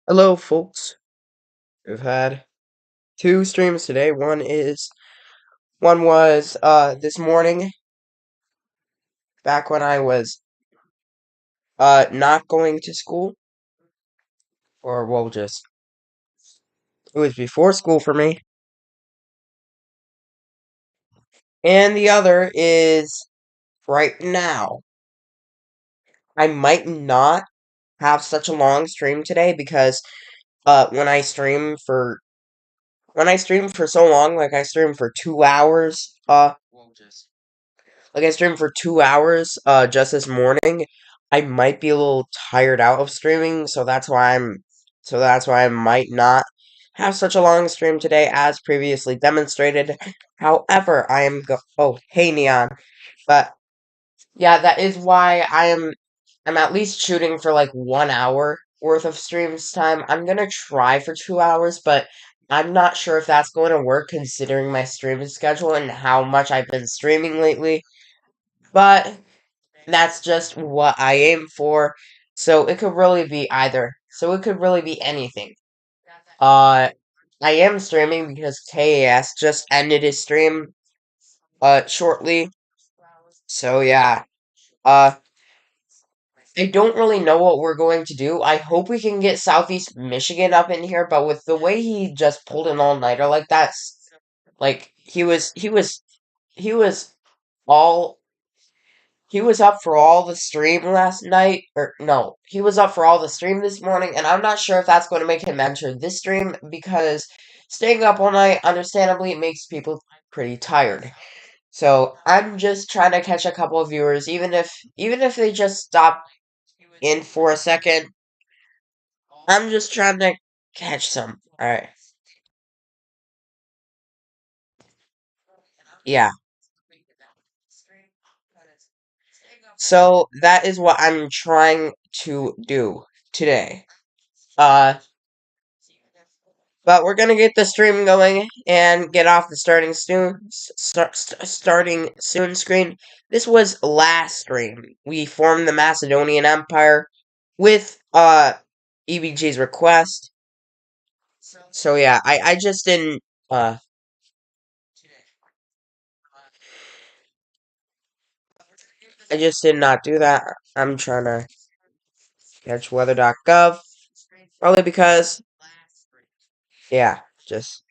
Hello, folks. We've had two streams today. One was this morning, back when I was not going to school, or well, just it was before school for me. And the other is right now. I might not have such a long stream today because when I stream for so long, like I streamed for 2 hours, like I streamed for 2 hours just this morning. I might be a little tired out of streaming, so that's why I might not have such a long stream today as previously demonstrated. However, oh, hey Neon. But yeah, that is why I'm at least shooting for like 1 hour worth of streams time. I'm gonna try for 2 hours, but I'm not sure if that's going to work considering my streaming schedule and how much I've been streaming lately. But that's just what I aim for. So it could really be either. So it could really be anything. Uh, I am streaming because KAS just ended his stream shortly. So yeah. Uh, I don't really know what we're going to do. I hope we can get Southeast Michigan up in here, but with the way he just pulled an all-nighter like that, like he was all he was up for all the stream last night, or no, he was up for all the stream this morning, and I'm not sure if that's going to make him enter this stream because staying up all night, understandably, it makes people pretty tired. So I'm just trying to catch a couple of viewers, even if they just stop in for a second. I'm just trying to catch some. All right, yeah. So that is what I'm trying to do today. Uh, But we're gonna get the stream going and get off the starting soon screen. This was last stream. We formed the Macedonian Empire with EBG's request. So yeah, uh I just did not do that. I'm trying to catch weather.gov. Probably because yeah, just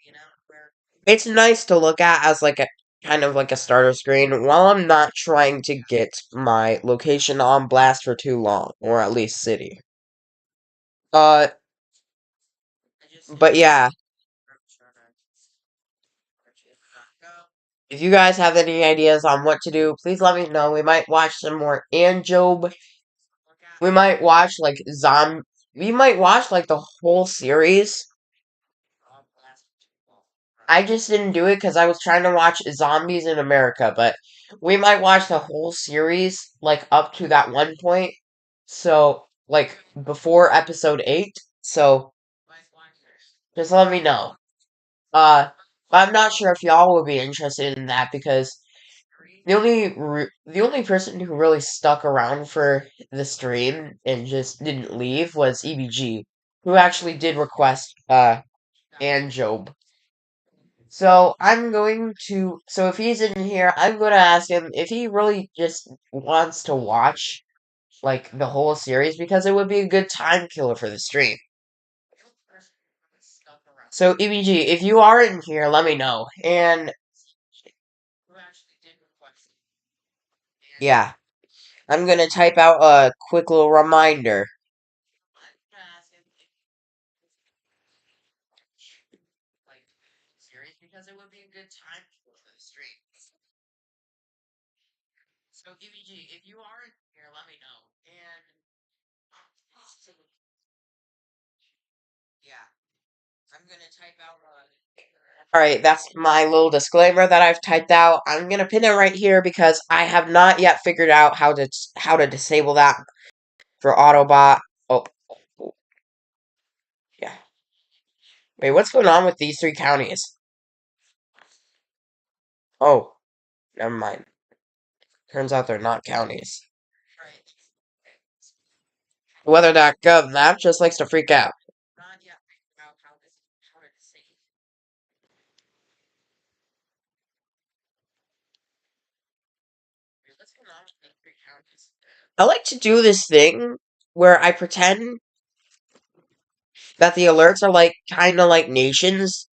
it's nice to look at as like a kind of like a starter screen while I'm not trying to get my location on blast for too long, or at least city. Uh, but yeah, if you guys have any ideas on what to do, please let me know. We might watch some more Anjob. We might watch like We might watch like the whole series. I just didn't do it because I was trying to watch Zombies in America, but we might watch the whole series, like, up to that one point. So, like, before episode 8. So, just let me know. Uh, I'm not sure if y'all would be interested in that because the only person who really stuck around for the stream and just didn't leave was EBG, who actually did request, Anjob. So if he's in here, I'm going to ask him if he really just wants to watch, like, the whole series, because it would be a good time killer for the stream. So, EBG, if you are in here, let me know. And, yeah, I'm going to type out a quick little reminder. Because it would be a good time killer for the stream. So, EBG, if you are in here, let me know. And, yeah. I'm gonna type out. Alright, that's my little disclaimer that I've typed out. I'm gonna pin it right here because I have not yet figured out how to disable that for Autobot. Oh, oh, yeah. Wait, what's going on with these three counties? Oh, never mind. Turns out they're not counties. Weather.gov map just likes to freak out. I like to do this thing where I pretend that the alerts are like kind of like nations.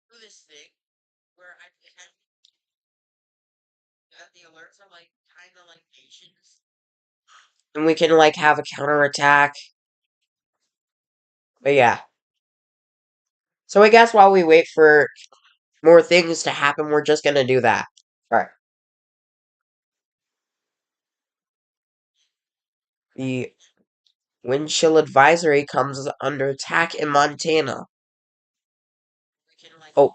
Do this thing where I pretend that the alerts are like kind of like nations. And we can like have a counterattack. But yeah. So I guess while we wait for more things to happen, we're just gonna do that. Alright. The wind chill advisory comes under attack in Montana. Oh,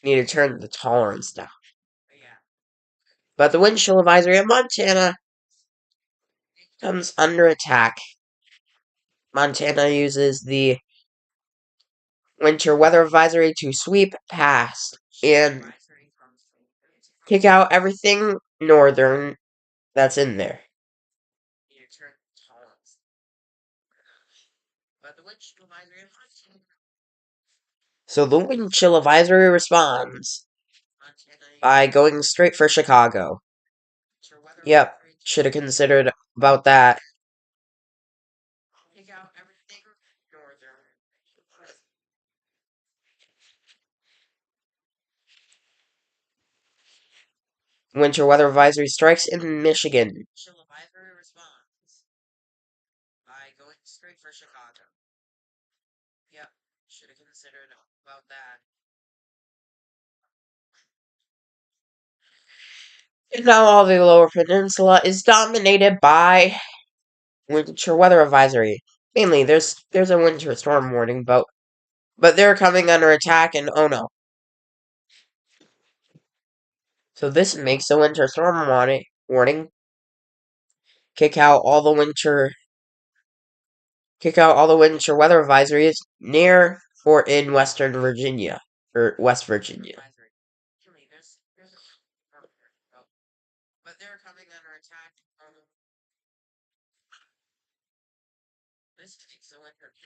need to turn the tolerance down. But the wind chill advisory in Montana comes under attack. Montana uses the winter weather advisory to sweep past and kick out everything northern that's in there. So the wind chill advisory responds by going straight for Chicago. Yep, should have considered about that. Winter weather advisory strikes in Michigan. And now all the lower peninsula is dominated by winter weather advisory. Mainly, there's a winter storm warning, but they're coming under attack, and oh no. So this makes a winter storm warning. Kick out all the winter weather advisories near or in Western Virginia or West Virginia.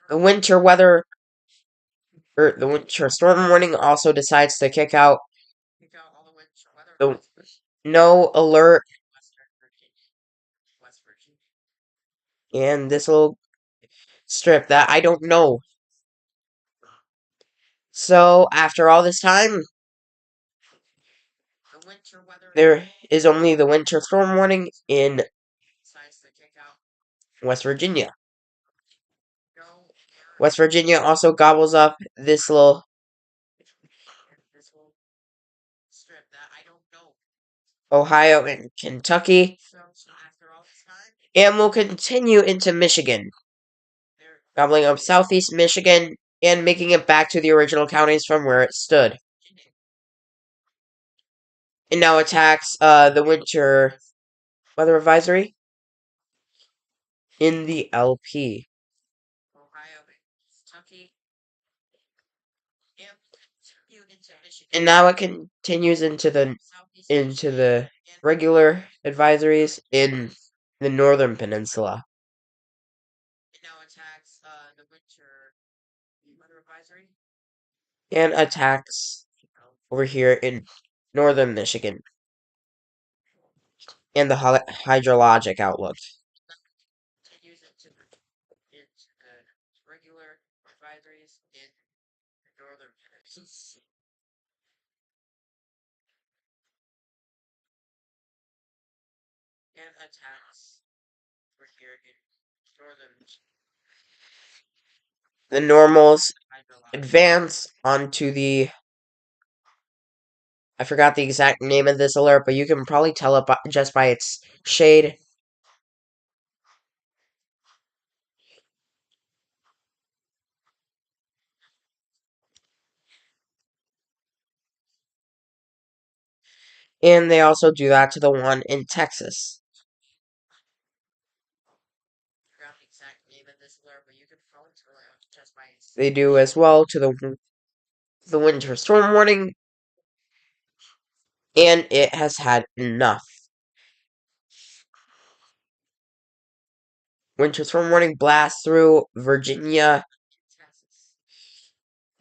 The winter weather the winter storm warning also decides to kick out the no alert, and this little strip that I don't know. So after all this time, there is only the winter storm warning in West Virginia. West Virginia also gobbles up this little Ohio and Kentucky, and will continue into Michigan, gobbling up southeast Michigan and making it back to the original counties from where it stood. It now attacks the winter weather advisory in the LP. And now it continues into the regular advisories in the northern peninsula. And attacks over here in northern Michigan and the hydrologic outlook. The normals advance onto the. I forgot the exact name of this alert, but you can probably tell it just by its shade. And they also do that to the one in Texas. They do as well to the winter storm warning, and it has had enough. winter storm warning blasts through Virginia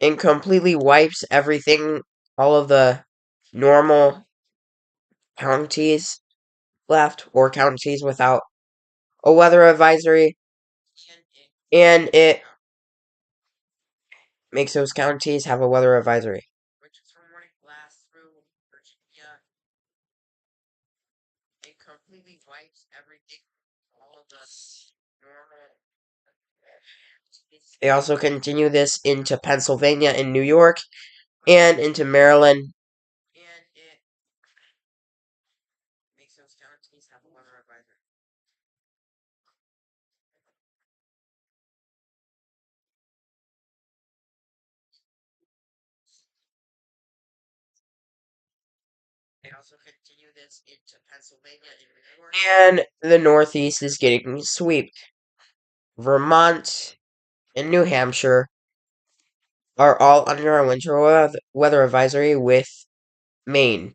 and completely wipes everything, all of the normal counties left, or counties without a weather advisory, and it makes those counties have a weather advisory. Winter storm warning blasts through Virginia and completely wipes everything, all of the normal. They also continue this into Pennsylvania and New York and into Maryland. And it makes those counties have a weather advisory. They also continue this into Pennsylvania and New York. And the Northeast is getting swept. Vermont and New Hampshire are all under a winter weather advisory with Maine.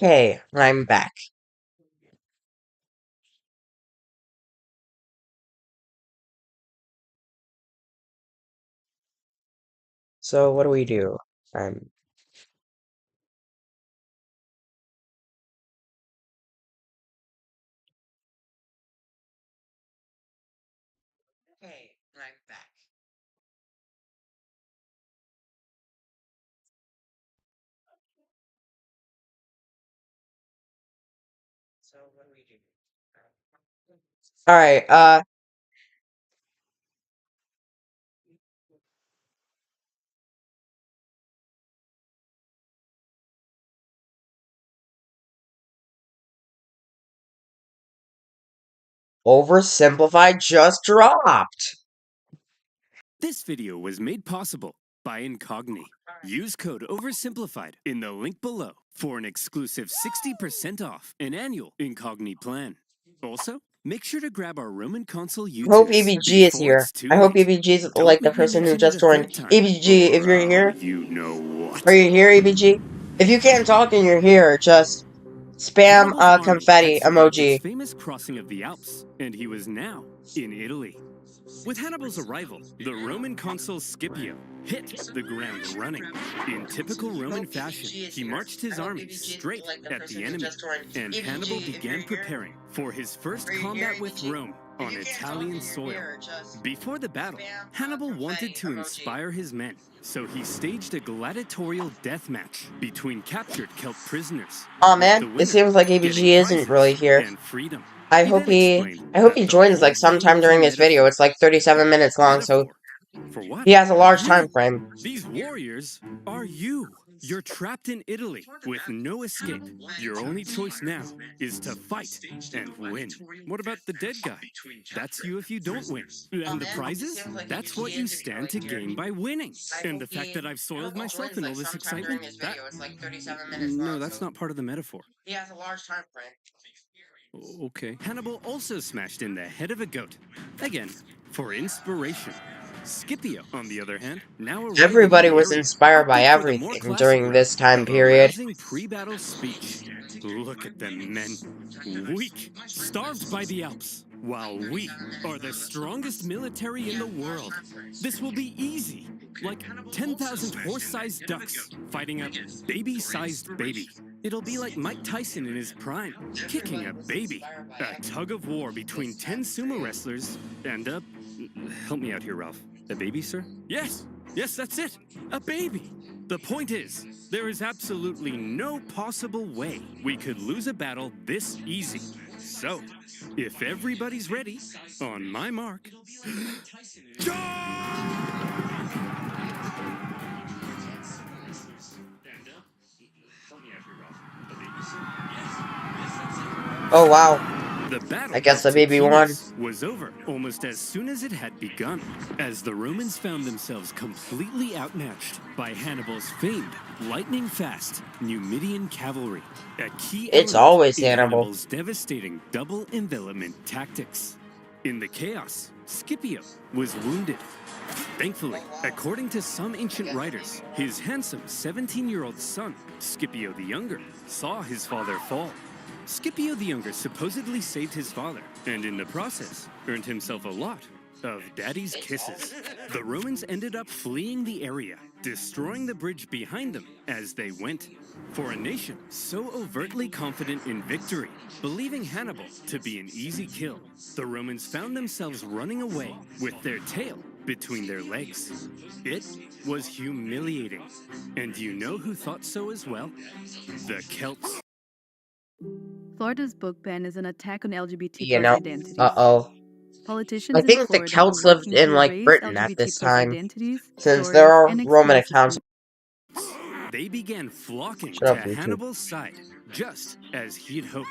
Okay, I'm back. So what do we do? I'm Okay, I'm back. So what do we do? All right. Oversimplified just dropped. This video was made possible by Incogni. Use code OVERSIMPLIFIED in the link below for an exclusive 60% off an annual Incogni plan. Also, make sure to grab our Roman console I hope U2s EBG is before here. it's too I hope late. EBG is Don't like the make me person who mention it just a joined. third time, EBG, if or you're here, you know are what. you here, EBG? If you can't talk and you're here, just spam Hannibal's army had confetti survived its emoji. famous crossing of the Alps, and he was now in Italy. With Hannibal's arrival, the Roman consul Scipio hit the ground running. In typical I Roman hope fashion, EBG is he here. marched his I hope army EBG is straight like the at person the who enemy, just joined. and Hannibal EBG, if you're began here, preparing for his first are you here, combat with EBG? Rome If on you can't talk Italian and you're soil. here, just Before the battle, spam Hannibal wanted confetti to emoji. inspire his men, so he staged a gladiatorial death match between captured Celt prisoners, Oh with the man, it winner seems like getting ABG isn't really prizes here. and freedom. I He hope then he explained I hope that he the joins whole like thing sometime was a during this video. metaphor. It's like 37 minutes long, so Metaphor? For what? he has a large time You! frame. These warriors are you! You're trapped in Italy with no escape. Your only choice now is to fight and win. What about the dead guy? That's you if you don't win. Oh And the man, it prizes? seems like That's ABG what you isn't stand really to here. gain by winning. I And hope the fact that I've I soiled hope he myself joins in like all this sometime excitement? during his That. video. It's like 37 minutes No, long, that's so not part of the metaphor. he has a large time frame. Okay. Hannibal also smashed in the head of a goat. Again, for inspiration. Scipio, on the other hand, now arriving in Everybody the was area, inspired by opted for the more everything classic during route this time of a period. rousing pre-battle speech. Look at them men. Weak, starved by the Alps, while we are the strongest military in the world. This will be easy, like 10,000 horse-sized ducks fighting a baby-sized baby. It'll be like Mike Tyson in his prime, kicking a baby. A tug of war between 10 sumo wrestlers and a... Help me out here, Ralph. A baby, sir? Yes! Yes, that's it! A baby! The point is, there is absolutely no possible way we could lose a battle this easy. So, if everybody's ready, on my mark, Oh wow, the I Battle guess of the baby won. Ticinus was over almost as soon as it had begun, as the Romans found themselves completely outmatched by Hannibal's famed lightning-fast Numidian cavalry, a key It's element always in Hannibal. Hannibal's devastating double envelopment tactics. In the chaos, Scipio was wounded. Thankfully, according to some ancient writers, his handsome 17-year-old son, Scipio the Younger, saw his father fall. Scipio the Younger supposedly saved his father, and in the process, earned himself a lot of daddy's kisses. The Romans ended up fleeing the area, destroying the bridge behind them as they went. For a nation so overtly confident in victory, believing Hannibal to be an easy kill, the Romans found themselves running away with their tail between their legs. It was humiliating. And you know who thought so as well? The Celts. Florida's book ban is an attack on LGBT You plus know? identities. Uh-oh. I Politicians in think the Florida are Celts lived working to in, like, erase Britain at LGBT this plus time, identities, since there stories, are and Roman experiences accounts. from They began flocking Shut to up, YouTube. Hannibal's side, just as he'd hoped.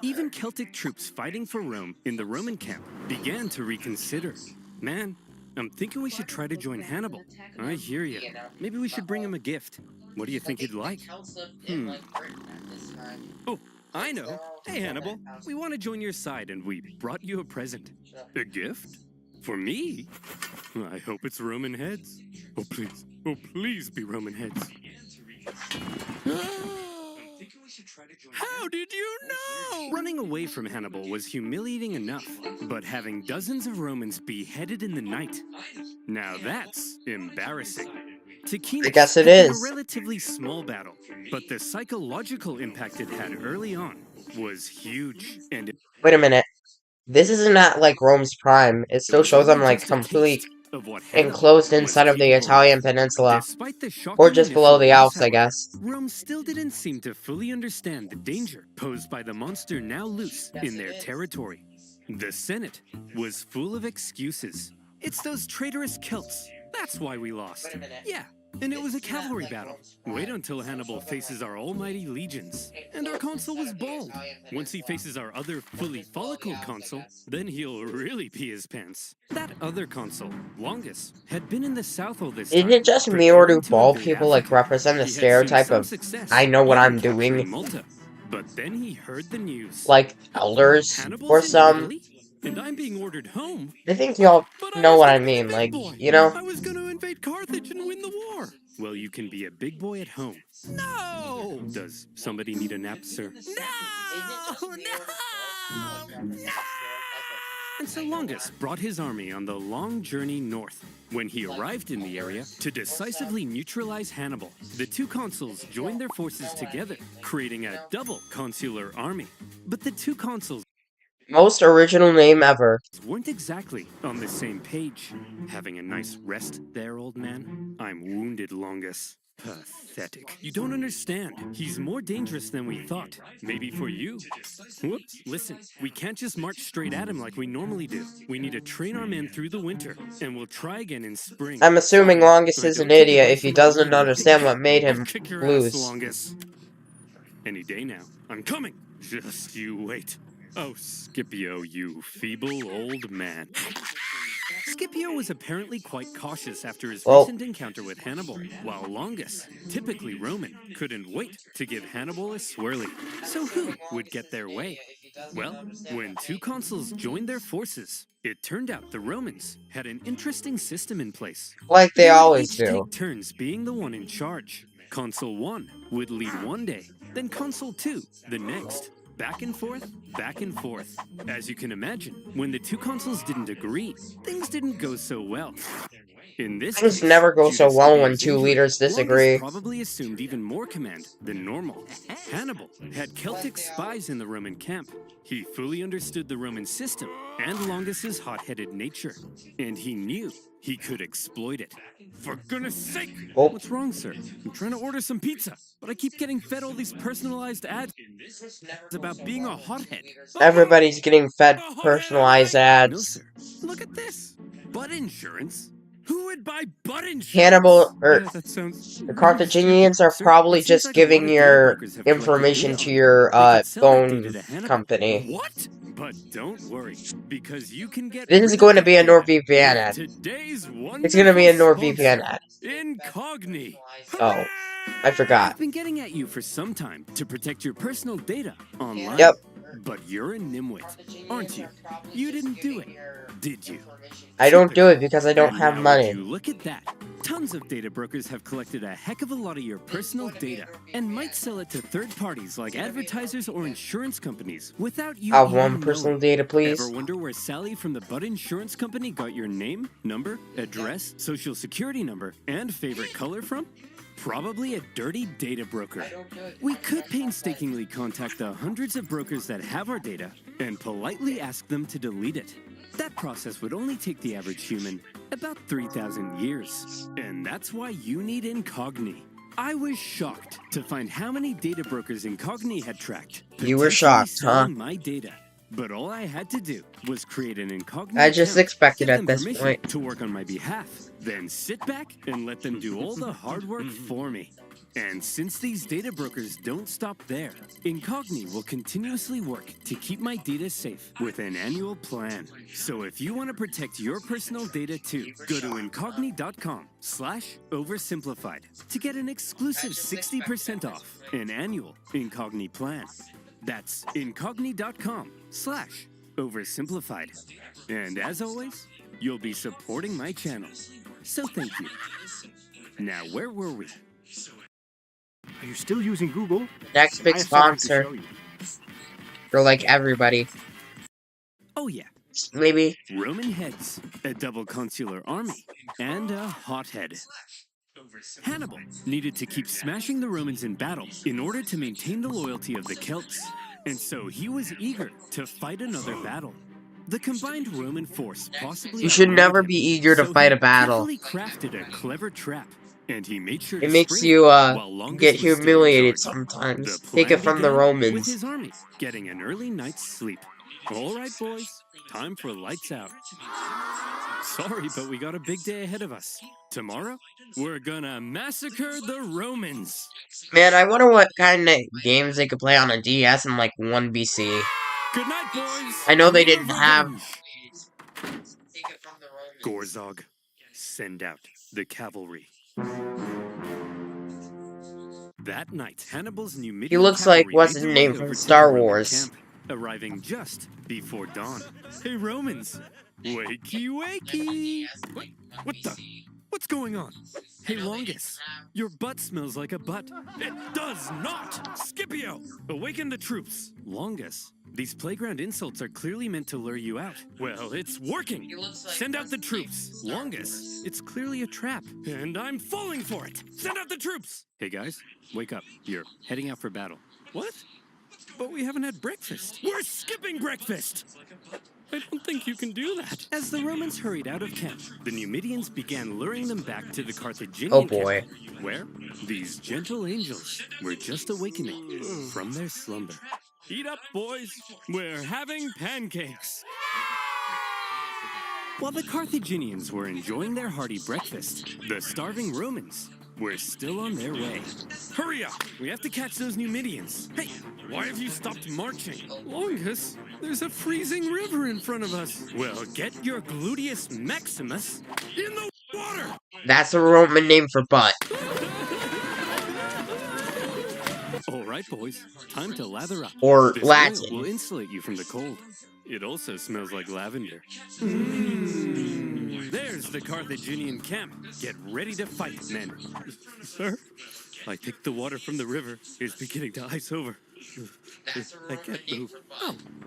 Even Celtic troops fighting for Rome in the Roman camp began to reconsider. Man, I'm thinking we should try to join Hannibal. I hear you. Maybe we should bring him a gift. What do you think he'd like? Oh, I know. Hey, Hannibal. We want to join your side, and we brought you a present. A gift? For me? I hope it's Roman heads. Oh, please. Oh, please be Roman heads. How did you know? Running away from Hannibal was humiliating enough, but having dozens of Romans beheaded in the night, now that's embarrassing. I Ticinus guess it had been a is. relatively small battle, but the psychological impact it had early on was huge, and Wait a minute. This is not like Rome's prime. It it still was shows only them like just a completely taste of what Hannibal enclosed was inside of the capable Italian of. peninsula. Despite the Or shocking just below initial the loss, Alps, I however, guess. Rome still didn't seem to fully understand the danger posed by the monster now loose in their territory. The Senate was full of excuses. It's those traitorous Celts. That's why we lost. Yeah, and it was a cavalry battle. Wait until Hannibal faces our almighty legions. And our consul was bold. Once he faces our other fully follicle consul, then he'll really pee his pants. That other consul, Longus, had been in the south all this Is time, it just me, or do preparing to bald invade people like Africa. represent the He had seen stereotype some of success, I know what even I'm capturing doing, Malta. But then he heard the news. like elders or Hannibal's in some? Italy, and I'm being ordered home. I think y'all But I know was what I gonna be a mean, big like, boy. you know? I was gonna invade Carthage and win the war. Well, you can be a big boy at home. No! Does somebody need a nap, sir? No! No! And so Longus brought his army on the long journey north. When he arrived in the area to decisively neutralize Hannibal, the two consuls joined their forces together, creating a double consular army. But the two consuls Most original name ever. weren't exactly on the same page. Having a nice rest there, old man? I'm wounded, Longus. Pathetic. You don't understand. He's more dangerous than we thought. Maybe for you. Whoops. Listen, we can't just march straight at him like we normally do. We need to train our men through the winter, and we'll try again in spring. I'm assuming Fine. Longus I is an don't take idiot advice if he from a doesn't lunatic. understand what made I'll him kick your ass, lose. Longus. Any day now. I'm coming. Just you wait. Oh, Scipio, you feeble old man. Scipio was apparently quite cautious after his Well, recent encounter with Hannibal, while Longus, typically Roman, couldn't wait to give Hannibal a swirly. So who would get their way? Well, when two consuls joined their forces, it turned out the Romans had an interesting system in place. like they They would always each do. take turns being the one in charge. Consul 1 would lead one day, then Consul 2 the next. Back and forth, back and forth. As you can imagine, when the two consuls didn't agree, things didn't go so well. In this Things case, never go due so to well when Scipio's two injury, leaders Longus disagree. probably assumed even more command than normal. Hannibal had Celtic spies in the Roman camp. He fully understood the Roman system and Longus's hot-headed nature, and he knew he could exploit it. For goodness sake! Oh, What's wrong, sir? I'm trying to order some pizza, but I keep getting fed all these personalized ads about being a hothead. everybody's getting fed A hothead, am personalized I? No, ads. sir. Look at this. Butt insurance? Who would buy butt Hannibal, insurance? or That sounds the really stupid. Carthaginians are Sir, probably it seems just like a lot giving of data your brokers have collected information data to on you. your, They could sell that data bone to Hannibal. company. What? But don't worry, because you can get This is rid of going to that be a data NordVPN with ad. today's It's going to be wonderful a NordVPN sponsor, ad. Incogni. Oh, I forgot. I've been getting at you for some time to protect your personal data online. Yep. But you're a nimwit, aren't you? You didn't do it, did you? I don't do Typical. it because I don't And have now money. would you look at that? Tons of data brokers have collected a heck of a lot of your personal data and might sell it to third parties like advertisers or insurance companies without you Have even one personal knowing. data, Ever please? wonder where Sally from the Butt Insurance Company got your name, number, address, social security number, and favorite color from? Probably a dirty data broker. We could painstakingly contact the hundreds of brokers that have our data and politely ask them to delete it. That process would only take the average human about 3,000 years. And that's why you need Incogni. I was shocked to find how many data brokers Incogni had tracked, You were potentially shocked, huh? selling my data. But all I had to do was create an Incogni I just account, expected give at them this permission point. to work on my behalf, then sit back and let them do all the hard work for me. And since these data brokers don't stop there, Incogni will continuously work to keep my data safe with an annual plan. So if you want to protect your personal data too, go to incogni.com/oversimplified to get an exclusive 60% off an annual Incogni plan. That's incogni.com/oversimplified. And as always, you'll be supporting my channel. So thank you. Now, where were we? Are you still using Google? Next big I have something to sponsor show you. for like everybody. Oh yeah, Maybe. Roman heads, a double consular army, and a hothead. Hannibal needed to keep smashing the Romans in battle in order to maintain the loyalty of the Celts, and so he was eager to fight another battle. The combined Roman force possibly You should outnumbered never him, be eager to so fight he a battle. carefully crafted a clever trap, and he made sure It to makes spring it you while get Longus was still in humiliated charge. The sometimes. Take it plan from the began with Romans. his army getting an early night's sleep. All right, boys, time for lights out. Sorry, but we got a big day ahead of us. Tomorrow, we're gonna massacre the Romans. Man, I wonder what kind of games they could play on a DS in like 1 BC. Good night, boys. I know they Dream didn't of have. revenge. Gorzog, send out the cavalry. That night, Hannibal's He Numidian looks like cavalry what's made his their way name from over to the Star Roman Wars. camp, arriving just before dawn. Hey, Romans! Wakey, wakey! What the? What's going on? Hey, Longus, your butt smells like a butt. It does not! Scipio, awaken the troops. Longus, these playground insults are clearly meant to lure you out. Well, it's working. Send out the troops. Longus, it's clearly a trap, and I'm falling for it. Send out the troops. Hey, guys, wake up. You're heading out for battle. What? But we haven't had breakfast. We're skipping breakfast! I don't think you can do that. As the Romans hurried out of camp, the Numidians began luring them back to the Oh Carthaginian boy. camp, where these gentle angels were just awakening from their slumber. Eat up, boys. We're having pancakes. While the Carthaginians were enjoying their hearty breakfast, the starving Romans were still on their way. Hurry up! We have to catch those Numidians. Hey, why have you stopped marching? Longus, there's a freezing river in front of us. Well, get your gluteus maximus in the water! That's a Roman name for butt. All right, boys, time to lather up. Or This oil will Latin. insulate you from the cold. It also smells like lavender. There's the Carthaginian camp. Get ready to fight, men. Sir, I think the water from the river is beginning to ice over. I can't move.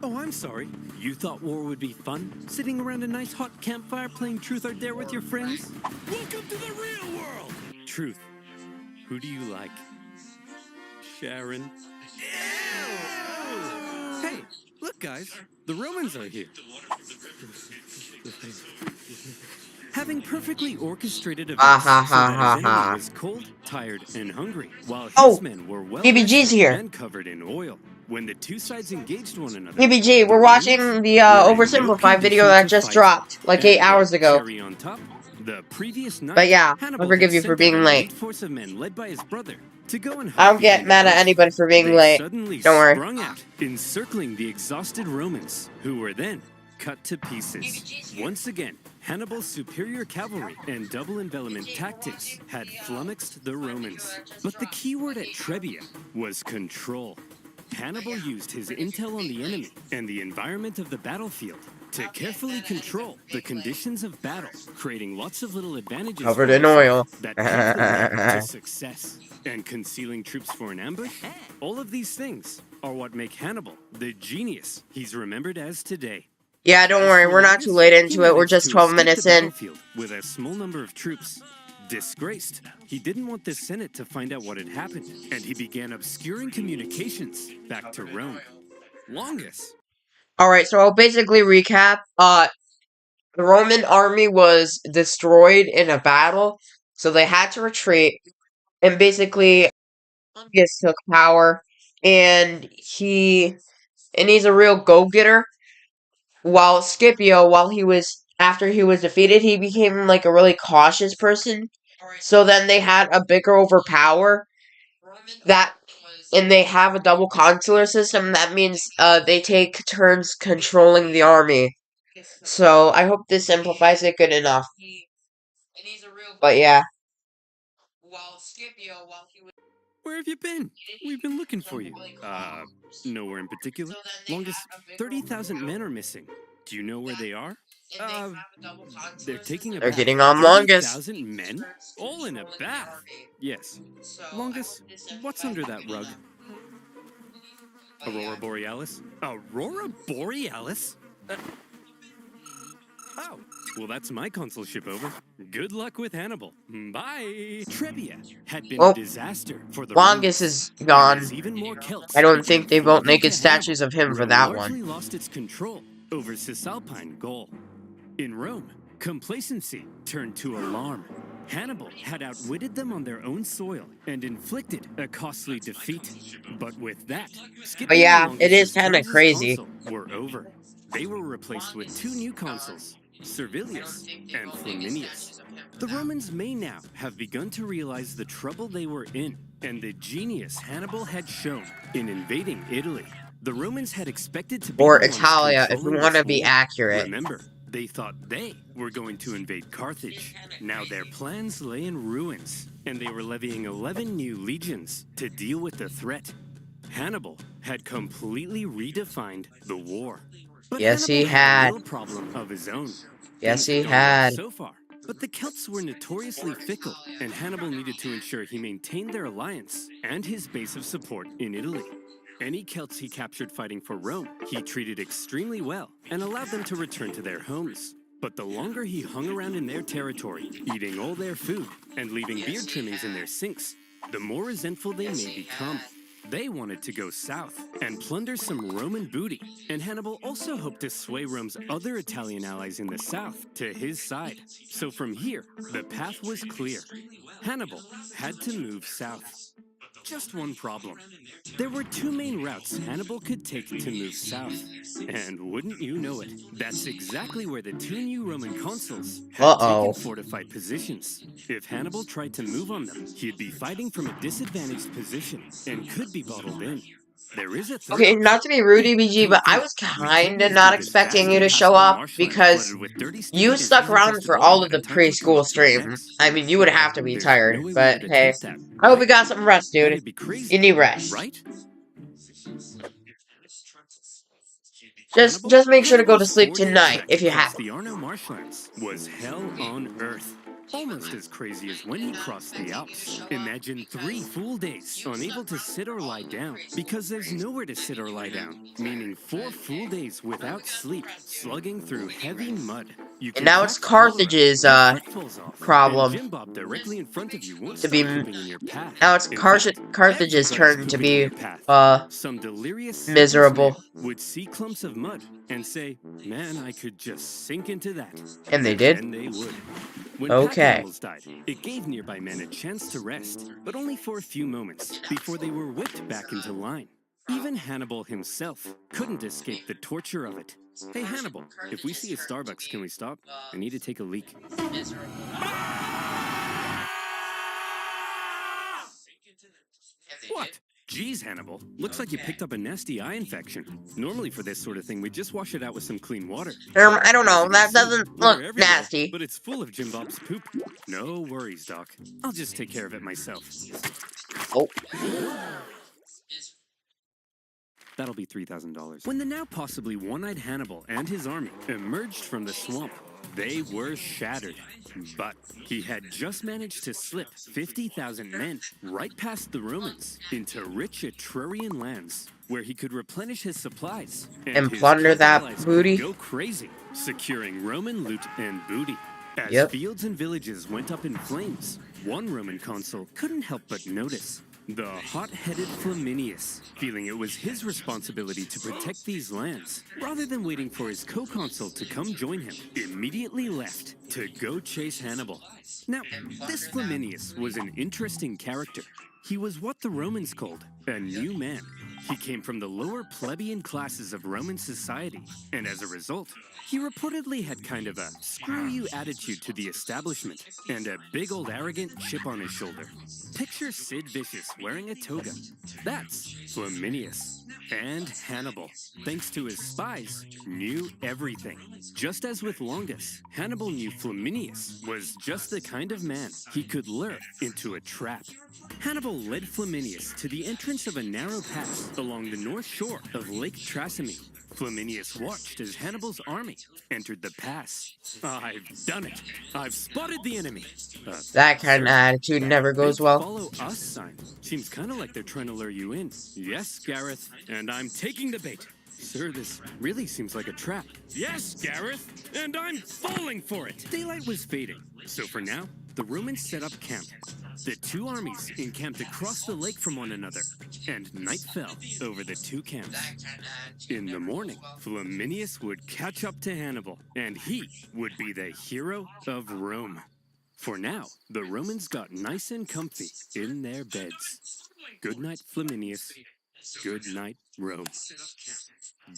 Oh, I'm sorry. You thought war would be fun? Sitting around a nice hot campfire playing Truth or Dare with your friends? Welcome to the real world! Truth, who do you like? Sharon. Hey, look, guys. The Romans are here. Having perfectly orchestrated Ah events ha so ha that ha his enemy ha. was cold, tired, and hungry, while his Oh, men were well PBG's rested here. and covered in oil. When the two sides engaged one another, PBG, the we're Romans watching the were in no oversimplified video condition that to just fight. dropped like 8 And hours ago. cherry on top, the previous But night, yeah, I Hannibal forgive had you for sent out being an late. elite force of men led by his brother to go and I hunt don't the get enemy mad at host. anybody for being They late. suddenly Don't worry. sprung out, encircling the exhausted Romans, who were then cut to pieces. Once again, Hannibal's superior cavalry and double envelopment tactics had flummoxed the Romans. But the key word at Trebia was control. Hannibal used his intel on the enemy and the environment of the battlefield to carefully control the conditions of battle, creating lots of little advantages Covered for in himself oil. that carefully led to success. And concealing troops for an ambush? All of these things are what make Hannibal the genius he's remembered as today. Yeah, don't As worry, for we're not too Longus, late he into it. We're managed just to 12 escape minutes the in. battlefield with a small number of troops. Disgraced, he didn't want the Senate to find out what had happened, and he began obscuring communications back to Rome. Longus. Alright, so I'll basically recap. The Roman army was destroyed in a battle, so they had to retreat, and basically August took power, and he's a real go-getter. While Scipio, after he was defeated, he became like a really cautious person. So then they had a bigger overpower that, and they have a double consular system. That means they take turns controlling the army. So I hope this simplifies it good enough. But yeah. Where have you been? We've been looking for you. Nowhere in particular. Longest 30,000 men are missing. Do you know where they are? Uh, they're taking a They're bath. getting on Longus. 30,000 men? All in a bath? Yes. Longus, what's under that rug? Aurora Borealis? Aurora Borealis? Oh, well, that's my console ship over. Good luck with Hannibal. Bye. Trebia had been a Well, disaster for the Longus Romans. is And gone. as even more Celts I don't began think they won't flocking make to Hannibal, statues of him for Rome that one. largely lost its control over Cisalpine Gaul. In Rome, complacency turned to alarm. Hannibal had outwitted them on their own soil and inflicted a costly defeat. But with that, But Scipio yeah, it is Longus's kind of turns as crazy. consul were over. They were replaced with two new consuls, Servilius and Flaminius. The Romans may now have begun to realize the trouble they were in and the genius Hannibal had shown in invading Italy. The Romans had expected to be Or the ones Italia, if we controlling want this to be war. accurate. Remember, they thought they were going to invade Carthage. Now their plans lay in ruins, and they were levying 11 new legions to deal with the threat. Hannibal had completely redefined the war. But Yes, Hannibal he had a had. little problem of his own. Yes, Things he had gone well had. so far, but the Celts were notoriously fickle, and Hannibal needed to ensure he maintained their alliance and his base of support in Italy. Any Celts he captured fighting for Rome, he treated extremely well and allowed them to return to their homes. But the longer he hung around in their territory, eating all their food and leaving beard trimmings in their sinks, the more resentful they may become. They wanted to go south and plunder some Roman booty, and Hannibal also hoped to sway Rome's other Italian allies in the south to his side. So from here, the path was clear. Hannibal had to move south. Just one problem. There were two main routes Hannibal could take to move south. And wouldn't you know it, that's exactly where the two new Roman consuls had taken Uh-oh. fortified positions. If Hannibal tried to move on them, he'd be fighting from a disadvantaged position and could be bottled in. There is a third Okay, option. not to be rude, Hey, BG, come but I through. was We could kinda move not through this vast expecting you to show impassable up marshland because flooded with dirty, you sticky stuck around disease-infested for water all of the and tons of preschool crocodile stream. necks. I mean, you would have to be There's tired, no way we but would hey. attempt that, I hope you right? got some rest, dude. That'd be crazy, You need rest. right? Just make sure to go to Hannibal's sleep four-day tonight, trek if you across have. the Arno marshlands was hell on earth. Almost as crazy as when he crossed the Alps. Imagine 3 full days unable to sit or lie down because there's nowhere to sit or lie down, meaning 4 full days without sleep, slugging through heavy mud. You And can now it's catch cholera, Carthage's, your foot falls off, and problem Jim Bob directly in front of you won't to stop be. pooping in your path. Now it's In fact, Carthage's everybody's turn to pooping in be, your path. Some delirious sleepless man miserable. would see clumps of mud and say, man, I could just sink into that. And they did? And they would. When pack Okay. animals died, it gave nearby men a chance to rest, but only for a few moments before they were whipped back into line. Even Hannibal himself couldn't escape the torture of it. Hey Hannibal, if we see a Starbucks, can we stop? I need to take a leak. What? Geez, Hannibal. Looks like you picked up a nasty eye infection. Normally for this sort of thing, we just wash it out with some clean water. I don't know, that See, doesn't water look everywhere, nasty. but it's full of Jim Bob's poop. No worries, Doc. I'll just take care of it myself. Oh. That'll be $3,000. When the now possibly one-eyed Hannibal and his army emerged from the swamp, they were shattered. But he had just managed to slip 50,000 men right past the Romans into rich Etrurian lands, where he could replenish his supplies And his plunder Celt that allies booty? could go crazy, securing Roman loot and booty. As Yep. fields and villages went up in flames, one Roman consul couldn't help but notice. The hot-headed Flaminius, feeling it was his responsibility to protect these lands, rather than waiting for his co-consul to come join him, immediately left to go chase Hannibal. Now, this Flaminius was an interesting character. He was what the Romans called a new man. He came from the lower plebeian classes of Roman society, and as a result, he reportedly had kind of a screw-you attitude to the establishment, and a big old arrogant chip on his shoulder. Picture Sid Vicious wearing a toga. That's Flaminius. And Hannibal, thanks to his spies, knew everything. Just as with Longus, Hannibal knew Flaminius was just the kind of man he could lure into a trap. Hannibal led Flaminius to the entrance of a narrow pass along the north shore of Lake Trasimene. Flaminius watched as Hannibal's army entered the pass. I've done it. I've spotted the enemy. That kind of Sir? attitude That never big goes well. follow us sign seems kind of like they're trying to lure you in. Yes, Gareth, and I'm taking the bait. Sir, this really seems like a trap. Yes, Gareth, and I'm falling for it. Daylight was fading, so for now, the Romans set up camp. The two armies encamped across the lake from one another, and night fell over the two camps. In the morning, Flaminius would catch up to Hannibal, and he would be the hero of Rome. For now, the Romans got nice and comfy in their beds. Good night, Flaminius. Good night, Rome.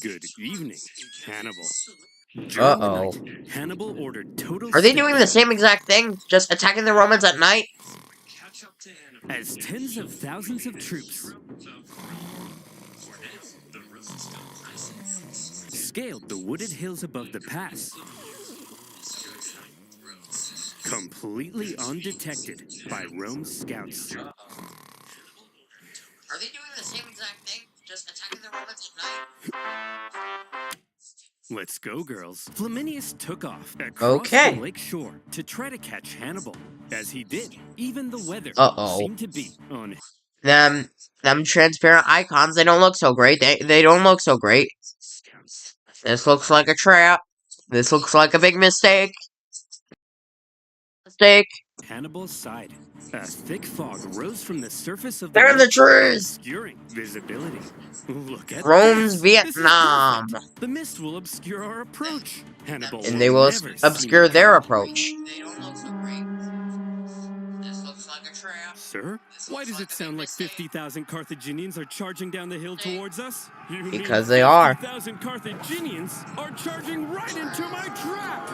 Good evening, Hannibal. During the Uh-oh. night, Hannibal ordered total Are they doing the stillness same exact thing? Just attacking the Romans at night? as tens of thousands of troops scaled the wooded hills above the pass, completely undetected by Rome's scouts. Are they doing the same exact thing? Just attacking the Romans at night? Let's go, girls. Flaminius took off across Okay. the lake shore to try to catch Hannibal. As he did, even the weather Uh-oh. seemed to be on. Them transparent icons, they don't look so great. They don't look so great. This looks like a trap. This looks like a big mistake. Hannibal's side. A thick fog rose from the surface of the They're in the lake, trees! obscuring visibility. Look at Rome's this. This is Vietnam. perfect. The mist will obscure our approach. Hannibal And they will never obscure see their me approach. They don't look so great. This looks like a trap. Sir, why does it sound like 50,000 Carthaginians are charging down the hill towards us? You Because mean they are. 50,000 Carthaginians are charging right into my trap!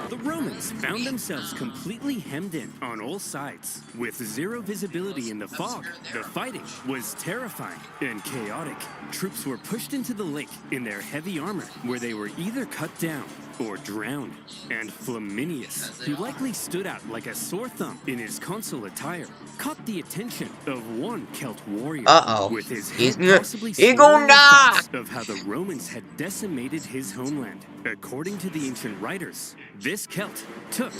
The Romans found themselves completely hemmed in on all sides. With zero visibility in the fog, the fighting was terrifying and chaotic. Troops were pushed into the lake in their heavy armor, where they were either cut down or drowned. And Flaminius, who likely stood out like a sore thumb in his consul attire, caught the attention of one Celt warrior. Uh-oh. With his He's head possibly gonna swirling with die! thoughts of how the Romans had decimated his homeland. According to the ancient writers, this Celt took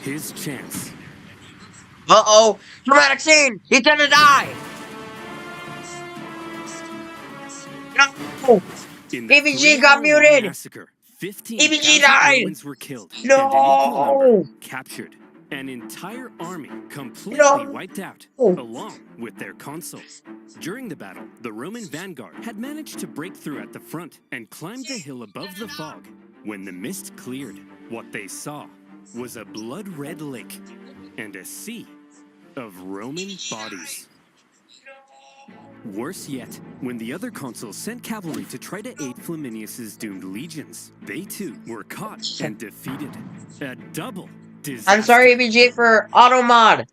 his chance. Uh-oh. Dramatic scene! He's gonna die! No! In the EBG got 3-hour-long muted! massacre, 15,000 EBG died! Romans were killed, and an No! equal number captured. An entire army completely No! wiped out, along with their consul. During the battle, the Roman vanguard had managed to break through at the front and climbed the hill above the fog. When the mist cleared, what they saw was a blood-red lake and a sea of Roman bodies. Worse yet, when the other consuls sent cavalry to try to aid Flaminius's doomed legions, they too were caught and defeated. A double disaster. I'm sorry, EBG, for auto mod.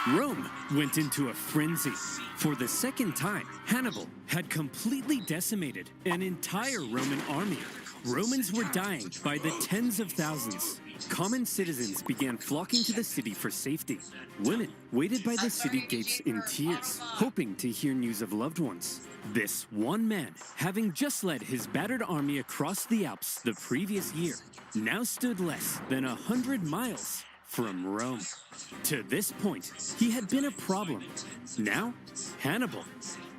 Rome went into a frenzy. For the second time, Hannibal had completely decimated an entire Roman army. Romans were dying by the tens of thousands. Common citizens began flocking to the city for safety. Women waited by the city gates in tears, hoping to hear news of loved ones. This one man, having just led his battered army across the Alps the previous year, now stood less than 100 miles from Rome. To this point, he had been a problem. Now, Hannibal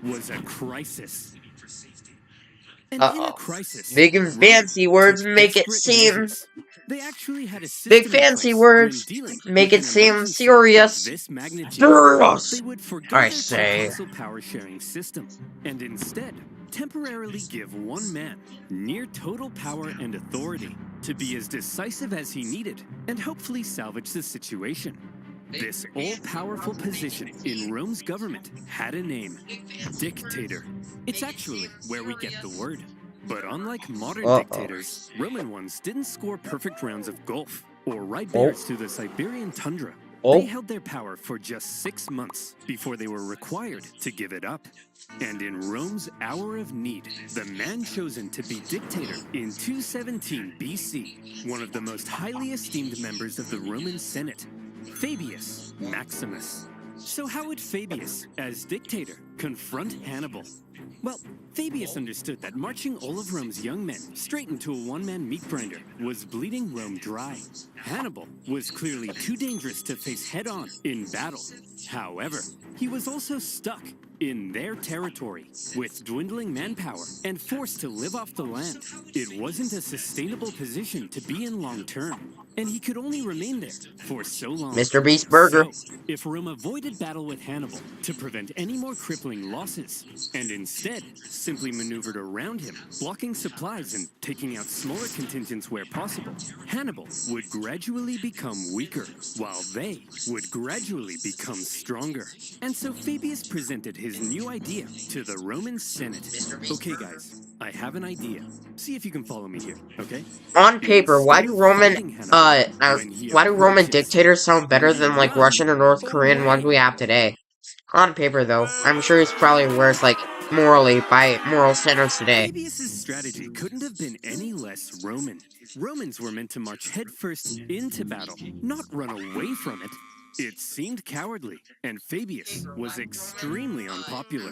was a crisis. And in a crisis, Big and Rome fancy words took make it desperate seem... measures. They actually had a system Big in fancy place words when dealing make with it an seem emergency serious. of this magnitude. Serious! They would forgo I their say. two-consul power-sharing system and instead temporarily give one man near total power and authority to be as decisive as he needed and hopefully salvage the situation. This all-powerful position in Rome's government had a name: dictator. It's actually where we get the word. But unlike modern dictators, Roman ones didn't score perfect rounds of golf or ride bears through the Siberian tundra. They held their power for just 6 months before they were required to give it up. And in Rome's hour of need, the man chosen to be dictator in 217 BC, one of the most highly esteemed members of the Roman Senate, Fabius Maximus. So how would Fabius, as dictator, confront Hannibal? Well, Fabius understood that marching all of Rome's young men straight into a one-man meat grinder was bleeding Rome dry. Hannibal was clearly too dangerous to face head-on in battle. However, he was also stuck in their territory, with dwindling manpower and forced to live off the land. It wasn't a sustainable position to be in long term, and he could only remain there for so long. Mr. Beast Burger. So, if Rome avoided battle with Hannibal to prevent any more crippling losses, and instead simply maneuvered around him, blocking supplies and taking out smaller contingents where possible, Hannibal would gradually become weaker, while they would gradually become stronger. And so Fabius presented his new idea to the Roman Senate. Okay, guys, I have an idea. See if you can follow me here, okay? On paper, why do Roman dictators sound better than like Russian or North Korean ones we have today? On paper, though, I'm sure he's probably worse, like morally, by moral standards today. Fabius's strategy couldn't have been any less Roman. Romans were meant to march headfirst into battle, not run away from it. It seemed cowardly, and Fabius was extremely unpopular.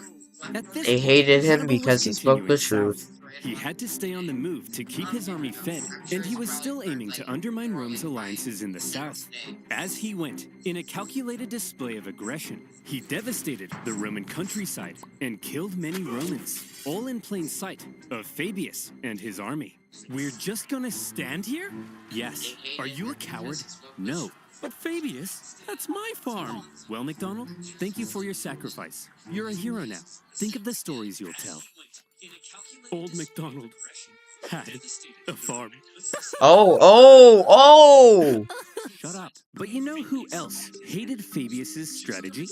At this They point, hated him Hannibal because he was spoke the continuing truth. south. He had to stay on the move to keep his army fed, and he was still aiming to undermine Rome's alliances in the south. As he went, in a calculated display of aggression, he devastated the Roman countryside and killed many Romans, all in plain sight of Fabius and his army. We're just gonna stand here? Yes. Are you a coward? No. But Fabius, that's my farm. Well, MacDonald, thank you for your sacrifice. You're a hero now. Think of the stories you'll tell. Old MacDonald had a farm. Oh! Shut up. But you know who else hated Fabius's strategy?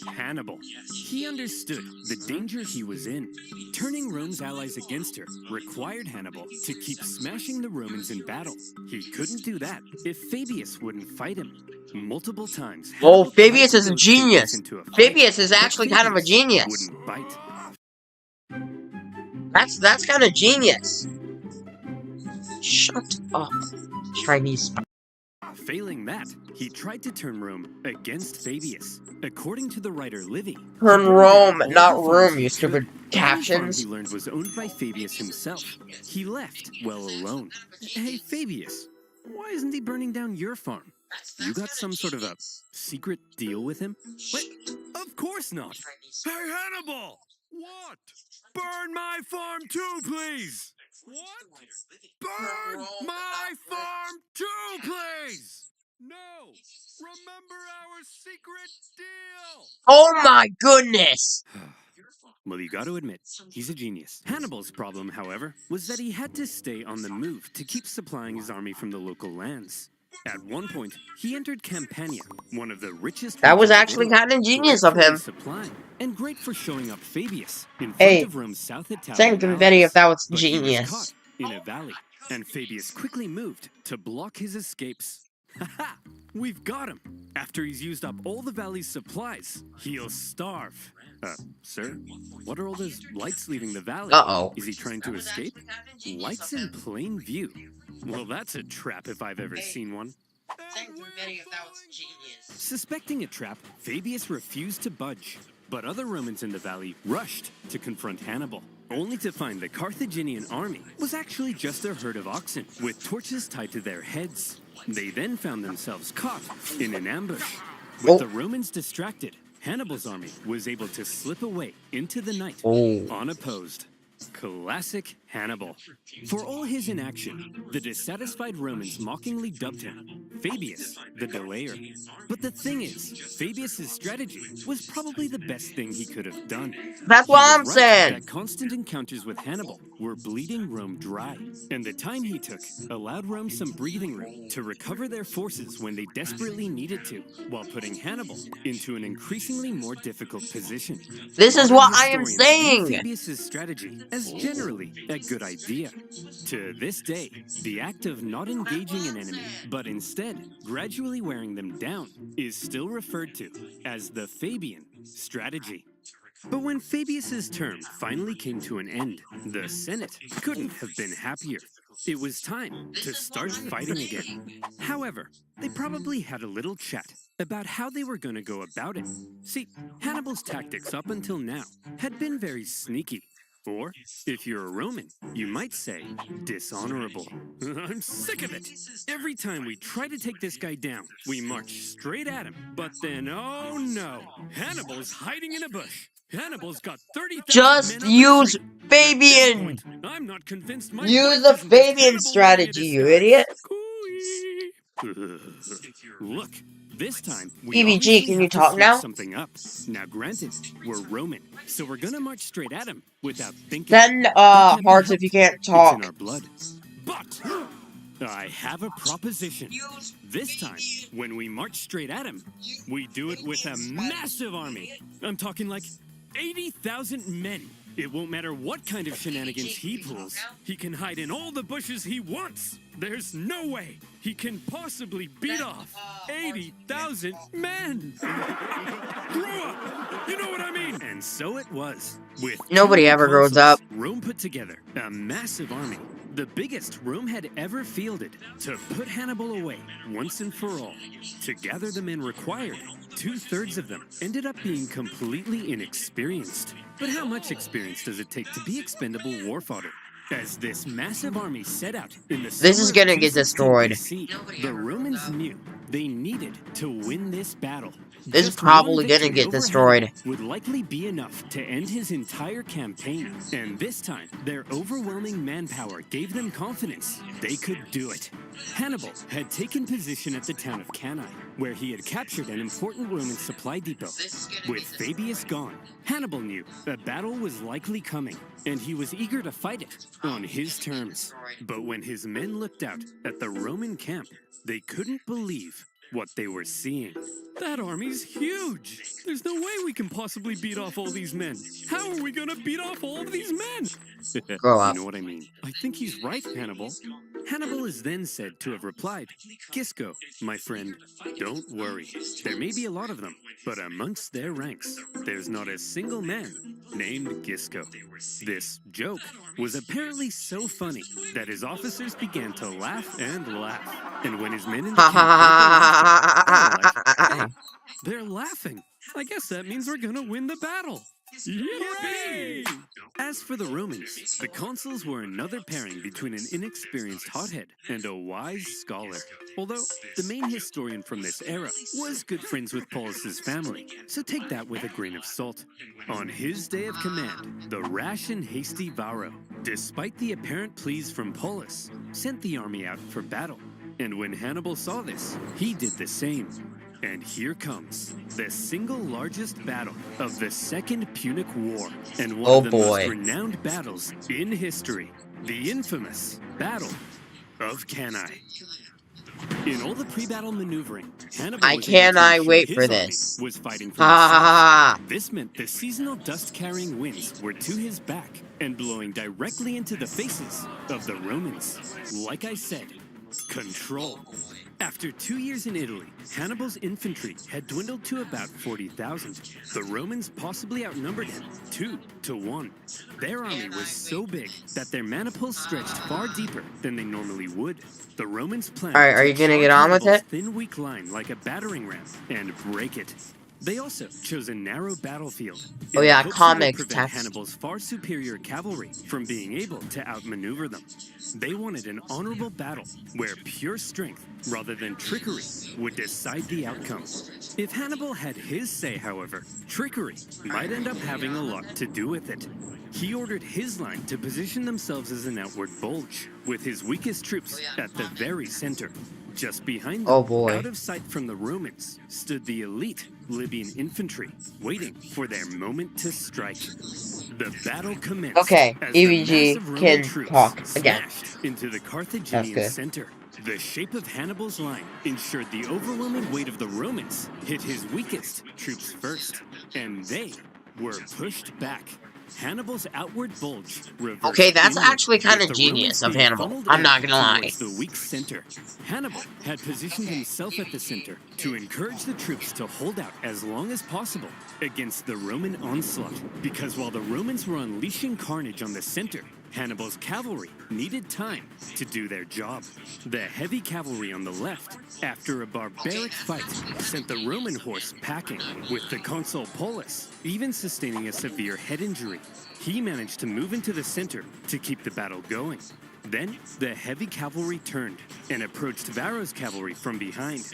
Hannibal. He understood the danger he was in. Turning Rome's allies against her required Hannibal to keep smashing the Romans in battle. He couldn't do that if Fabius wouldn't fight him. Multiple times. Oh, Hannibal Fabius tried is to a goad Fabius genius. into a fight, Fabius is but actually kind of a Fabius genius. wouldn't bite. That's kind of genius. Shut up, Chinese. Failing that, he tried to turn Rome against Fabius. According to the writer Livy, Turn he Rome, burned down not all the farms room, he you stupid could. Every farm captions. he learned was owned by Fabius himself. He left well alone. Hey, Fabius, why isn't he burning down your farm? You got some sort of a secret deal with him? What? Of course not. Hey, Hannibal! What? Burn my farm too, please! What? Burn my farm too, please! No! Remember our secret deal! Oh my goodness! Well, you gotta admit, he's a genius. Hannibal's problem, however, was that he had to stay on the move to keep supplying his army from the local lands. At one point, he entered Campania, one of the richest That was regions of actually Italy, kind of ingenious of gratefully him. supplying, and great for showing up Fabius in front Hey, of Rome's South send Italian confetti if allies. that was But he was genius. caught in a valley, and Fabius quickly moved to block his escapes. Haha! We've got him! After he's used up all the valley's supplies, he'll starve. Sir? What are all those lights leaving the valley? Uh-oh. Is he trying to escape? Lights in plain view. Well, that's a trap if I've ever seen one. Suspecting a trap, Fabius refused to budge. But other Romans in the valley rushed to confront Hannibal, only to find the Carthaginian army was actually just a herd of oxen with torches tied to their heads. They then found themselves caught in an ambush. With the Romans distracted, Hannibal's army was able to slip away into the night unopposed. Classic Hannibal. For all his inaction, the dissatisfied Romans mockingly dubbed him Fabius the Delayer. But the thing is, Fabius's strategy was probably the best thing he could have done. That's what I'm saying. That constant encounters with Hannibal were bleeding Rome dry, and the time he took allowed Rome some breathing room to recover their forces when they desperately needed to, while putting Hannibal into an increasingly more difficult position. This is what I am Modern historians saying. view Fabius's strategy as generally a good idea. To this day, the act of not engaging an enemy, but instead gradually wearing them down, is still referred to as the Fabian strategy. But when Fabius's term finally came to an end, the Senate couldn't have been happier. It was time to start fighting again. However, they probably had a little chat about how they were going to go about it. See, Hannibal's tactics up until now had been very sneaky. Or, if you're a Roman, you might say dishonorable. I'm sick of it. Every time we try to take this guy down, we march straight at him. But then, oh no, Hannibal's hiding in a bush. Hannibal's got 30,000 Just men up a use tree. At this Fabian! point, I'm not convinced my Use wife the isn't just Fabian Hannibal wearing a strategy, you disguise. idiot! Cooey. Look, this time we EVG, obviously can you have to talk switch now? something up. Now, granted, we're Roman, so we're gonna march straight at him without thinking. Send, That can't be hearts if you helped. can't It's in talk. our blood. But I have a proposition. This time, when we march straight at him, we do it with a massive army. I'm talking like 80,000 men. It won't matter what kind of shenanigans he pulls. He can hide in all the bushes he wants. There's no way he can possibly beat off 80,000 men. Grow up! You know what I mean? And so it was. With Nobody two ever grows consuls, up. Rome put together a massive army. The biggest Rome had ever fielded to put Hannibal away once and for all. To gather the men required, 2/3 of them ended up being completely inexperienced. But how much experience does it take to be expendable war fodder? As this massive army set out in the This is summer gonna of get 216 destroyed. BC, the Romans knew they needed to win this battle. This is Just one probably gonna victory get over destroyed. Hannibal would likely be enough to end his entire campaign. And this time, their overwhelming manpower gave them confidence they could do it. Hannibal had taken position at the town of Cannae, where he had captured an important Roman supply depot. With Fabius gone, Hannibal knew a battle was likely coming, and he was eager to fight it on his terms. But when his men looked out at the Roman camp, they couldn't believe what they were seeing. That army's huge! There's no way we can possibly beat off all these men. How are we gonna beat off all of these men? Grow up. You know what I mean. I think he's right, Hannibal. Hannibal is then said to have replied, Gisco, my friend, don't worry. There may be a lot of them, but amongst their ranks, there's not a single man named Gisco. This joke was apparently so funny that his officers began to laugh and laugh. And when his men in the camp heard the laughter, they were like, hey, they're laughing. I guess that means we're gonna win the battle. Yippee! As for the Romans, the consuls were another pairing between an inexperienced hothead and a wise scholar. Although the main historian from this era was good friends with Paulus's family, so take that with a grain of salt. On his day of command, the rash and hasty Varro, despite the apparent pleas from Paulus, sent the army out for battle. And when Hannibal saw this, he did the same. And here comes the single largest battle of the Second Punic War, and one of the most renowned battles in history, the infamous Battle of Cannae. In all the pre-battle maneuvering, Hannibal was wait for this. was fighting for himself. This meant the seasonal dust-carrying winds were to his back and blowing directly into the faces of the Romans. Like I said, control. After 2 years in Italy, Hannibal's infantry had dwindled to about 40,000. The Romans possibly outnumbered him 2-1. Their army was so big that their maniples stretched far deeper than they normally would. The Romans planned Are you gonna get on with it? thin, weak line like a battering ram and break it. They also chose a narrow battlefield. Oh yeah, comics comics prevent text. Hannibal's far superior cavalry from being able to outmaneuver them. They wanted an honorable battle where pure strength, rather than trickery, would decide the outcome. If Hannibal had his say, however, trickery might end up having a lot to do with it. He ordered his line to position themselves as an outward bulge, with his weakest troops at the very center. Just behind them, out of sight from the Romans, stood the elite Libyan infantry, waiting for their moment to strike. The battle commenced. Okay, as EVG the massive Roman can troops talk again. smashed into the Carthaginian center. The shape of Hannibal's line ensured the overwhelming weight of the Romans hit his weakest troops first, and they were pushed back. Hannibal's outward bulge reversed. Okay, that's inward, actually kind with of the genius Romans of being Hannibal. funneled I'm in not gonna lie. towards the weak center. Hannibal had positioned himself at the center to encourage the troops to hold out as long as possible against the Roman onslaught. Because while the Romans were unleashing carnage on the center, Hannibal's cavalry needed time to do their job. The heavy cavalry on the left, after a barbaric fight, sent the Roman horse packing, with the consul Paulus even sustaining a severe head injury. He managed to move into the center to keep the battle going. Then, the heavy cavalry turned and approached Varro's cavalry from behind.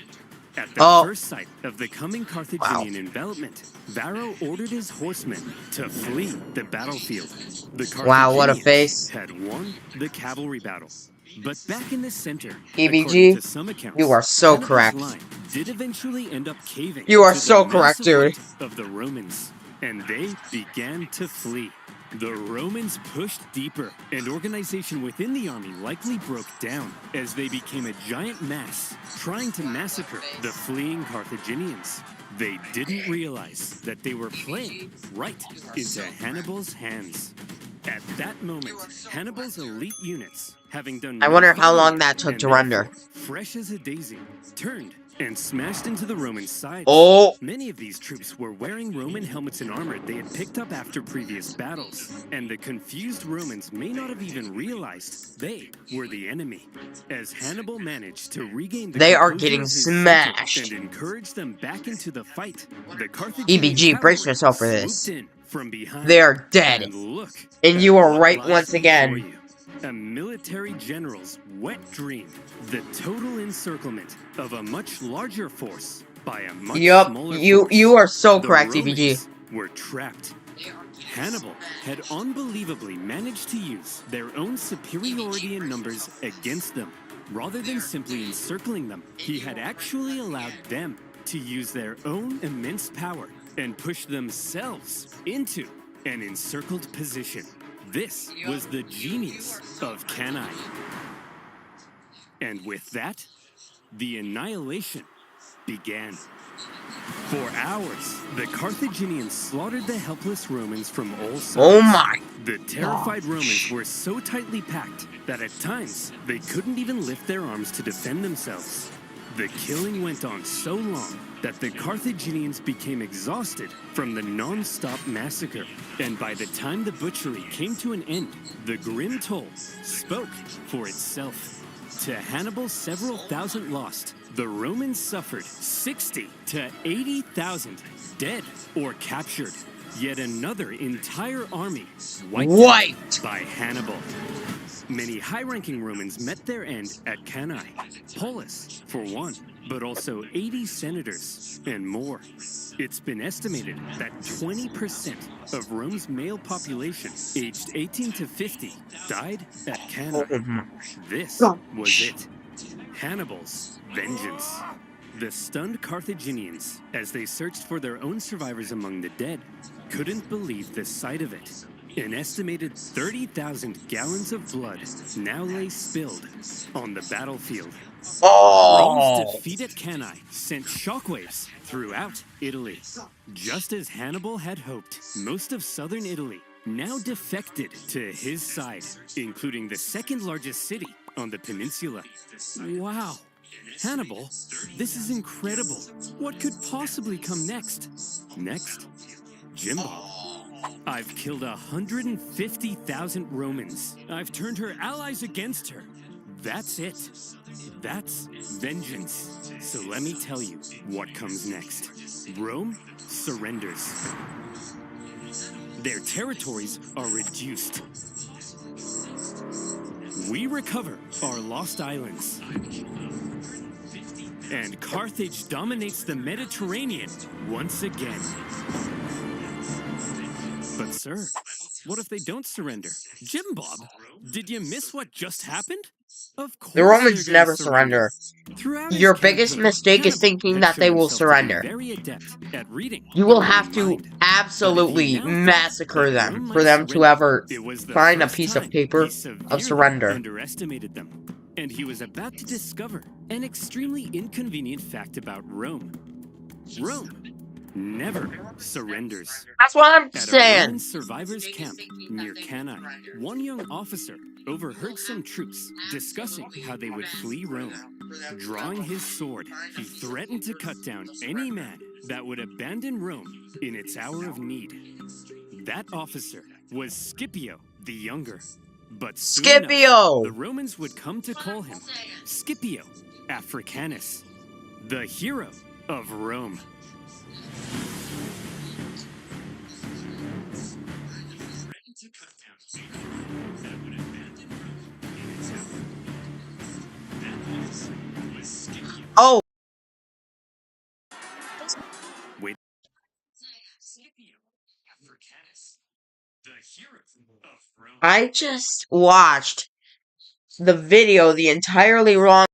At the first sight of the coming Carthaginian envelopment, Varro ordered his horsemen to flee the battlefield. The What a Carthaginians face. had won the cavalry battle. But back in the center, according EBG, to some accounts, you are so Hannibal's correct. line did eventually end up caving You are to so the correct, massive dude. weight of the Romans, and they began to flee. The Romans pushed deeper, and organization within the army likely broke down as they became a giant mass, trying to massacre the fleeing Carthaginians. They didn't realize that they were playing right into Hannibal's hands. At that moment, Hannibal's elite units, having done I no wonder how fighting long yet, that took and to render. therefore fresh as a daisy, turned and smashed into the Roman sides. Oh, Many of these troops were wearing Roman helmets and armor they had picked up after previous battles, and the confused Romans may not have even realized they were the enemy. As Hannibal managed to regain the they are composure getting of his center smashed. and encourage them back into the fight, the Carthaginian EBG, brace cavalry yourself for swooped this. in from behind. They are dead. And look And at you are what right lies once before again. you. A military general's wet dream. The total encirclement of a much larger force by a much smaller force. You are so The correct, Romans EBG. were trapped. Hannibal had unbelievably managed to use their own superiority in numbers against them. Rather than simply encircling them, he had actually allowed them to use their own immense power and push themselves into an encircled position. This was the genius of Cannae. And with that, the annihilation began. For hours, the Carthaginians slaughtered the helpless Romans from all sides. Oh my. The terrified Romans were so tightly packed that at times they couldn't even lift their arms to defend themselves. The killing went on so long that the Carthaginians became exhausted from the non-stop massacre. And by the time the butchery came to an end, the grim toll spoke for itself. To Hannibal's several thousand lost, the Romans suffered 60 to 80,000 dead or captured. Yet another entire army wiped by Hannibal. Many high-ranking Romans met their end at Cannae. Paulus, for one, but also 80 senators and more. It's been estimated that 20% of Rome's male population, aged 18 to 50, died at Cannae. This was it. Hannibal's vengeance. The stunned Carthaginians, as they searched for their own survivors among the dead, couldn't believe the sight of it. An estimated 30,000 gallons of blood now lay spilled on the battlefield. Rome's defeat at Cannae sent shockwaves throughout Italy. Just as Hannibal had hoped, most of southern Italy now defected to his side, including the second largest city on the peninsula. Wow. Hannibal, this is incredible. What could possibly come next? Next? Jimbo. I've killed 150,000 Romans. I've turned her allies against her. That's it. That's vengeance. So let me tell you what comes next. Rome surrenders. Their territories are reduced. We recover our lost islands. And Carthage dominates the Mediterranean once again. But sir, what if they don't surrender? Jim Bob, did you miss what just happened? Of course The Romans they're gonna never surrender. Throughout his Your biggest campaign, mistake is Hannibal thinking had that they shown will himself to be surrender. very adept at reading You the will Roman have to mind. But if he absolutely now thought massacre that them Rome for might them to surrender, ever it was the find a first piece time of paper he severely of surrender. underestimated them. And he was about to discover an extremely inconvenient fact about Rome. Rome never surrenders. That's what I'm At a saying. Roman survivors' camp near Cannae, one young officer overheard some troops discussing how they would flee Rome. Drawing his sword, he threatened to cut down any man that would abandon Rome in its hour of need. That officer was Scipio the Younger. But soon enough, Scipio! the Romans would come to call him Scipio Africanus, the hero of Rome. Oh, Wait, Scipio Africanus, the hero of Rome. I just watched the video the entirely wrong.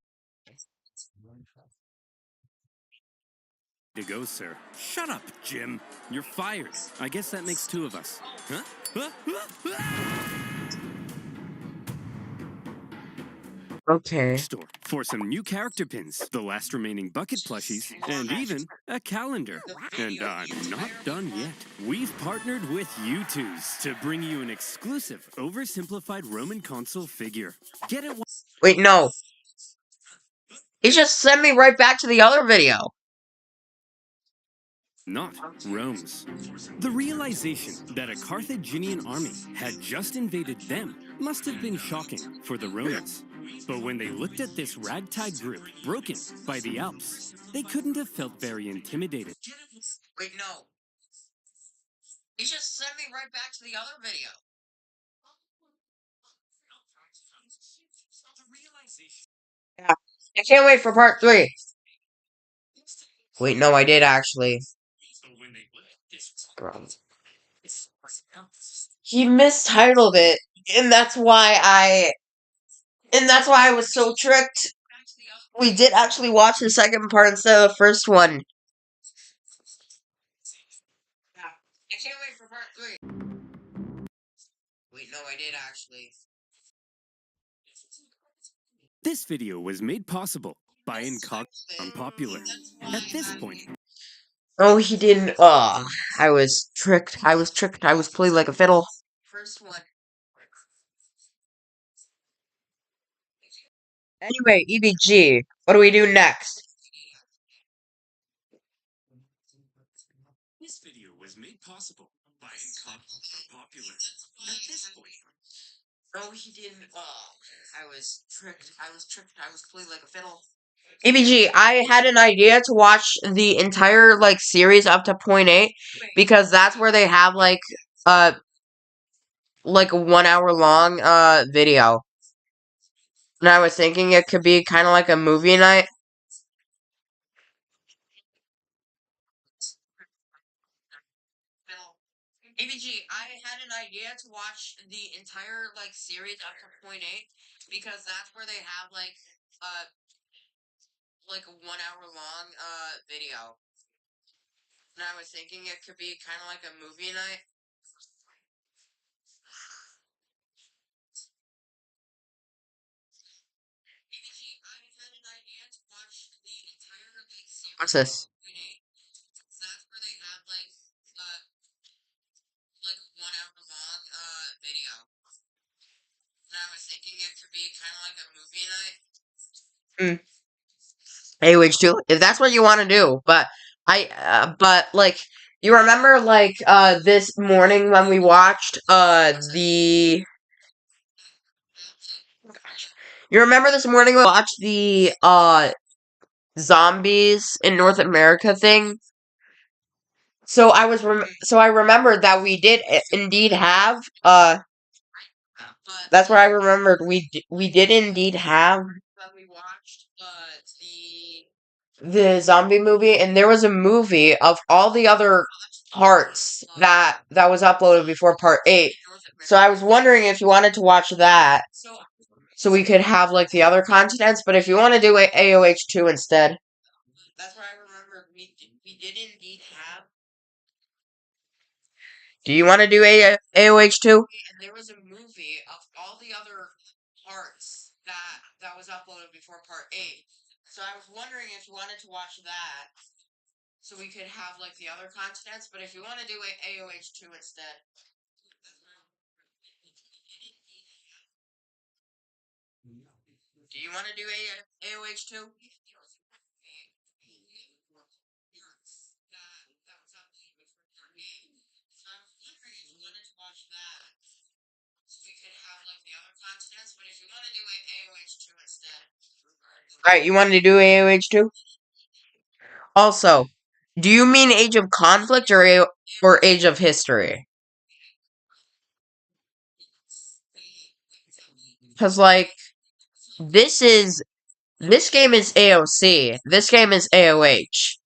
To go, sir. Shut up, Jim. You're fired. I guess that makes two of us. Huh? Okay. Store for some new character pins, the last remaining bucket plushies, and even a calendar. And I'm not done yet. We've partnered with U2s to bring you an exclusive, oversimplified Roman consul figure. Get it? Wait, no. He just sent me right back to the other video. Not Rome's. The realization that a Carthaginian army had just invaded them must have been shocking for the Romans. But when they looked at this ragtag group broken by the Alps, they couldn't have felt very intimidated. Wait, no. He just sent me right back to the other video. Yeah. I can't wait for part 3. Wait, no, I did actually. Bro. He mistitled it, and that's why I was so tricked. We did actually watch the second part instead of the first one. Yeah. I can't wait for part 3. Wait, no, I did actually. This video was made possible by Incog Unpopular. At this point, Oh, he didn't. I was tricked. I was tricked. I was played like a fiddle. First one. Anyway, EBG, what do we do next? this video was made possible by Incog Unpopular. At this point, No, he didn't. I was tricked. I was tricked. I was played like a fiddle. EBG, I had an idea to watch the entire like series up to point 8 because that's where they have uh like a 1 hour long video. And I was thinking it could be kind of like a movie night. ABG, I had an idea to watch the entire like series up to point 8 because that's where they have like a 1 hour long video. And I was thinking it could be kind of like a movie night. ABG, I had an idea to watch the entire like series. What's this? That's where they have like a 1 hour long video. And I was thinking it could be kind of like a movie night. AOH2, if that's what you want to do. But like, you remember like this morning when we watched you remember this morning when we watched the zombies in North America thing? So so I remembered that we did indeed have that's where I remembered we did indeed have when we watched the zombie movie, and there was a movie of all the other parts that was uploaded before part 8. So I was wondering if you wanted to watch that so we could have like the other contents, but if you want to do AOH2 instead. That's what I remember we did indeed have. Do you want to do AOH2? And there was a movie of all the other parts that was uploaded before part 8. So I was wondering if you wanted to watch that so we could have like the other contents, but if you want to do AOH2 instead. Do you want to do AOH2? Alright, you wanted to do AOH too? Also, do you mean Age of Conflict or Age of History? Because, like, this game is AOC. This game is AOH.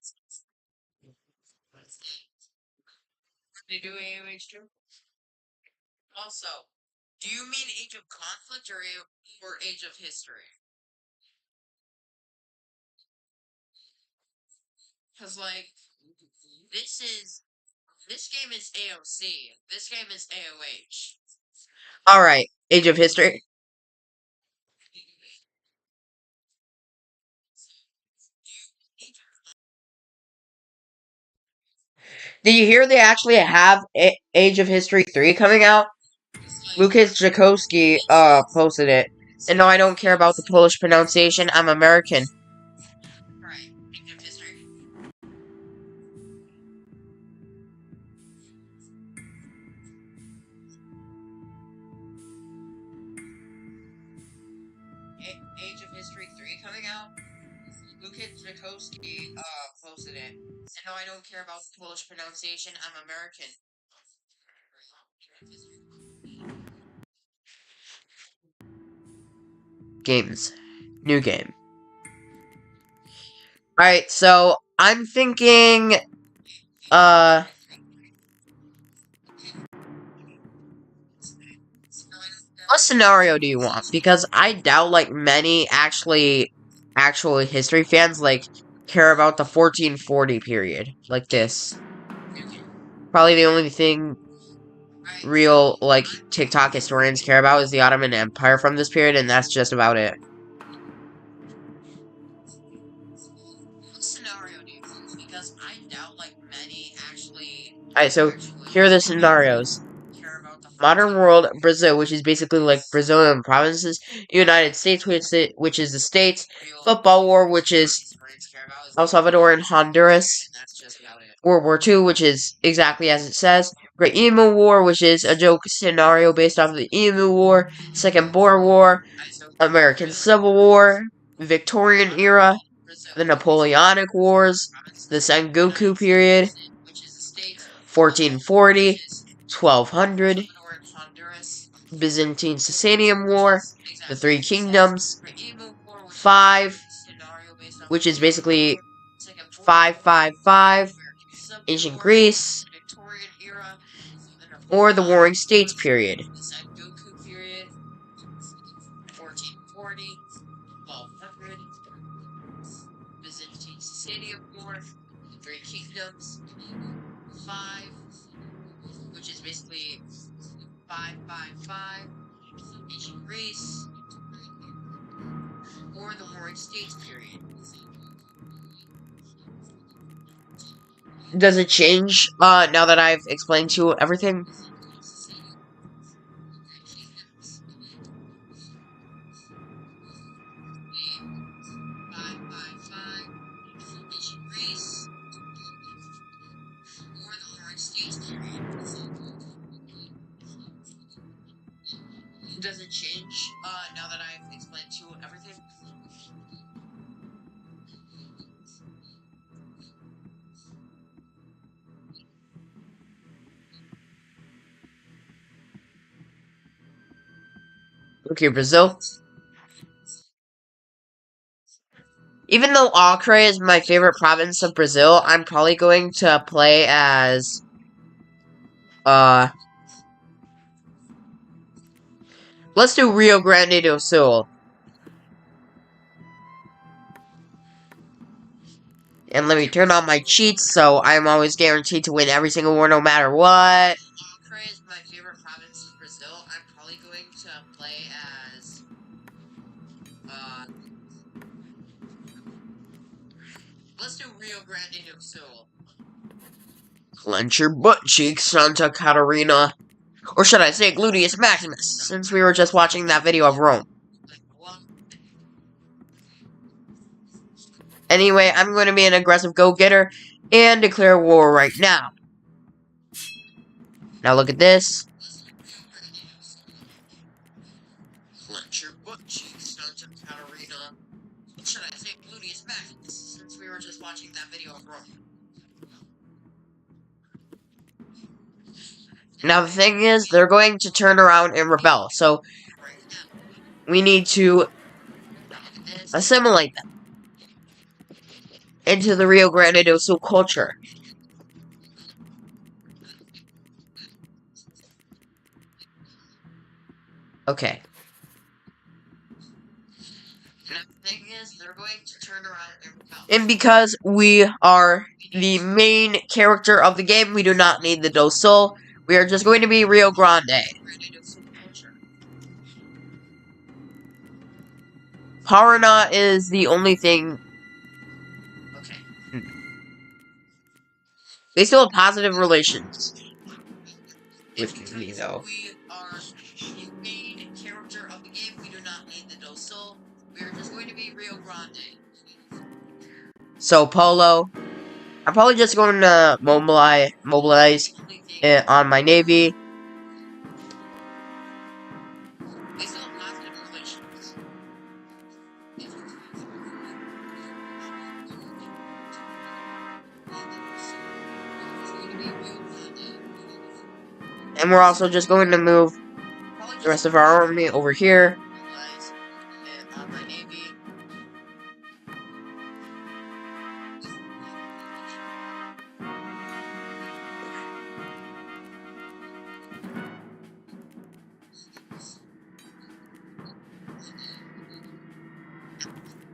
They do AOH too? Also, do you mean Age of Conflict or Age of History? Because, like, this is this game is AOC. This game is AOH. Alright, Age of History. Did you hear they actually have Age of History 3 coming out? Lucas Jakowski posted it. And no, I don't care about the Polish pronunciation. I'm American. Alright, Age of History. Age of History 3 coming out? Lucas Jakowski posted it. And no, I don't care about the Polish pronunciation. I'm American. Games. New game. Alright, so I'm thinking what scenario do you want? Because I doubt like many actual history fans like care about the 1440 period like this. Probably the only thing real like TikTok historians care about is the Ottoman Empire from this period, and that's just about it. What scenario do you want? Because I doubt like many actually. Alright, so here are the scenarios. Modern world, Brazil, which is basically like Brazilian provinces, United States, which is the states, football war, which is El Salvador and Honduras, World War II, which is exactly as it says, Great Emu War, which is a joke scenario based off of the Emu War, Second Boer War, American Civil War, Victorian era, the Napoleonic Wars, the Sengoku period, 1440, 1200, Byzantine Sasanian War, the Three Kingdoms, 5, which is basically 555, Ancient Greece, or the Warring States period. 1440, 1200, Byzantine Sasanian War, the Three Kingdoms, 5, which is basically 555, Ancient Greece, or the Warring States period. Does it change now that I've explained to you everything? Does it change now that I've explained to you everything? Okay, Brazil. Even though Acre is my favorite province of Brazil, I'm probably going to play as let's do Rio Grande do Sul. And let me turn on my cheats so I'm always guaranteed to win every single war no matter what. Acre is my favorite province of Brazil. I'm probably going to play as let's do Rio Grande do Sul. Clench your butt cheeks, Santa Catarina. Or should I say Gluteus Maximus, since we were just watching that video of Rome. Anyway, I'm going to be an aggressive go-getter and declare war right now. Now look at this. Clench your butt cheeks, Santa Catarina. were just watching that video of Rome. Now the thing is, they're going to turn around and rebel, so we need to assimilate them into the Rio Grande do Sul culture. Okay. And because we are the main character of the game, we do not need the do Sul. We are just going to be Rio Grande. Parana is the only thing. Okay. They still have positive relations with me, though. We are the main character of the game. We do not need the do Sul. We are just going to be Rio Grande. So, Polo, I'm probably just going to mobilize on my navy. They still have positive relations. And we're also just going to move the rest of our army over here.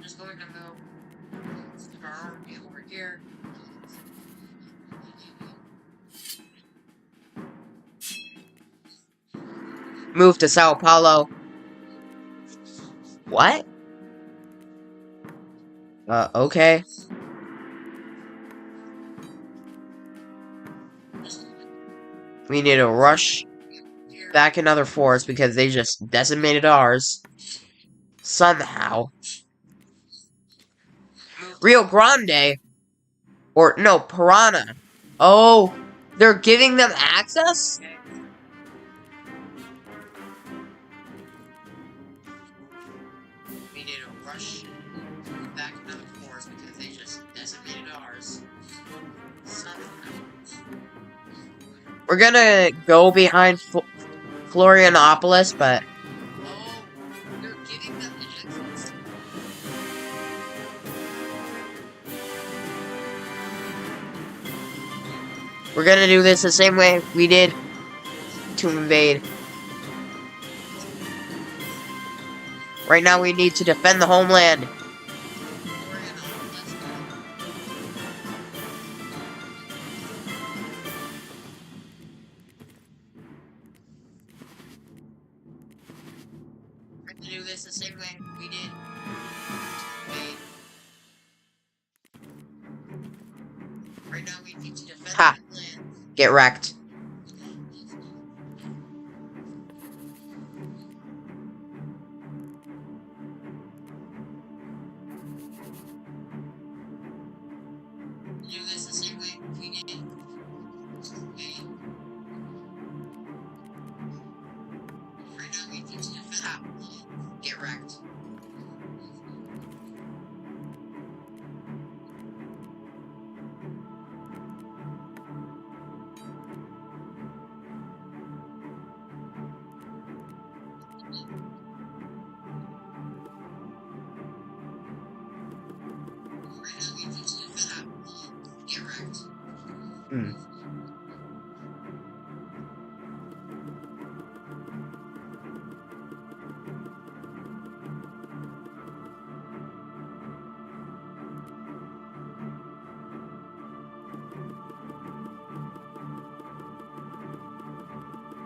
Just going to move our army over here. Move to Sao Paulo. What? Okay. We need to rush back another force because they just decimated ours. Somehow. Rio Grande? Or, no, Piranha. Oh, they're giving them access? We need to rush back another force because they just decimated ours. We're gonna go behind Florianopolis, but... Oh, they're giving them access. We're gonna do this the same way we did to invade. Right now we need to defend the homeland. We're gonna do this the same way we did to invade. Right now we need to defend the homeland. Get wrecked. Do this the same way we did to invade. Right now we need to defend the homeland. Get wrecked. Hmm.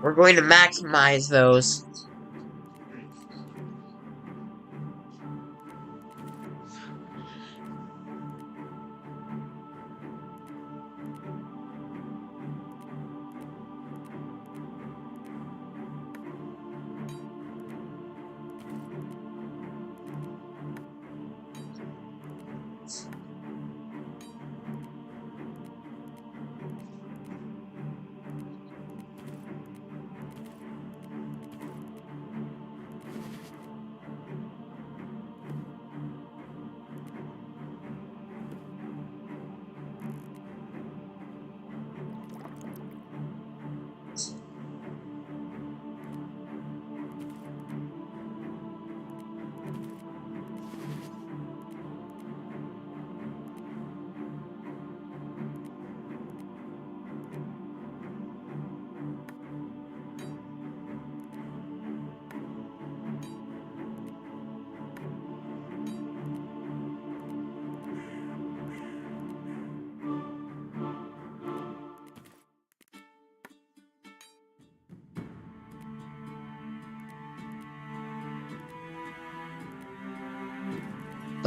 We're going to maximize those.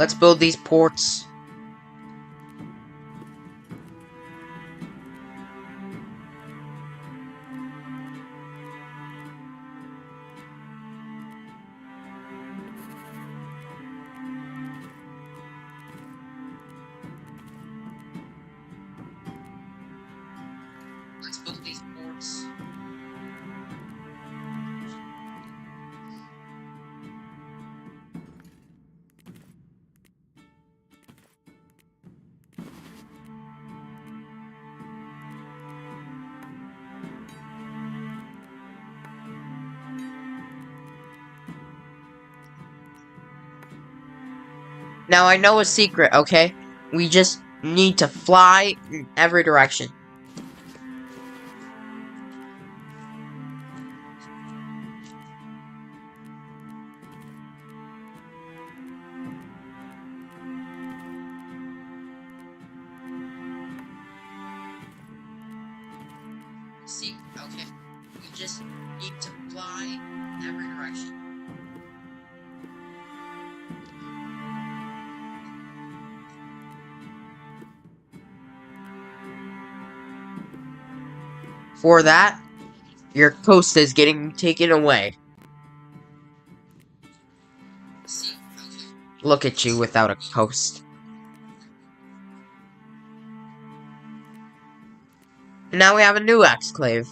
Let's build these ports. Let's build these ports. Now I know a secret, okay? We just need to fly in every direction. See, okay. We just need to fly in every direction. For that, your coast is getting taken away. See, okay. Look at you without a coast. And now we have a new exclave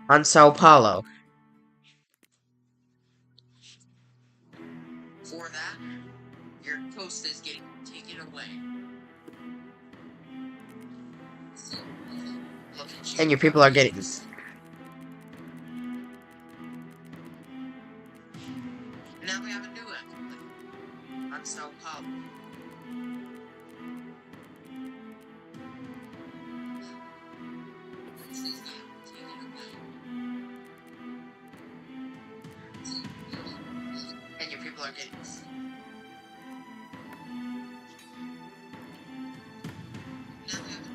on Sao Paulo. For that, your coast is getting taken away. And your people are getting. Now we have a new exclave on Sao Paulo. And your people are getting. Now we have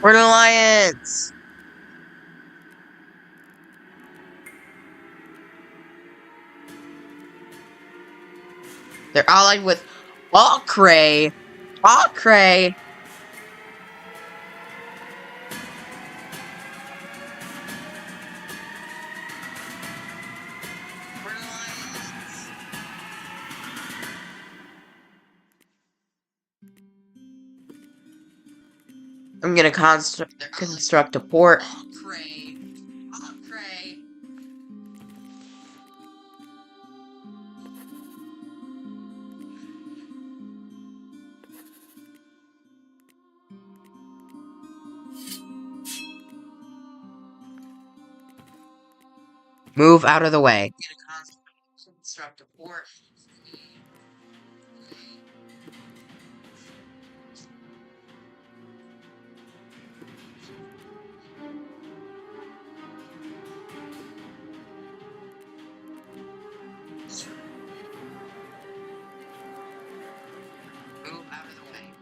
We're an alliance! They're allied with Acre. Acre! We're an alliance! I'm gonna construct a port. Acre. Acre. Move out of the way. I'm gonna construct a port. Move out of the way.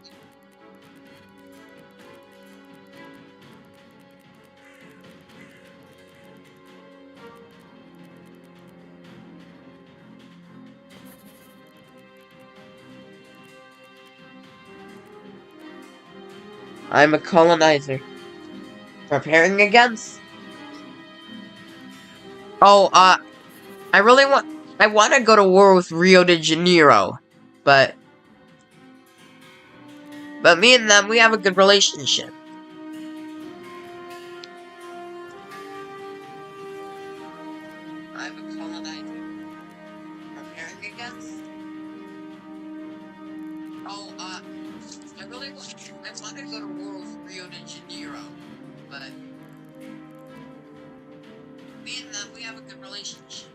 I'm a colonizer. Preparing against. Oh, I want to go to war with Rio de Janeiro, but me and them, we have a good relationship. I'm a colonizer. Preparing against. Oh, I want to go to War with Rio de Janeiro, but me and them, we have a good relationship.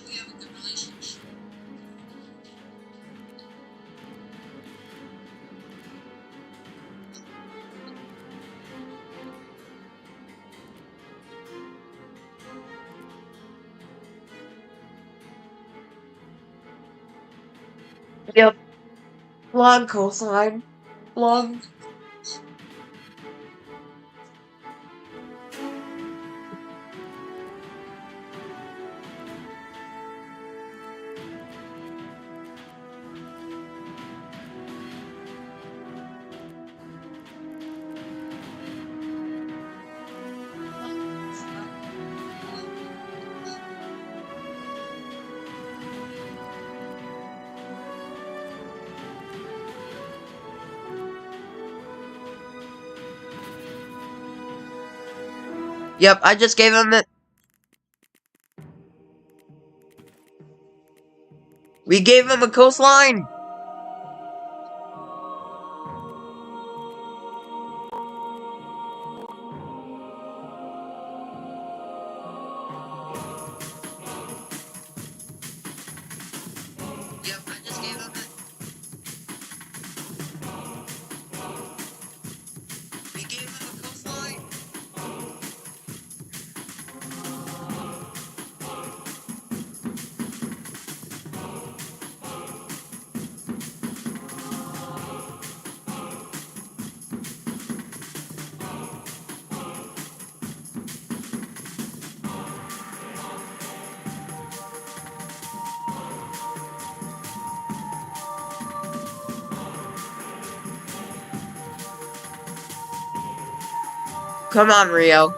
We have a good relationship. Yep. Long coastline. Long. Yep, I just gave him it. We gave him a coastline. Yep, I just gave him it. We gave him a coastline. Come on, Rio.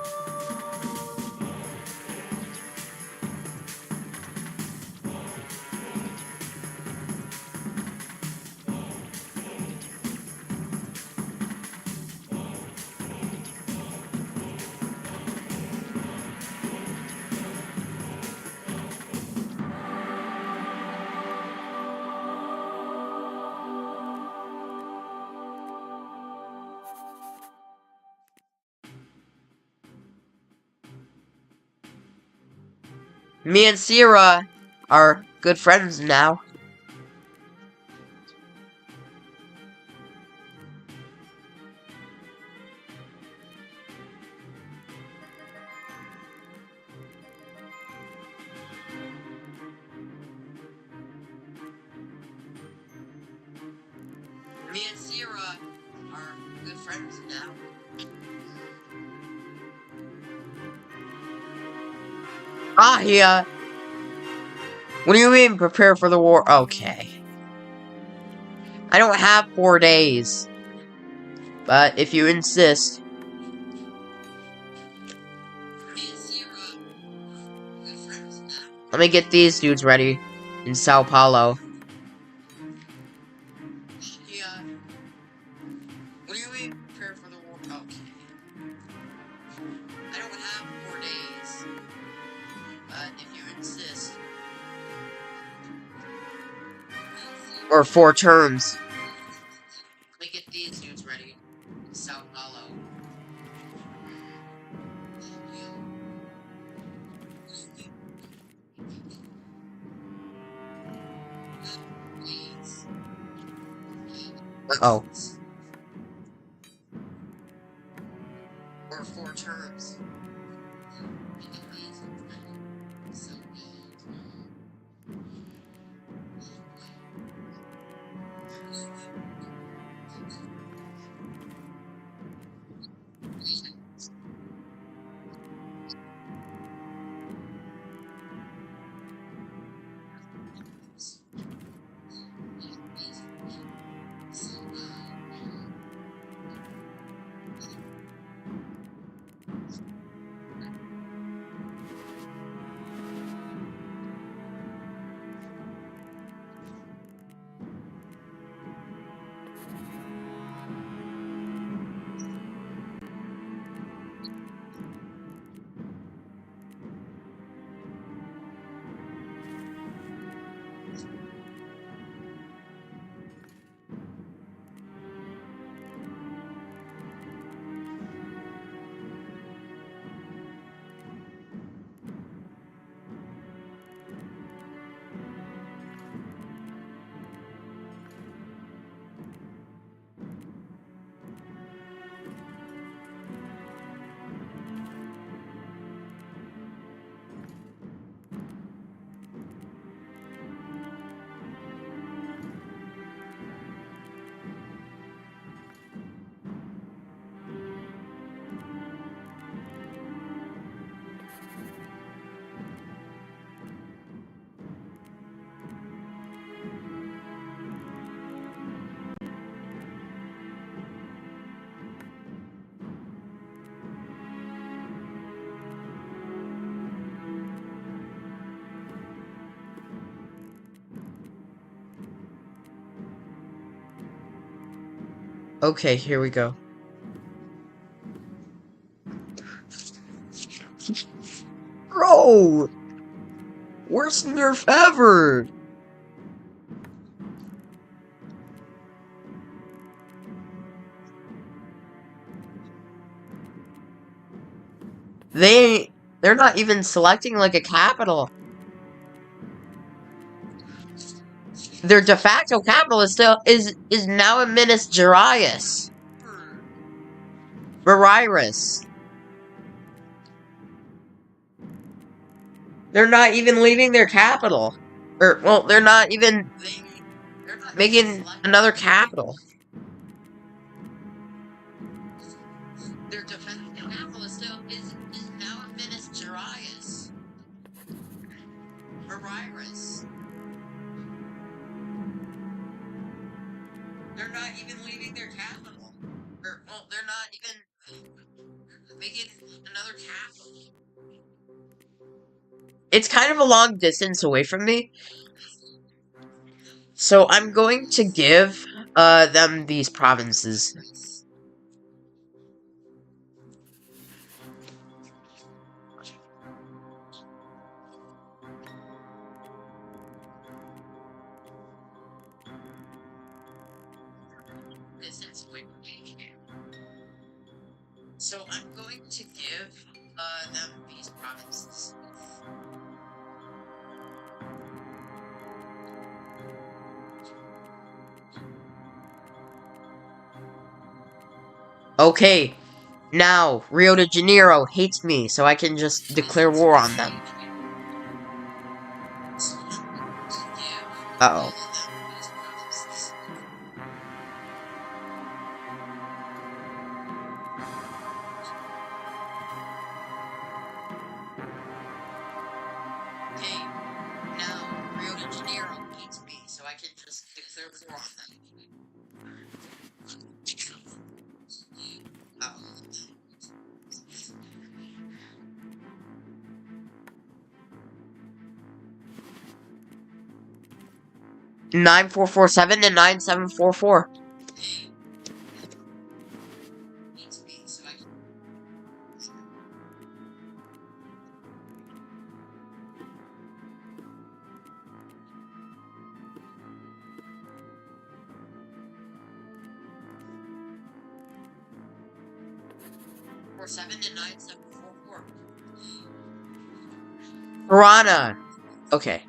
Me and Sierra are good friends now. Me and Sierra are good friends now. Ah, yeah. What do you mean, prepare for the war? Okay. I don't have 4 days. But if you insist. Let me get these dudes ready in Sao Paulo. Yeah. What do you mean, prepare for the war? Okay. I don't have 4 days. But if you insist. Or 4 terms. Let me get these dudes ready in Sao Paulo. Oh. Or 4 terms. Okay, here we go. Bro! Worst nerf ever! They're not even selecting like a capital. Their de facto capital is still is now in Minas Gerais. Barairas. They're not even leaving their capital. Or well, they're not even making another capital. Their de facto capital is still is now in Minas Gerais. Barairas. They're not even leaving their capital. Or well, they're not even making another capital. It's kind of a long distance away from me. So I'm going to give them these provinces. So I'm going to give them these provinces. Okay, now Rio de Janeiro hates me, so I can just declare war on them. Uh-oh. Okay, now Rio de Janeiro hates me, so I can just declare war on them. Uh-oh. 9447 and 9744. And 9744. Piranha. Okay.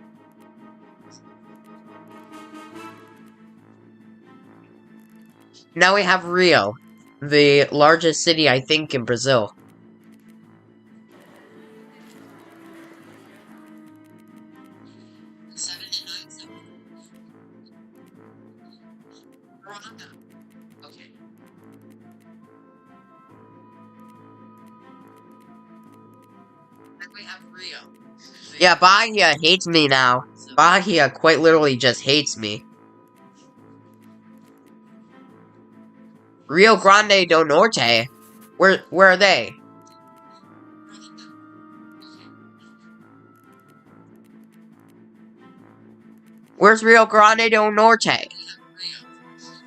Now we have Rio, the largest city, I think, in Brazil. Okay. Then we have Rio. Yeah, Bahia hates me now. Bahia quite literally just hates me. Rio Grande do Norte? Where are they? Where's Rio Grande do Norte?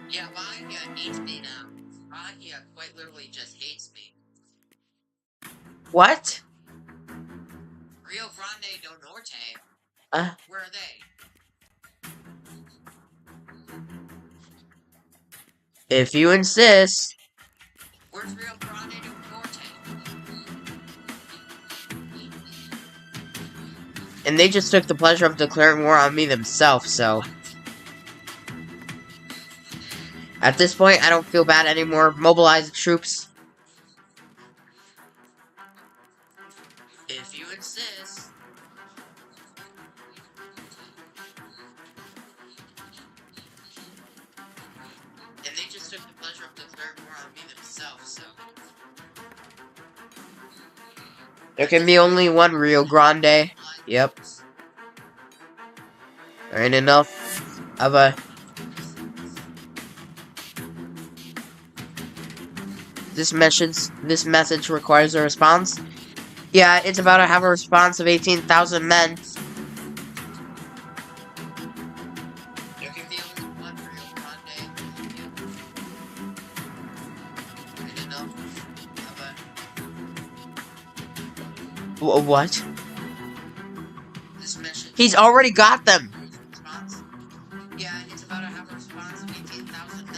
Yeah, Bahia hates me now. Bahia quite literally just hates me. What? Rio Grande do Norte? Where are they? If you insist. Where's Rio Grande do Norte? And they just took the pleasure of declaring war on me themselves, so... At this point, I don't feel bad anymore. Mobilize the troops. If you insist. And they just took the pleasure of declaring war on me themselves, so... There can be only one Rio Grande. Yep. There ain't enough of a... This message requires a response. Yeah, it's about to have a response of 18,000 men. There can be only one Rio Grande. What? He's already got them. Yeah, it's about to have a response of 18,000 men.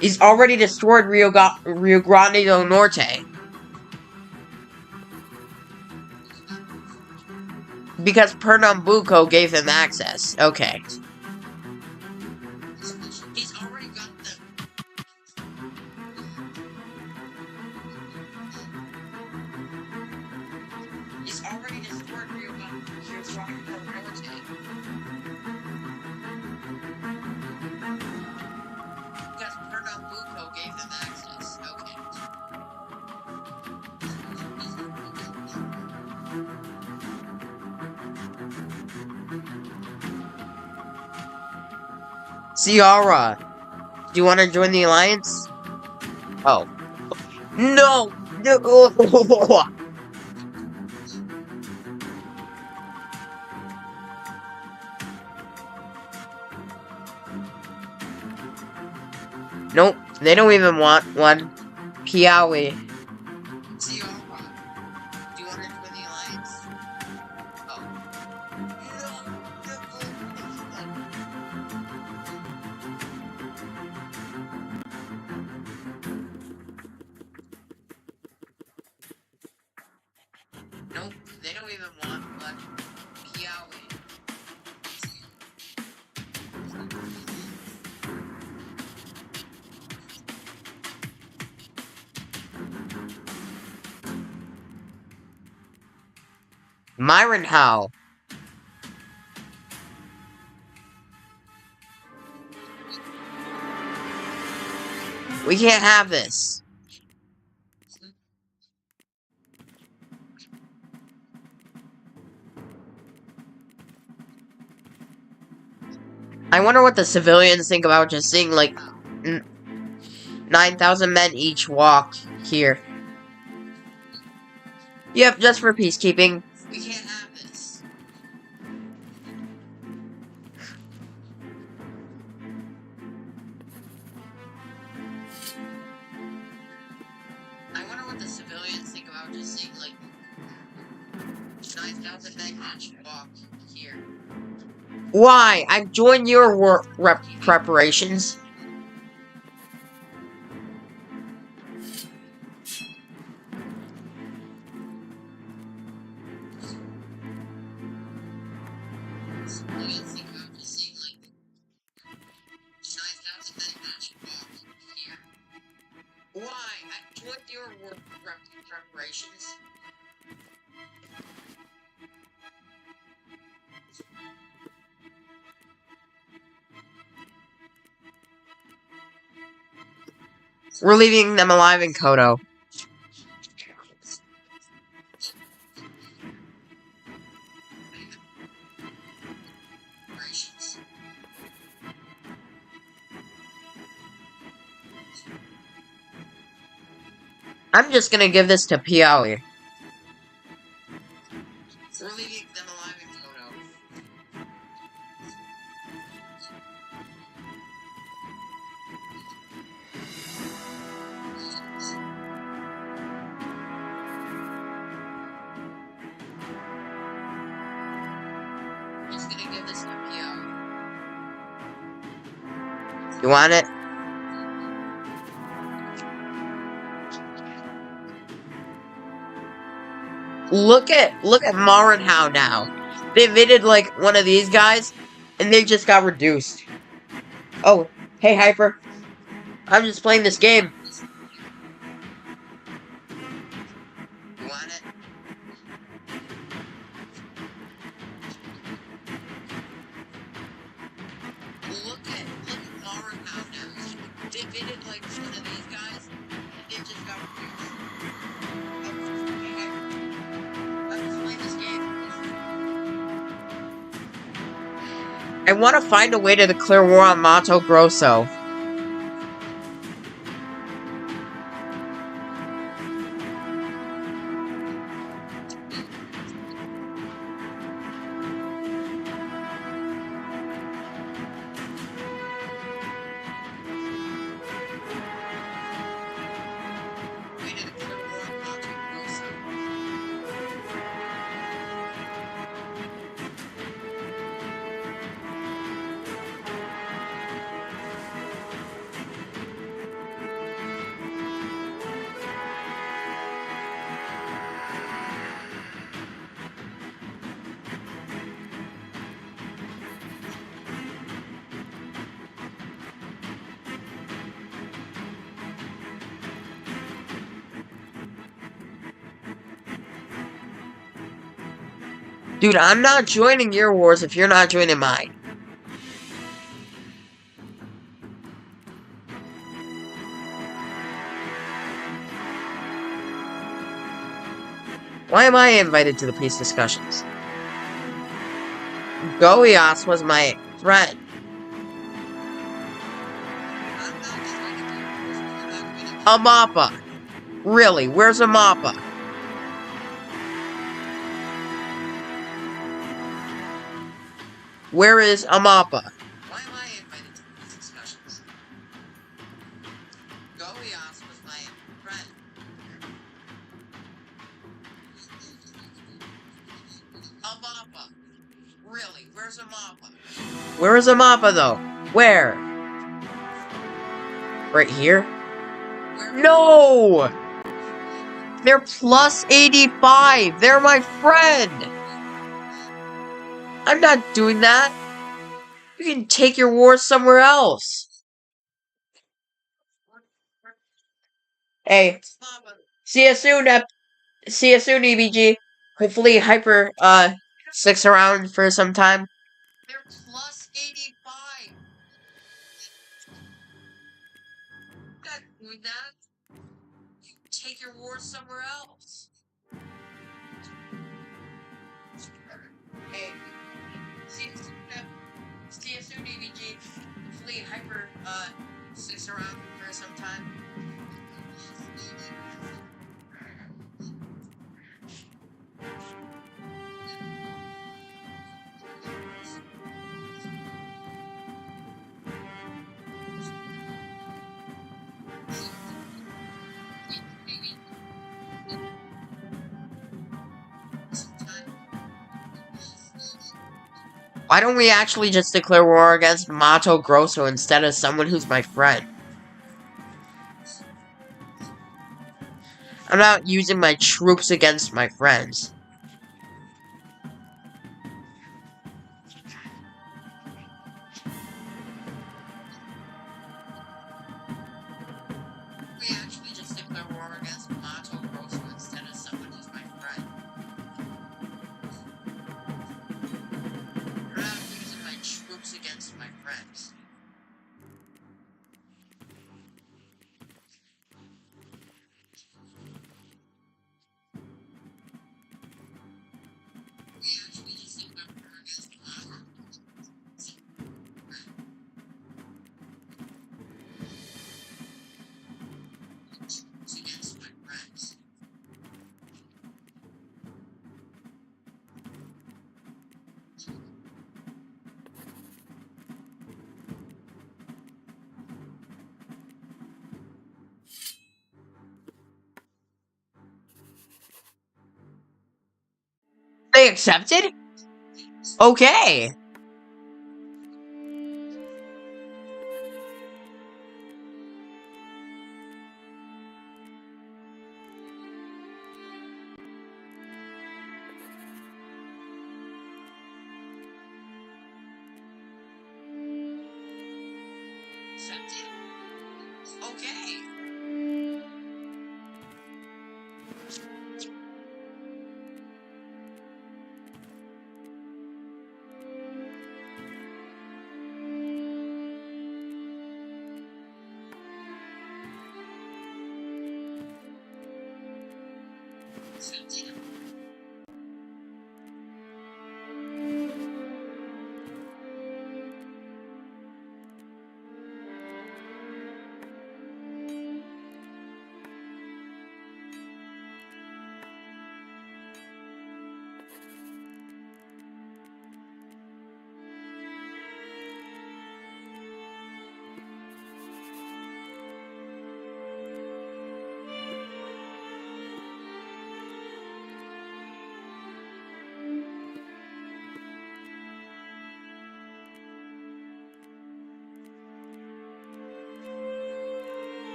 He's already destroyed Rio Grande do Norte. Because Pernambuco gave him access. Okay. He's already got them. He's already destroyed Rio Grande do Norte. Because Pernambuco gave him access. Okay. Ciara, do you want to join the alliance? Oh. No! No! Nope, they don't even want one. Piawi. Ciara, do you want to join the alliance? Oh. Nope, they don't even want one. Piawi. Myron Howe. We can't have this. I wonder what the civilians think about just seeing, like, 9,000 men each walk here. Yep, just for peacekeeping. We can't have this. I wonder what the civilians think about just seeing, like, 9,000 men each walk here. Why? I've joined your work preparations. Why? I joined your work preparations. We're leaving them alive in Kodo. I'm just gonna give this to Piawi. We're leaving them alive in Kodo. I'm just gonna give this to Piawi. You want it? Look at Marinhow now. They invaded like one of these guys, and they just got reduced. Oh, hey Hyper. I'm just playing this game. You want it? Look at Marinhow now. They invaded like one of these guys, and they just got reduced. I want to find a way to declare war on Mato Grosso. Dude, I'm not joining your wars if you're not joining mine. Why am I invited to the peace discussions? Goiás was my friend. Amapa. Really, where's Amapa? Where is Amapa? Why am I invited to these discussions? Goiás was my friend. Amapa. Really, where's Amapa? Where is Amapa, though? Where? Right here? No! They're plus 85! They're my friend! I'm not doing that! You can take your wars somewhere else! Hey, see you soon, see you soon, EBG. Hopefully Hyper, sticks around for some time. They're plus 85! I'm not doing that! Take your wars somewhere else! Hey, see you soon, EBG. Hopefully Hyper, sticks around for some time. Why don't we actually just declare war against Mato Grosso instead of someone who's my friend? I'm not using my troops against my friends. We actually just declare war against Mato Grosso instead of someone who's my friend. I'm not using my troops against my friends. We actually just declare war against Mato Grosso against my friends. They accepted? Okay. Accepted? Okay. Accepted.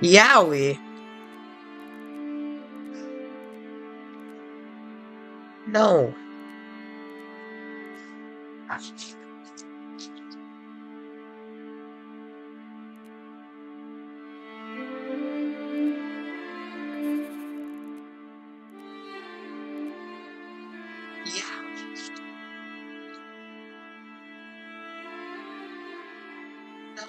Yowie. No. Yeah. No.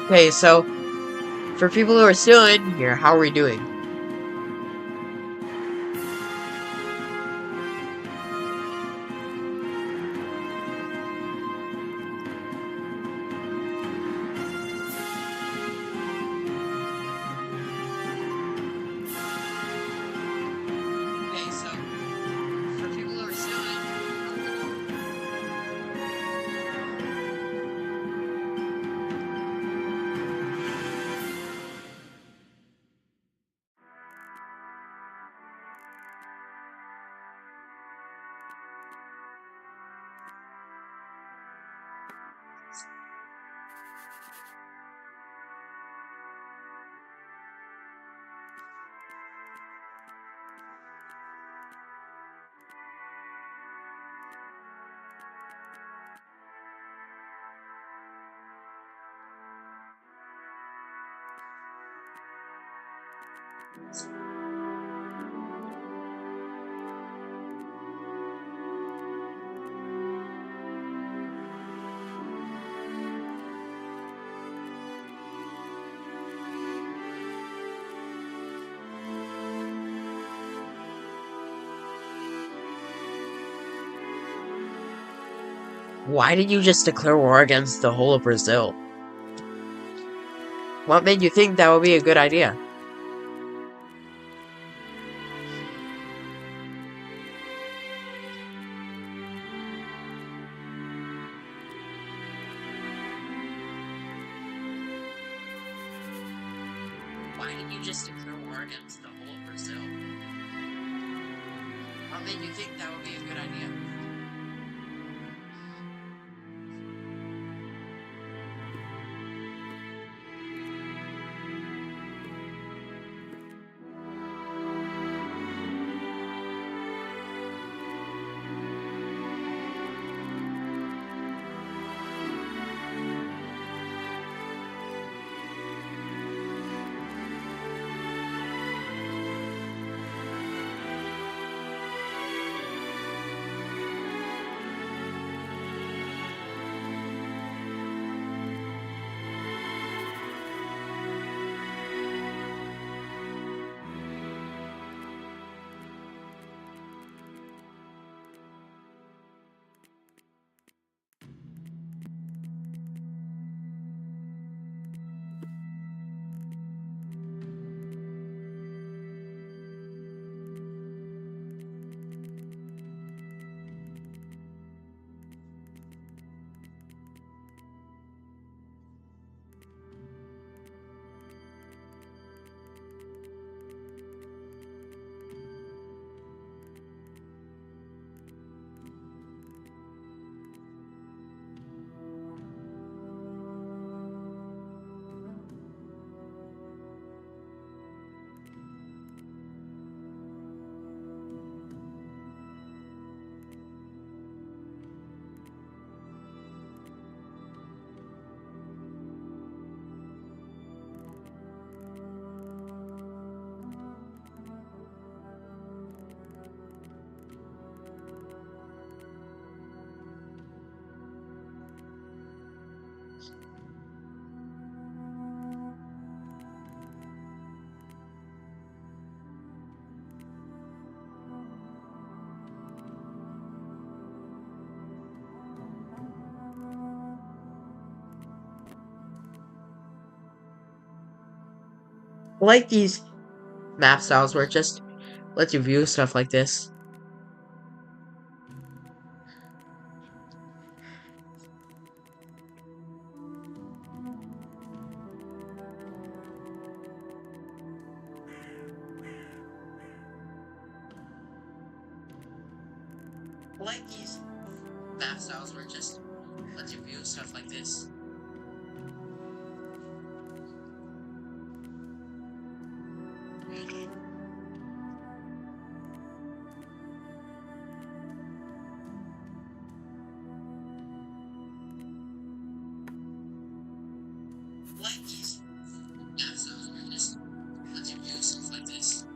Okay, so for people who are still in here, how are we doing? Okay, so for people who are still in Why did you just declare war against the whole of Brazil? What made you think that would be a good idea? invited you just to throw organs the whole of Brazil. How made you think that would be a good idea? I like these map styles where it just lets you view stuff like this. I like these map styles where it just lets you view stuff like this. I like these map styles where it just lets you view stuff like this.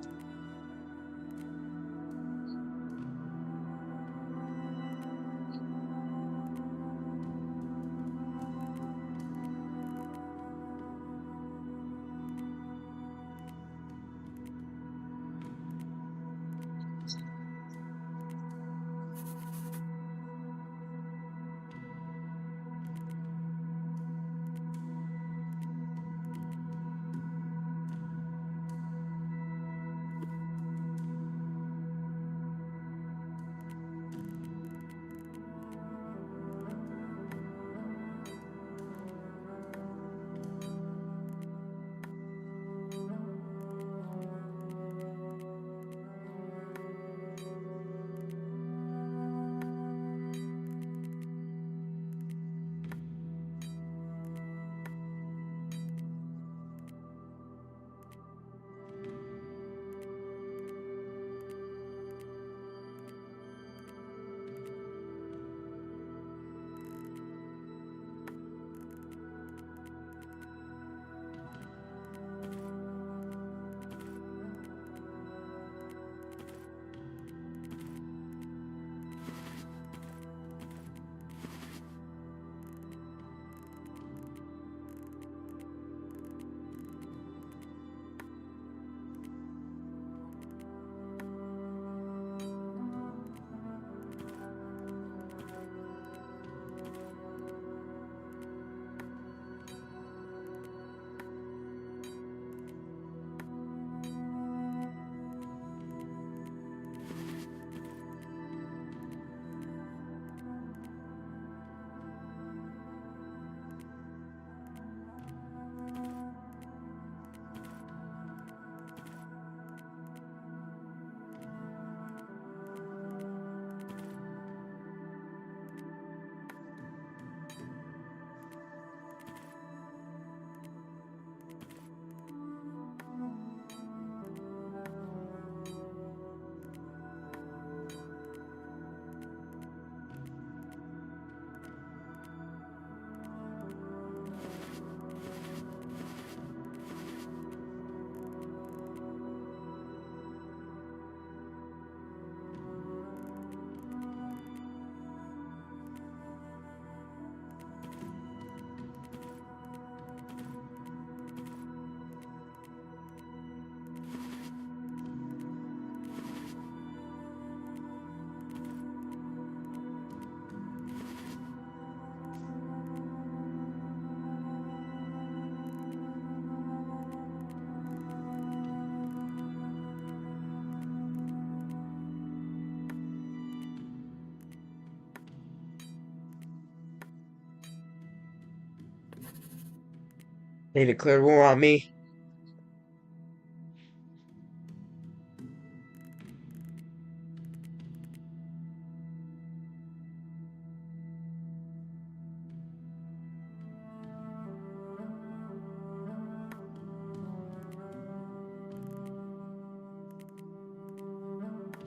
They declared war on me.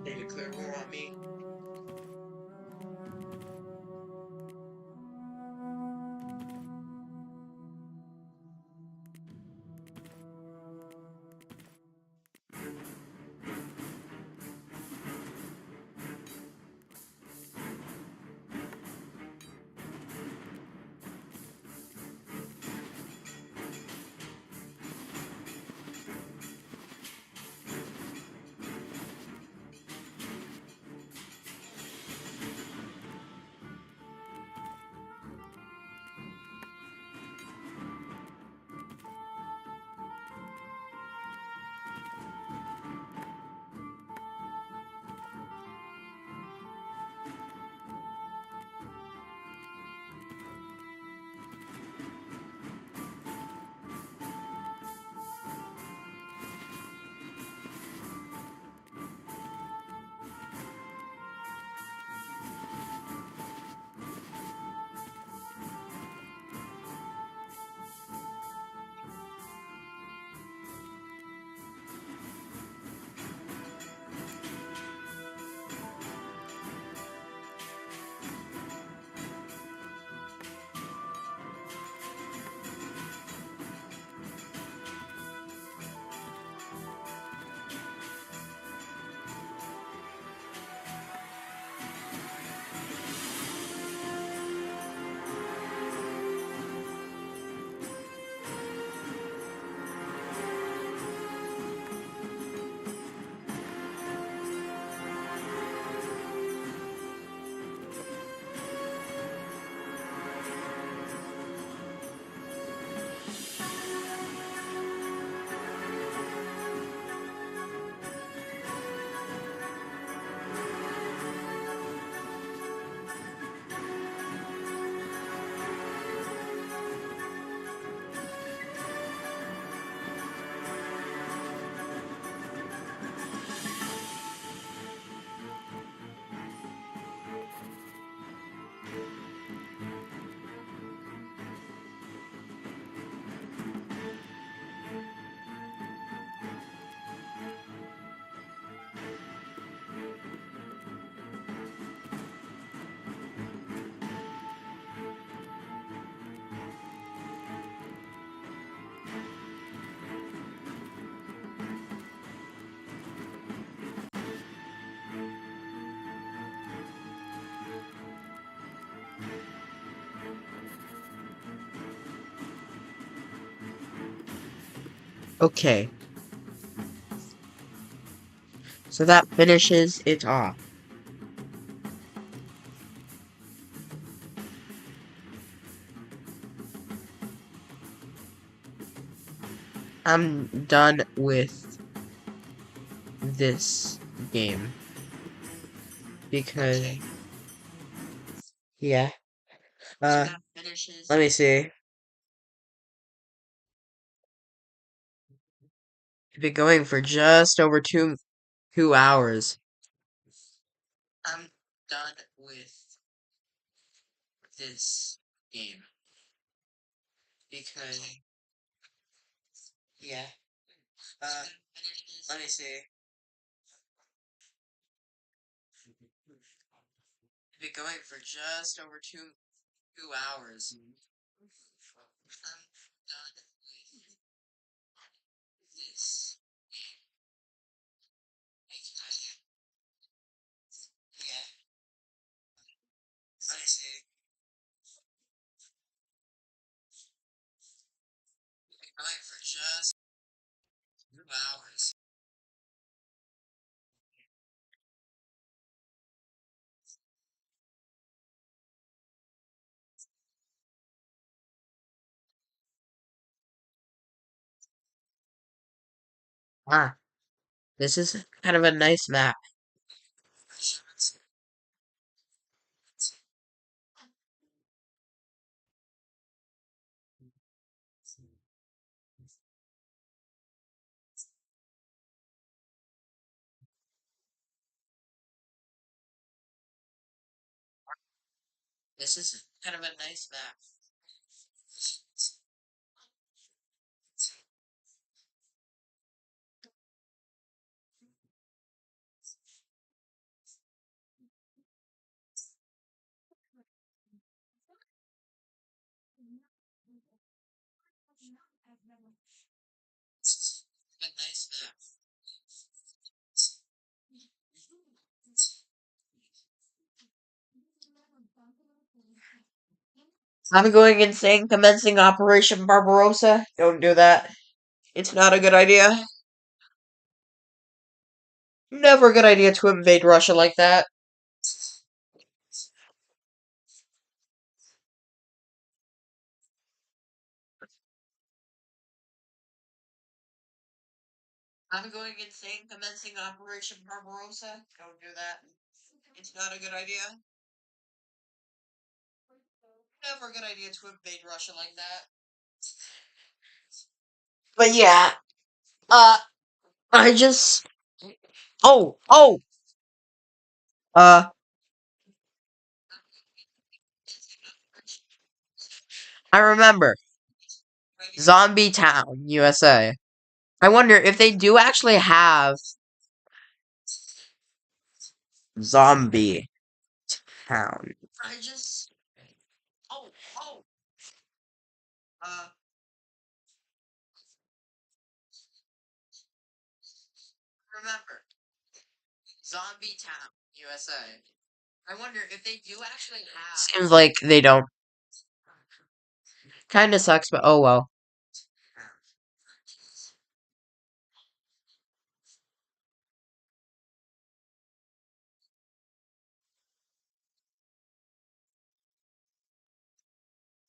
They declared war on me. Okay, so that finishes it off. I'm done with this game because yeah. Let me see. It's been going for just over two hours. I'm done with this game because yeah. Uh, Let me see. It's been going for just over two hours. I'm done with this game because yeah. Let me see. It's been going for just 2 hours. Ah, this is kind of a nice map. This is kind of a nice map. A nice map. I'm going insane commencing Operation Barbarossa. Don't do that. It's not a good idea. Never a good idea to invade Russia like that. I'm going insane commencing Operation Barbarossa. Don't do that. It's not a good idea. Never a good idea to invade Russia like that. But yeah, uh, I just. Oh! Uh, I remember. Zombie Town, USA. I wonder if they do actually have Zombie Town. I just. Oh, oh! Uh, remember. Zombie Town, USA. I wonder if they do actually have. Seems like they don't. Kinda sucks, but oh well.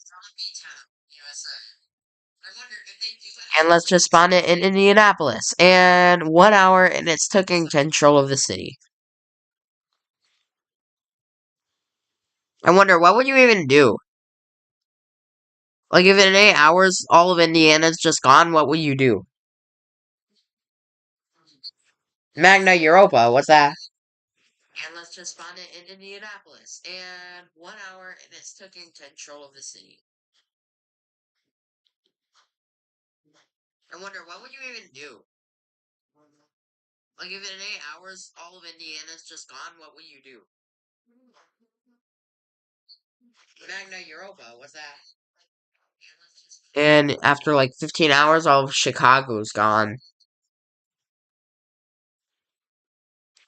Zombie Town, USA. I wonder if they do and let's just spawn it in Indianapolis. And 1 hour, and it's taking control of the city. I wonder, what would you even do? Like, if in 8 hours all of Indiana's just gone, what would you do? Magna Europa, what's that? And let's just spawn it in Indianapolis. And 1 hour, and it's taking control of the city. I wonder, what would you even do? Like, if in 8 hours all of Indiana's just gone, what would you do? Magna Europa, what's that? And after like 15 hours, all of Chicago's gone.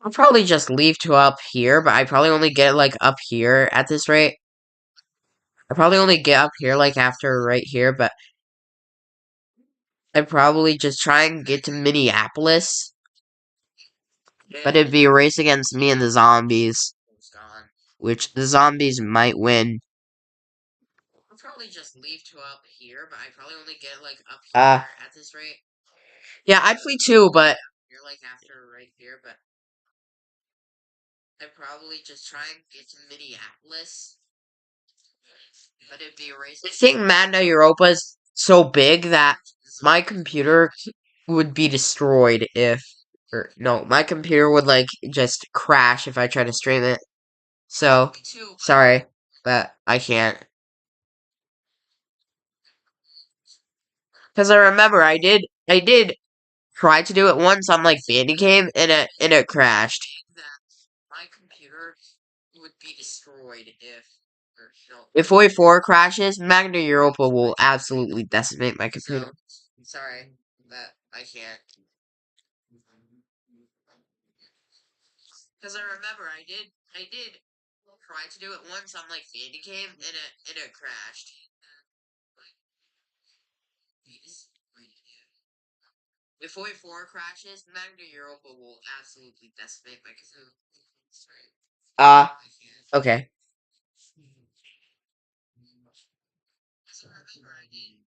I'll probably just leave to up here, but I probably only get like up here at this rate. I probably only get up here like after right here, but I'd probably just try and get to Minneapolis. But it'd be a race against me and the zombies, which the zombies might win. I'll probably just leave to up here, but I probably only get like up here at this rate. Yeah, I'd flee too, but you're like after right here, but I'd probably just try and get to Minneapolis. But it'd be a race. I think Magna Europa is so big that my computer would be destroyed if, or no, my computer would like just crash if I try to stream it. So, sorry, but I can't. Because I remember I did try to do it once on like Bandicam and it crashed. My computer would be destroyed if, or no. If Void 4 crashes, Magna Europa will absolutely decimate my computer. So, sorry, but I can't. Because I remember I did try to do it once on like Bandicam and it crashed. If Void 4 crashes, Magna Europa will absolutely decimate my computer. Okay. Because I remember I did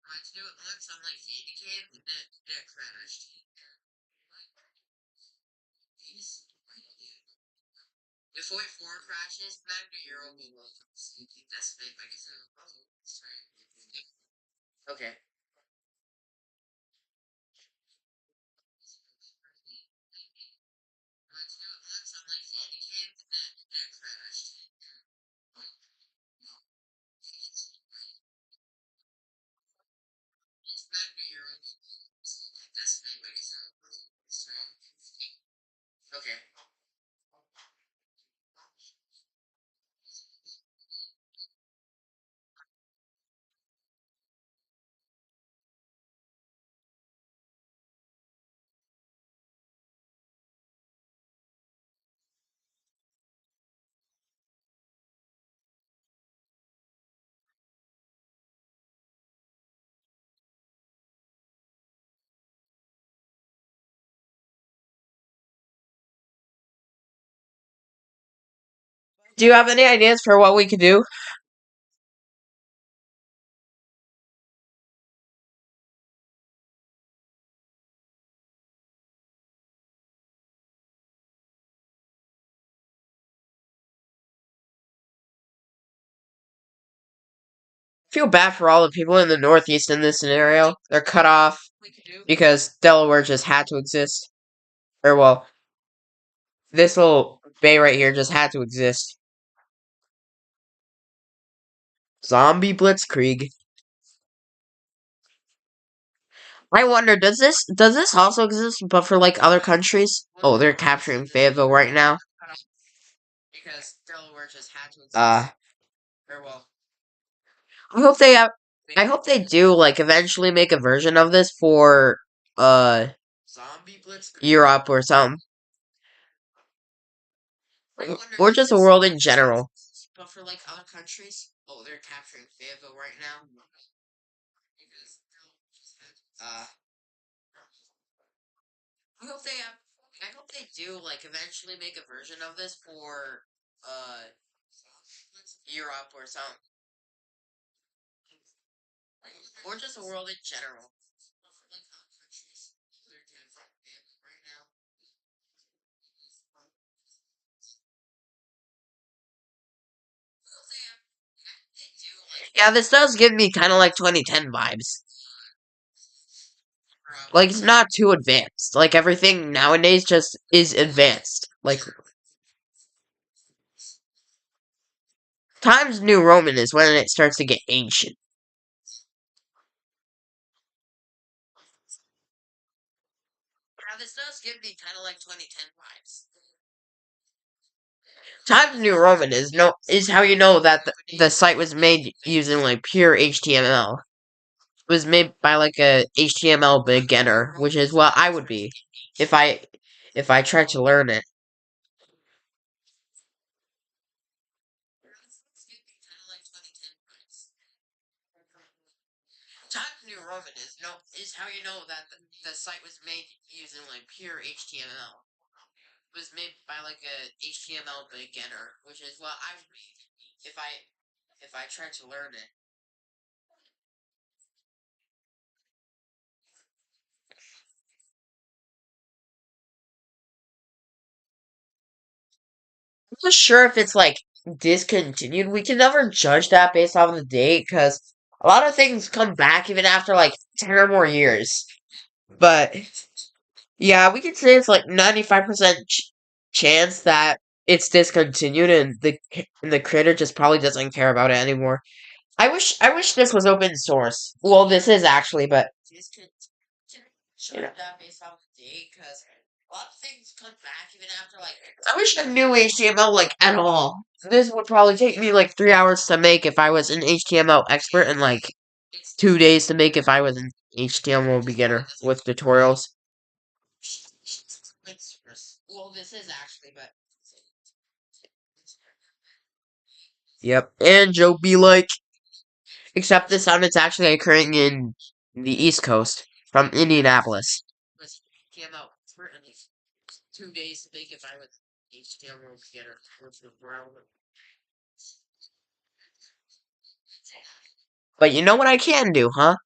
try to do it once on like Bandicam and it crashed. If Void 4 crashes, Magna Europa will completely decimate my computer. Okay. Do you have any ideas for what we could do? Feel bad for all the people in the Northeast in this scenario. They're cut off because Delaware just had to exist. Or, well, this little bay right here just had to exist. Zombie Blitzkrieg. I wonder, does this also exist, but for like other countries? Oh, they're capturing Fayetteville right now. Uh, I hope they have. I hope they do like eventually make a version of this for uh Europe or something, or just the world in general. But for like other countries, oh, they're capturing Fayetteville right now. Uh, I hope they have. I hope they do like eventually make a version of this for uh Europe or something, or just the world in general. Yeah, this does give me kind of like 2010 vibes. Like it's not too advanced. Like everything nowadays just is advanced. Like Times New Roman is when it starts to get ancient. Yeah, this does give me kind of like 2010 vibes. Times New Roman is how you know that the site was made using like pure HTML. It was made by like a HTML beginner, which is what I would be if I tried to learn it. Times New Roman is how you know that the site was made using like pure HTML. It was made by like a HTML beginner, which is what I would be if I tried to learn it. I'm not sure if it's like discontinued. We can never judge that based off of the date because a lot of things come back even after like 10 or more years. But yeah, we can say it's like 95% chance that it's discontinued and the creator just probably doesn't care about it anymore. I wish this was open source. Well, this is actually, but you know. I wish I knew HTML like at all. This would probably take me like 3 hours to make if I was an HTML expert, and like 2 days to make if I was an HTML beginner with tutorials. Well, this is actually, but yep. And Joe be like, except this time it's actually occurring in the East Coast from Indianapolis. HTML expert and 2 days to make if I was HTML beginner with tutorial. But you know what I can do, huh?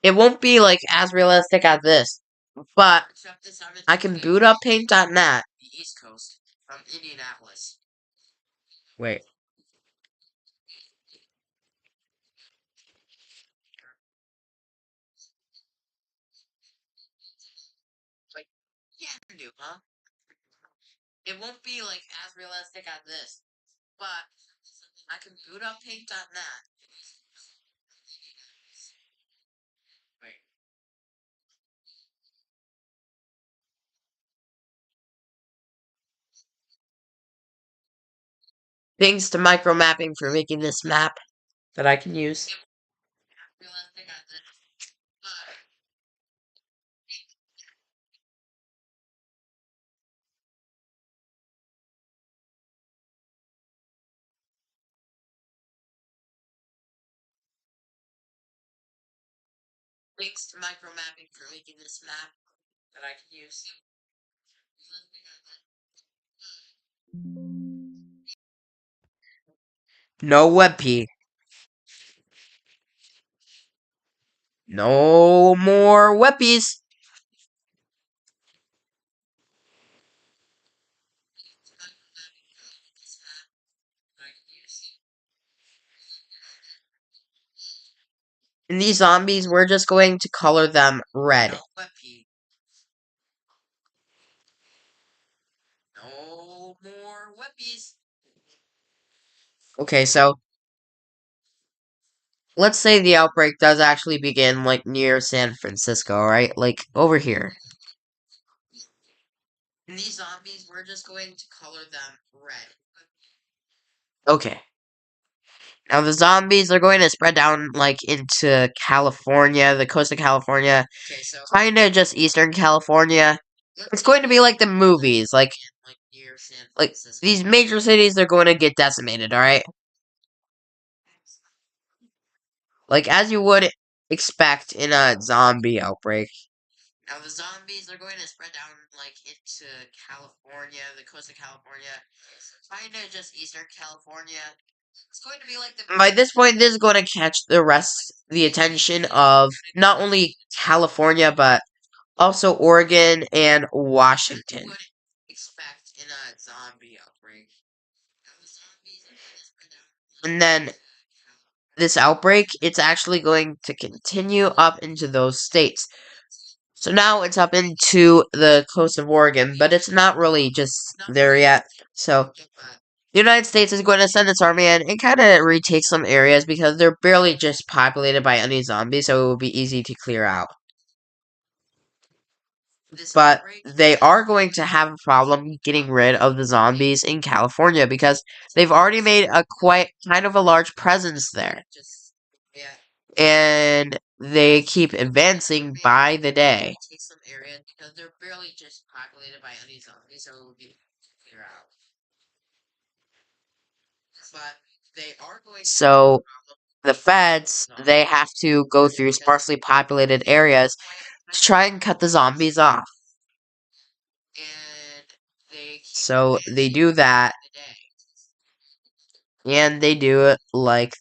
It won't be like as realistic as this, but I can boot up Paint.net. The East Coast from Indianapolis. Wait, like can do, huh? It won't be like as realistic as this, but I can boot up Paint.net. Wait, thanks to micro mapping for making this map that I can use. Realistic as this, but thanks to micro mapping for making this map that I can use. No webp. No more webpies. And these zombies, we're just going to color them red. No more webpies. Okay, so let's say the outbreak does actually begin like near San Francisco, right? Like over here. And these zombies, we're just going to color them red. Okay. Now the zombies are going to spread down like into California, the coast of California. Okay, so kind of just Eastern California. It's going to be like the movies, like these major cities are going to get decimated, all right? Like as you would expect in a zombie outbreak. Now the zombies are going to spread down like into California, the coast of California, kind of just Eastern California. It's going to be like the. By this point, this is going to catch the attention of not only California but also Oregon and Washington. Expect in a zombie outbreak. And then this outbreak, it's actually going to continue up into those states. So now it's up into the coast of Oregon, but it's not really just there yet. So the United States is going to send its army in and kind of retake some areas because they're barely just populated by any zombies, so it will be easy to clear out. But they are going to have a problem getting rid of the zombies in California because they've already made a quite kind of a large presence there. And they keep advancing by the day. So the feds, they have to go through sparsely populated areas to try and cut the zombies off. So they do that, and they do it like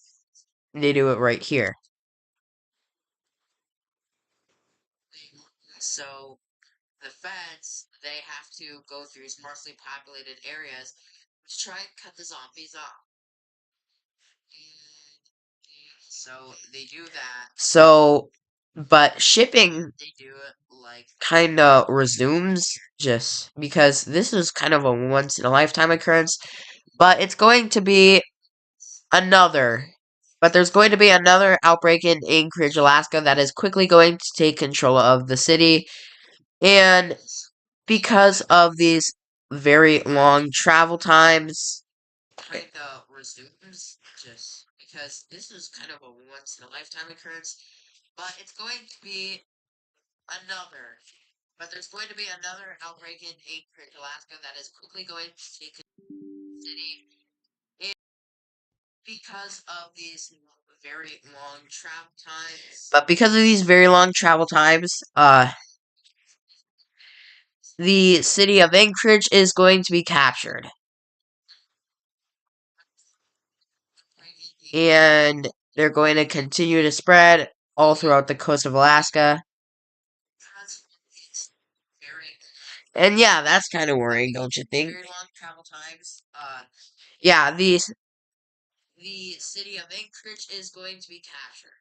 they do it right here. So the feds, they have to go through sparsely populated areas to try and cut the zombies off. So they do that. So, but shipping kind of resumes just because this is kind of a once in a lifetime occurrence. But it's going to be another. But there's going to be another outbreak in Anchorage, Alaska that is quickly going to take control of the city. And because of these very long travel times, kind of resumes just because this is kind of a once in a lifetime occurrence. But it's going to be another. But there's going to be another outbreak in Anchorage, Alaska that is quickly going to take control of the city. And because of these very long travel times. But because of these very long travel times, the city of Anchorage is going to be captured. And they're going to continue to spread all throughout the coast of Alaska. And yeah, that's kind of worrying, don't you think? Very long travel times. Yeah, the city of Anchorage is going to be captured.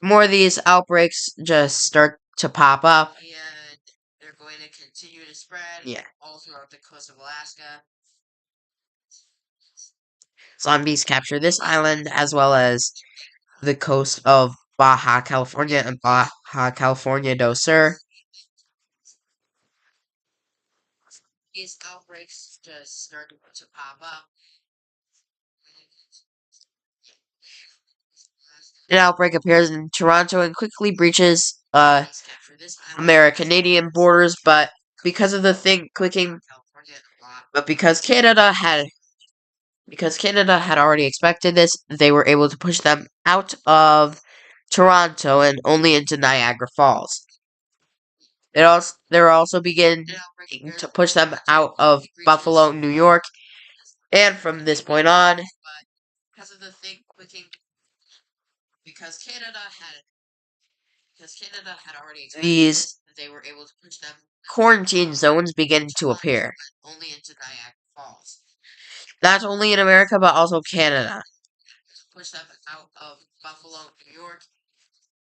More of these outbreaks just start to pop up. And they're going to continue to spread all throughout the coast of Alaska. Zombies capture this island as well as the coast of Baja California and Baja California do Sur. These outbreaks just start to pop up. An outbreak appears in Toronto and quickly breaches American-Canadian borders, but because of the thing clicking, but because Canada had already expected this, they were able to push them out of Toronto and only into Niagara Falls. They were also beginning to push them out of Buffalo, New York, and from this point on, because of the thing clicking because Canada had already these they were able to push them quarantine zones begin to appear. Only into Niagara Falls. Not only in America but also Canada. Push them out of Buffalo, New York,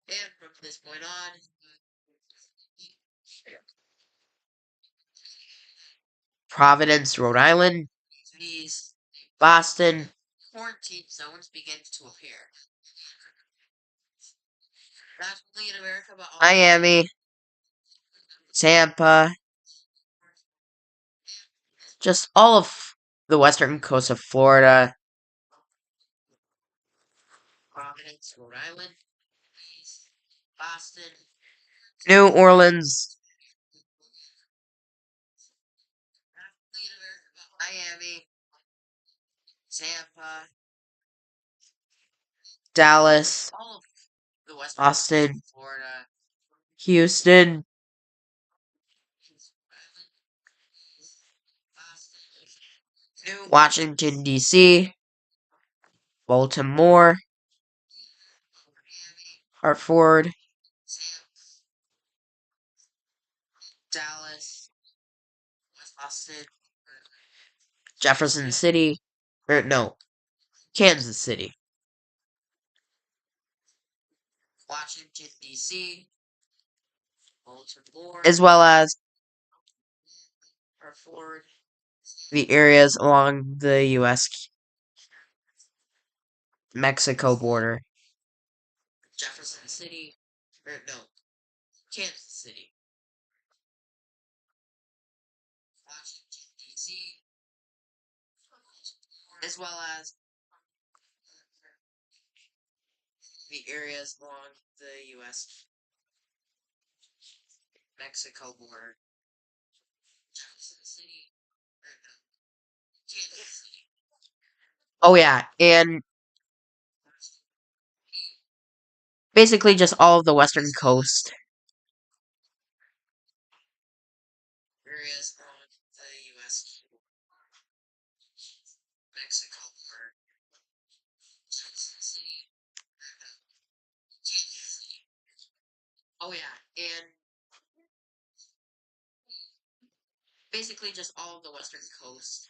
and from this point on, Providence, Rhode Island, these Boston quarantine zones begin to appear. Not only in America but also Miami, Tampa, just all of the western coast of Florida, Providence, Rhode Island, Boston, New Orleans, Miami, Tampa, Dallas, all of the western Boston, Florida, Houston, Washington, D.C., Baltimore, Hartford, Dallas, Austin, Jefferson City, or no, Kansas City, Washington, D.C., Baltimore, as well as Hartford, the areas along the U.S. Mexico border. Jefferson City, or no, Kansas City, Washington, D.C., as well as the areas along the U.S. Mexico border. Jefferson City, or no, Kansas City. Oh yeah, and basically just all of the western coast areas along the U.S. Mexico border. Jefferson City, or no, Kansas City. Oh yeah, and basically just all of the western coast.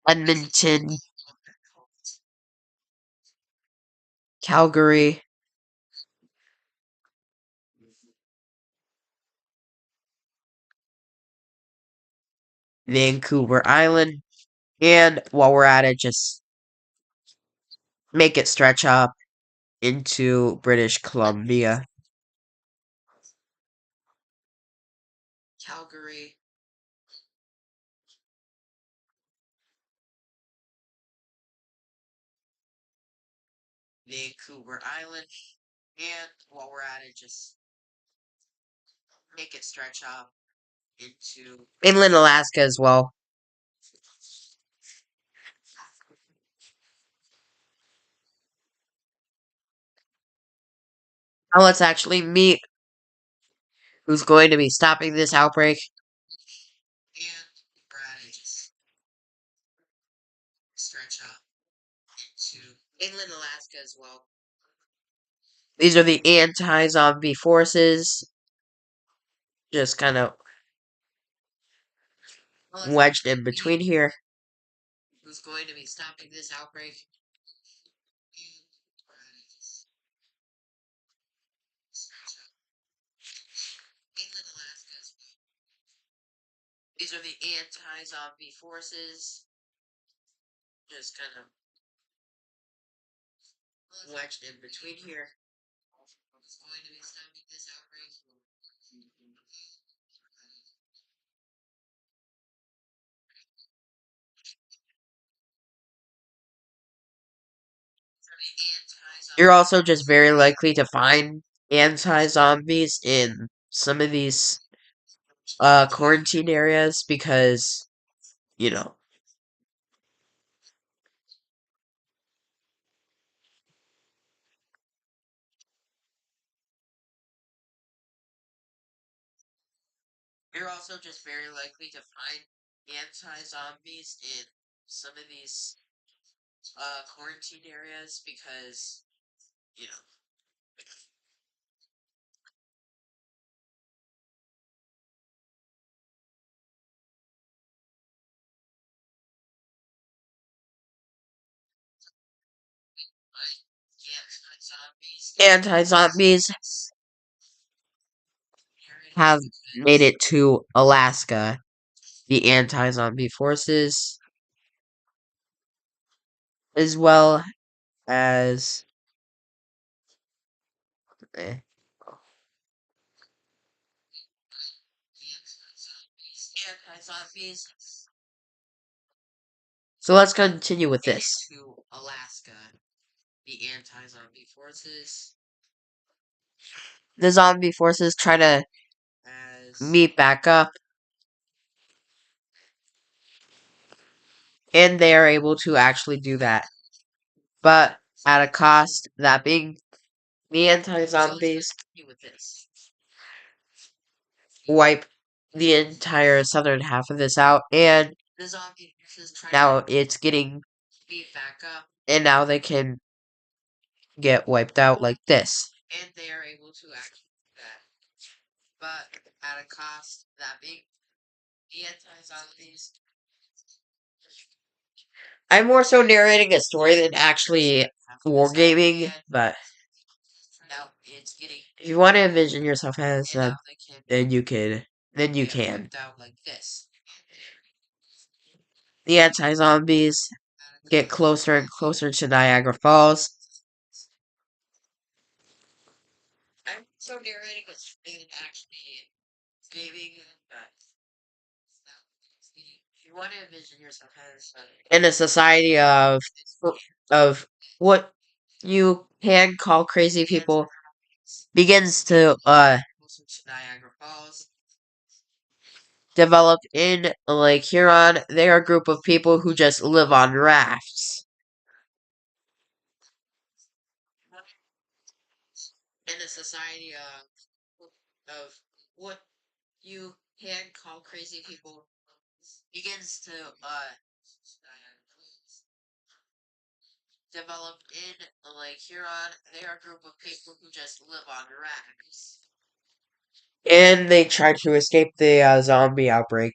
Edmonton, Calgary, Vancouver Island, and while we're at it, just make it stretch up into British Columbia. Calgary, Vancouver Island, and while we're at it, just make it stretch up into inland Alaska as well. Now let's actually meet who's going to be stopping this outbreak. And we're at it, just stretch up into inland Alaska as well. These are the anti-zombie forces, just kind of wedged in between here. Who's going to be stopping this outbreak? Inland Alaska as well. These are the anti-zombie forces, just kind of wedged in between here. Who's going to be stopping this outbreak? You're also just very likely to find anti-zombies in some of these quarantine areas because, you know, You're also just very likely to find anti-zombies in some of these quarantine areas because, you know, anti-zombies have made it to Alaska. The anti-zombie forces, as well as eh, anti-zombies. So let's continue with this. To Alaska, the anti-zombie forces. The zombie forces try to meet back up, and they are able to actually do that, but at a cost. That being the anti-zombies wipe the entire southern half of this out, and now it's getting and now they can get wiped out like this. And they are able to actually do that, but at a cost. That being the anti-zombies. I'm more so narrating a story than actually wargaming, but if you want to envision yourself as them, then you can. Then you can. The anti-zombies get closer and closer to Niagara Falls. I'm so narrating a story than actually gaming, but if you want to envision yourself as in a society of what you can call crazy people begins to develop in Lake Huron. They are a group of people who just live on rafts. In a society of what you can call crazy people begins to develop in Lake Huron. They are a group of people who just live on rafts. And they try to escape the zombie outbreak.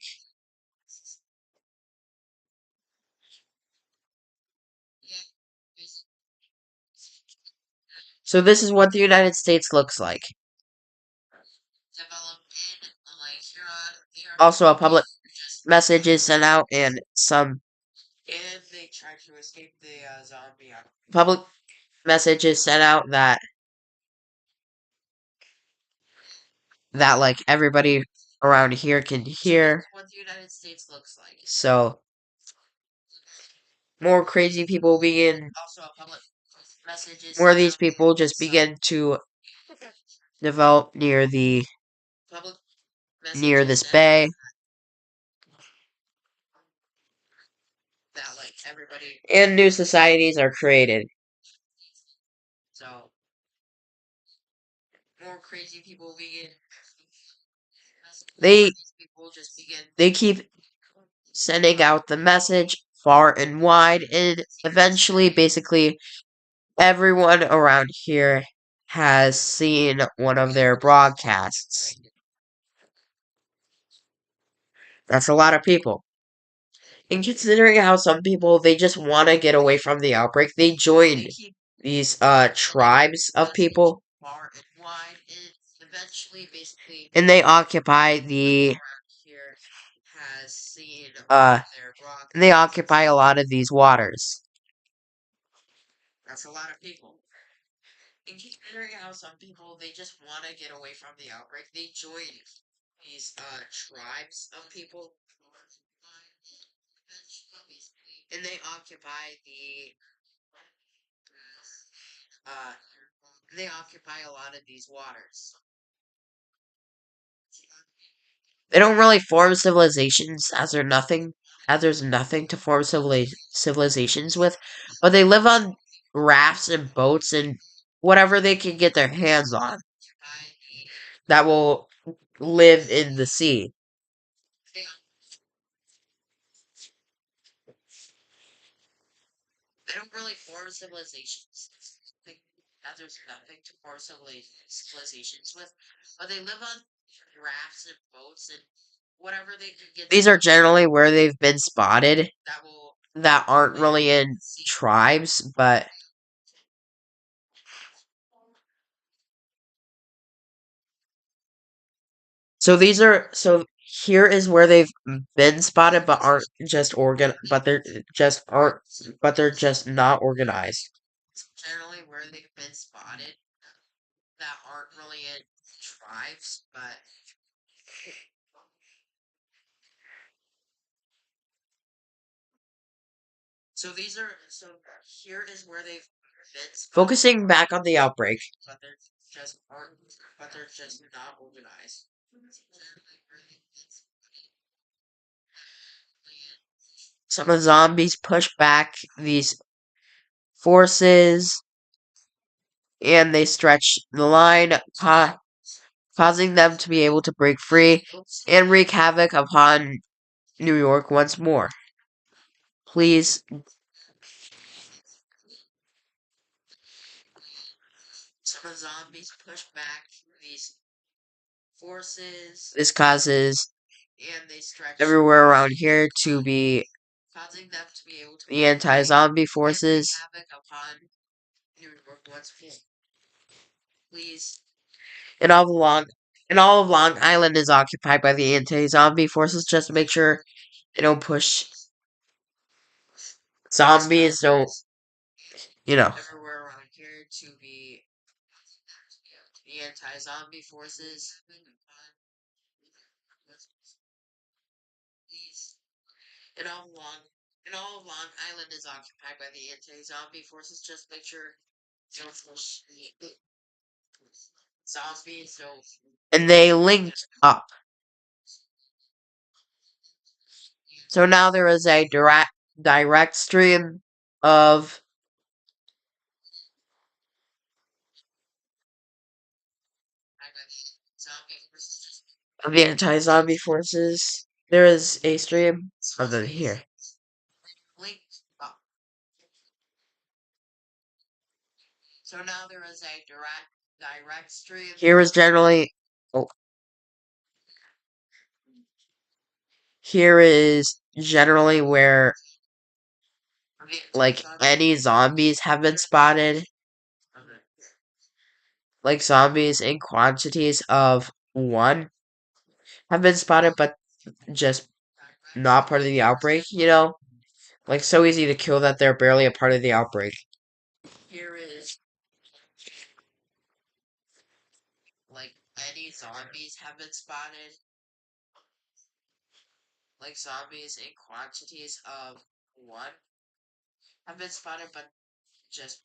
So this is what the United States looks like. Also, a public message is sent out, and some. And they try to escape the zombie outbreak. Public message is sent out that like everybody around here can hear. What the United States looks like. So more crazy people begin. Also, a public message. More of these people just begin to develop near this bay. That like everybody. And new societies are created. So more crazy people begin. They keep sending out the message far and wide, and eventually, basically, everyone around here has seen one of their broadcasts. That's a lot of people. And considering how some people, they just want to get away from the outbreak, they join these tribes of people. And uh they occupy a lot of these waters. That's a lot of people. And considering how some people, they just want to get away from the outbreak, they join these tribes of people. And uh they occupy a lot of these waters. They don't really form civilizations as there's nothing to form civilizations with, but they live on rafts and boats and whatever they can get their hands on that will live in the sea. These are generally where they've been spotted that aren't really in tribes, but so here is where they've been spotted but aren't just organ but they're just aren't but they're just not organized. Generally where they've been spotted that aren't really in tribes, but so here is where they've been spotted. Focusing back on the outbreak. But they're just aren't but they're just not organized. Some of the zombies push back these forces and they stretch the line, causing them to be able to break free and wreak havoc upon New York once more. Please, some zombies push back these forces. This causes everywhere around here to be the anti-zombie forces. And all of Long and all of Long Island is occupied by the anti-zombie forces just to make sure they don't push zombies. Don't everywhere around here to be the anti-zombie forces. And all of Long and all of Long Island is occupied by the anti-zombie forces. Just make sure they don't push the zombies. Don't. And they linked up. So now there is a direct stream of the anti-zombie forces. There is a stream of them here. So now there is a direct stream. Here is generally oh, here is generally where like any zombies have been spotted. Like zombies in quantities of one have been spotted, but just not part of the outbreak. Like so easy to kill that they're barely a part of the outbreak. Here is like any zombies have been spotted. Like zombies in quantities of one have been spotted, but just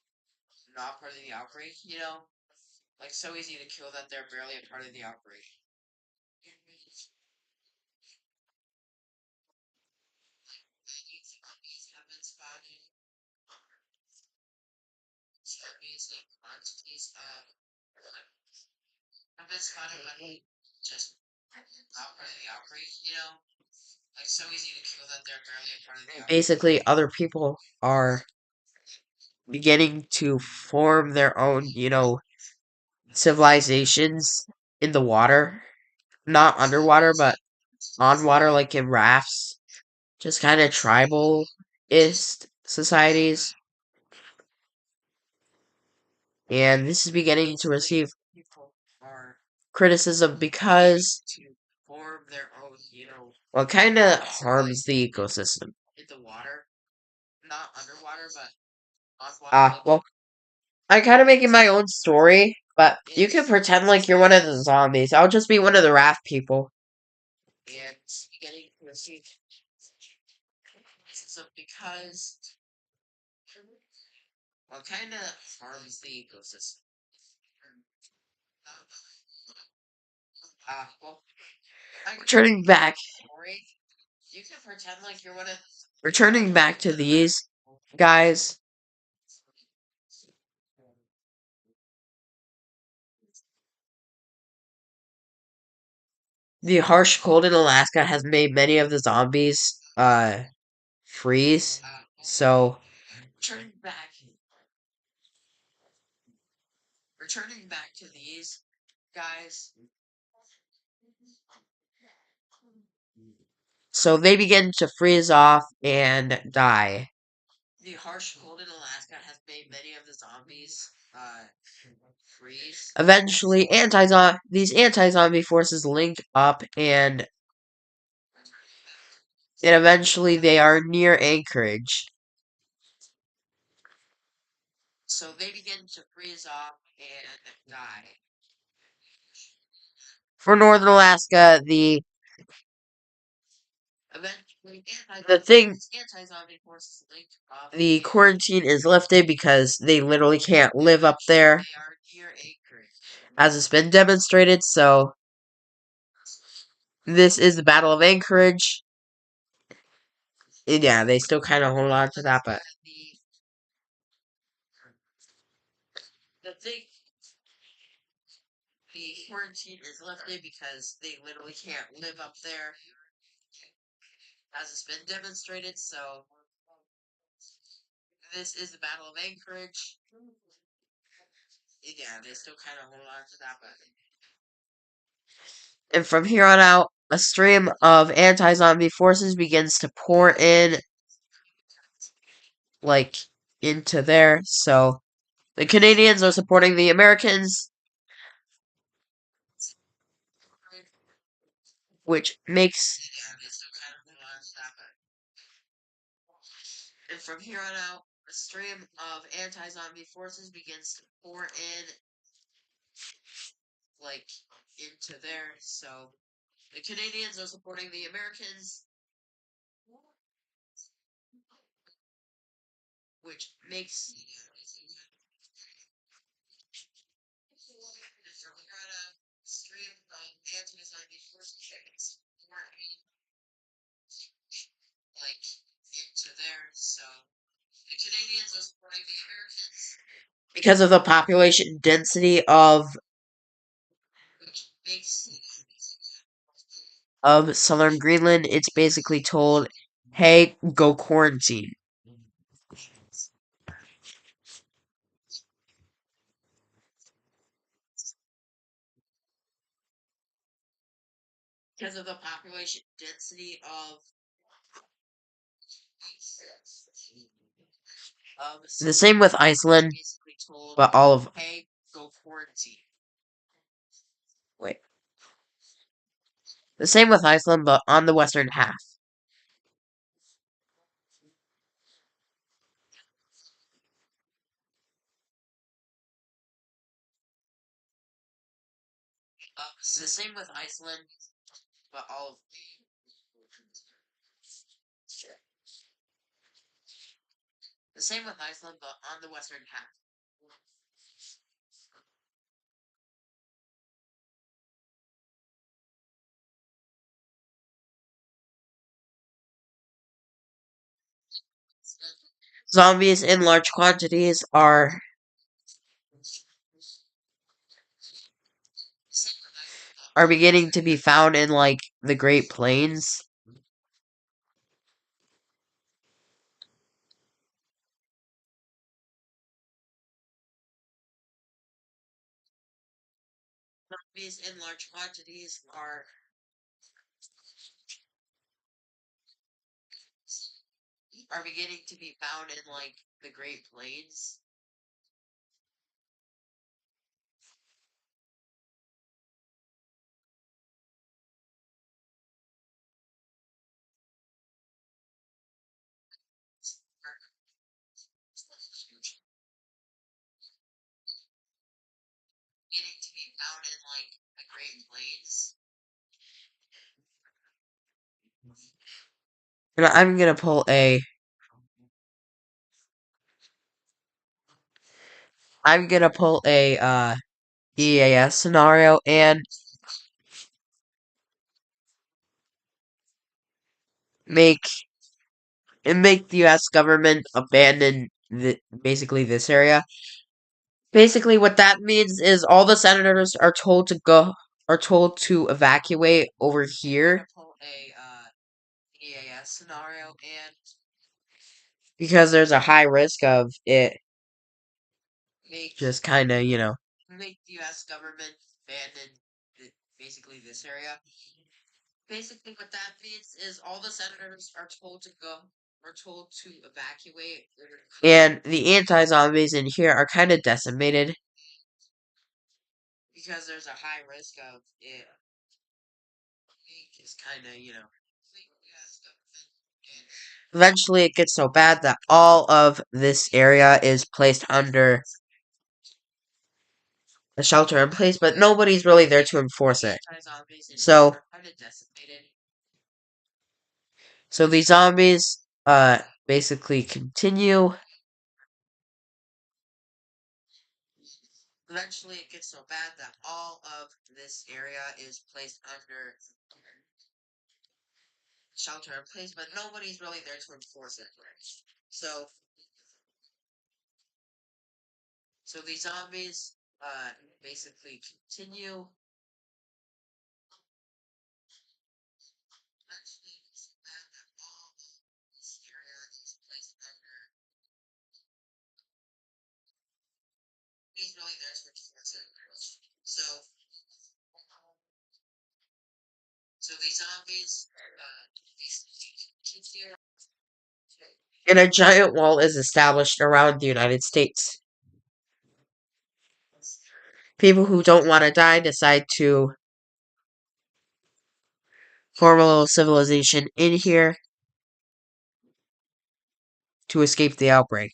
not part of the outbreak. Like so easy to kill that they're barely a part of the outbreak. Any zombies have been spotted. Zombies in quantities of one have been spotted, but just not part of the outbreak. Like so easy to kill that they're barely a part of the outbreak. Basically, other people are beginning to form their own, civilizations in the water. Not underwater, but on water, like in rafts. Just kind of tribalist societies. And this is beginning to receive criticism because, well, it kind of harms the ecosystem. Well, I'm kind of making my own story, but you can pretend like you're one of the zombies. I'll just be one of the raft people. And beginning to receive criticism because, well, it kind of harms the ecosystem. Well, returning back. You can pretend like you're one of. Returning back to these guys. The harsh cold in Alaska has made many of the zombies freeze. So Returning back to these guys. So they begin to freeze off and die. The harsh cold in Alaska has made many of the zombies freeze. Eventually, these anti-zombie forces link up and eventually they are near Anchorage. So they begin to freeze off and die. For northern Alaska, the thing the quarantine is lifted because they literally can't live up there, as it's been demonstrated. So this is the Battle of Anchorage. And yeah, they still kind of hold on to that, but the thing the quarantine is lifted because they literally can't live up there, as it's been demonstrated. So this is the Battle of Anchorage. Yeah, they still kind of hold on to that, but and from here on out, a stream of anti-zombie forces begins to pour in, like, into there. So the Canadians are supporting the Americans, which makes. And from here on out, a stream of anti-zombie forces begins to pour in, like, into there. So the Canadians are supporting the Americans, which makes. And from here on out, a stream of anti-zombie forces begins to pour in, like, into there. So the Canadians are supporting the Americans because of the population density of southern Greenland. It's basically told, "Hey, go quarantine." Because of the population density of the same with Iceland, but all of. Hey, go quarantine. Wait. The same with Iceland, but on the western half. The same with Iceland, but all of. The same with Iceland, but on the western half. Zombies in large quantities are beginning to be found in, like, the Great Plains. Zombies in large quantities are beginning to be found in, like, the Great Plains. Beginning to be found in, like, the Great Plains. And I'm gonna pull a. I'm gonna pull a EAS scenario make make the U.S. government abandon basically this area. Basically, what that means is all the senators are told to evacuate over here. EAS scenario because there's a high risk of it just kind of, make the U.S. government abandon basically this area. Basically, what that means is all the senators are told to go, are told to evacuate. And the anti-zombies in here are kind of decimated because there's a high risk of it just kind of, eventually it gets so bad that all of this area is placed under a shelter in place, but nobody's really there to enforce it. So, so these zombies, basically continue. Eventually, it gets so bad that all of this area is placed under shelter in place, but nobody's really there to enforce it. So, so these zombies, basically continue. Eventually, it gets so bad that all of this area is placed under. Nobody's really there to enforce it. So, so these zombies, basically continue. And a giant wall is established around the United States. People who don't want to die decide to form a little civilization in here to escape the outbreak.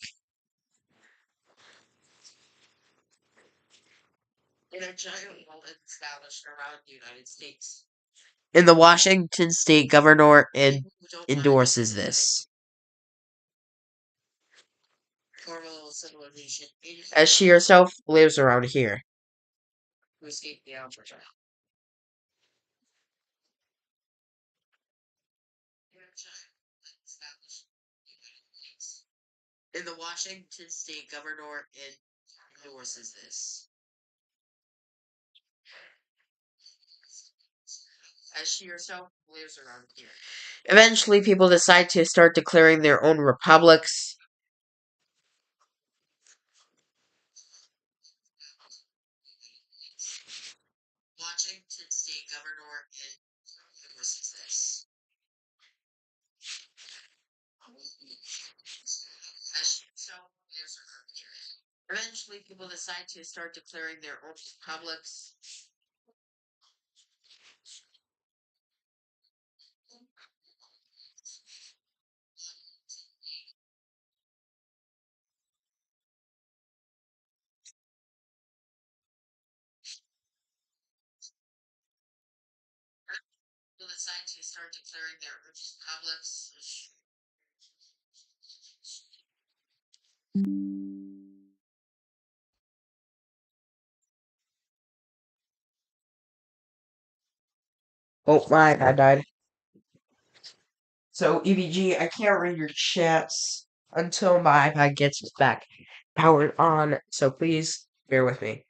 And a giant wall is established around the United States. And the Washington state governor endorses this. Form a little civilization as she herself lives around here to escape the outbreak. And the Washington state governor endorses this. As she herself lives around here. Eventually, people decide to start declaring their own republics. Washington state governor endorses this. As she herself lives around here. Eventually, people decide to start declaring their own republics. People decide to start declaring their own republics. Oh my, I died. So, EVG, I can't read your chats until my iPad gets back powered on, so please bear with me.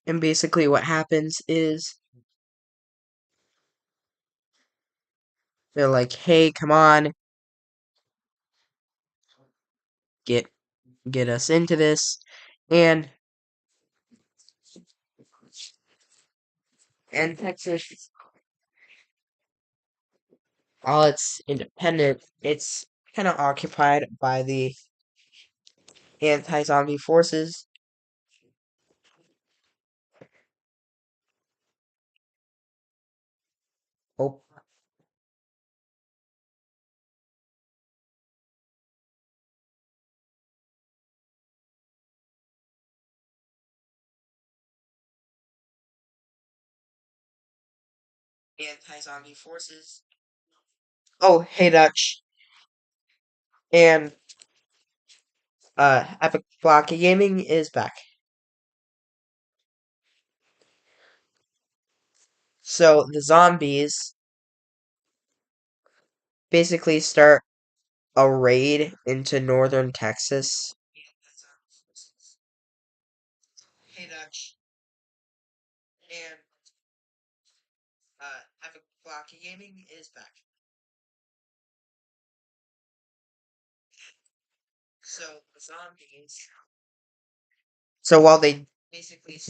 And basically, what happens is they're like, "Hey, come on, get get us into this," and Texas, while it's independent, it's kind of occupied by the anti-zombie forces. Oh, anti-zombie forces. Oh, hey Dutch, and Epic Block Gaming is back. So the zombies basically start a raid into northern Texas. Hey Dutch, and have a Blocky Gaming is back. So the zombies. So while they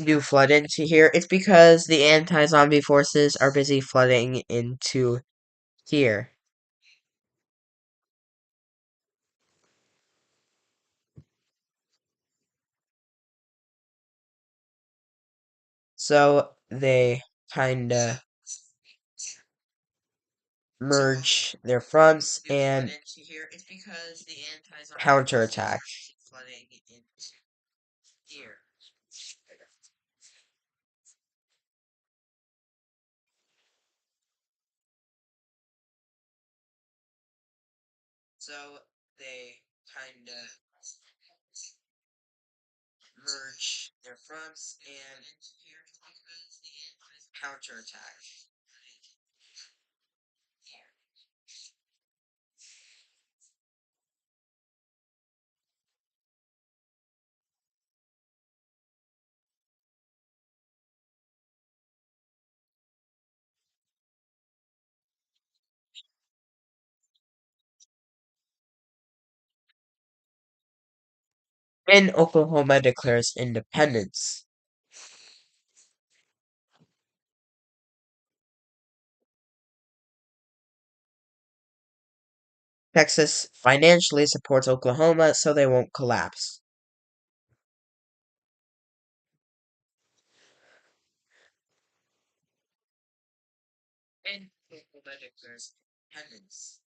do flood into here, it's because the anti-zombie forces are busy flooding into here. So they kinda merge their fronts and counterattack. So they kinda merge their fronts and counterattack. And Oklahoma declares independence. Texas financially supports Oklahoma so they won't collapse. And Oklahoma declares independence.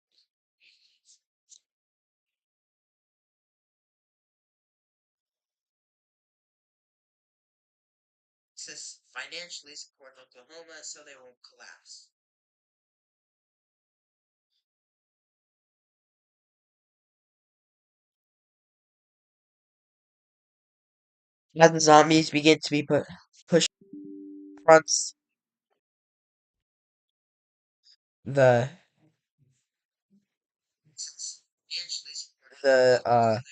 Texas financially supports Oklahoma so they won't collapse. As the zombies begin to be pushed fronts, the the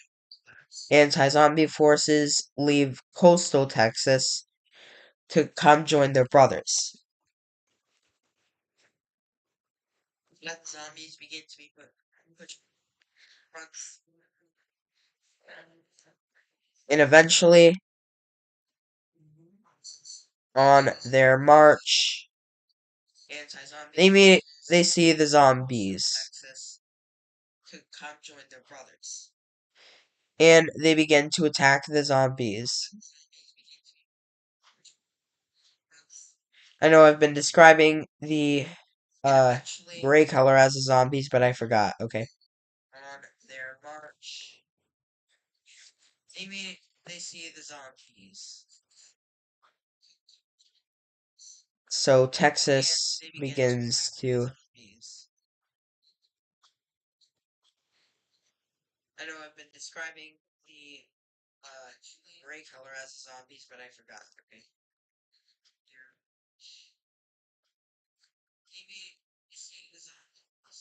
anti-zombie forces leave coastal Texas to come join their brothers. As the zombies begin to be pushed fronts, and eventually on their march, they see the zombies and they begin to attack the zombies. I know I've been describing the gray color as the zombies, but I forgot. Okay. On their march, they see the zombies. So Texas begins to. I know I've been describing the gray color as the zombies, but I forgot. Okay.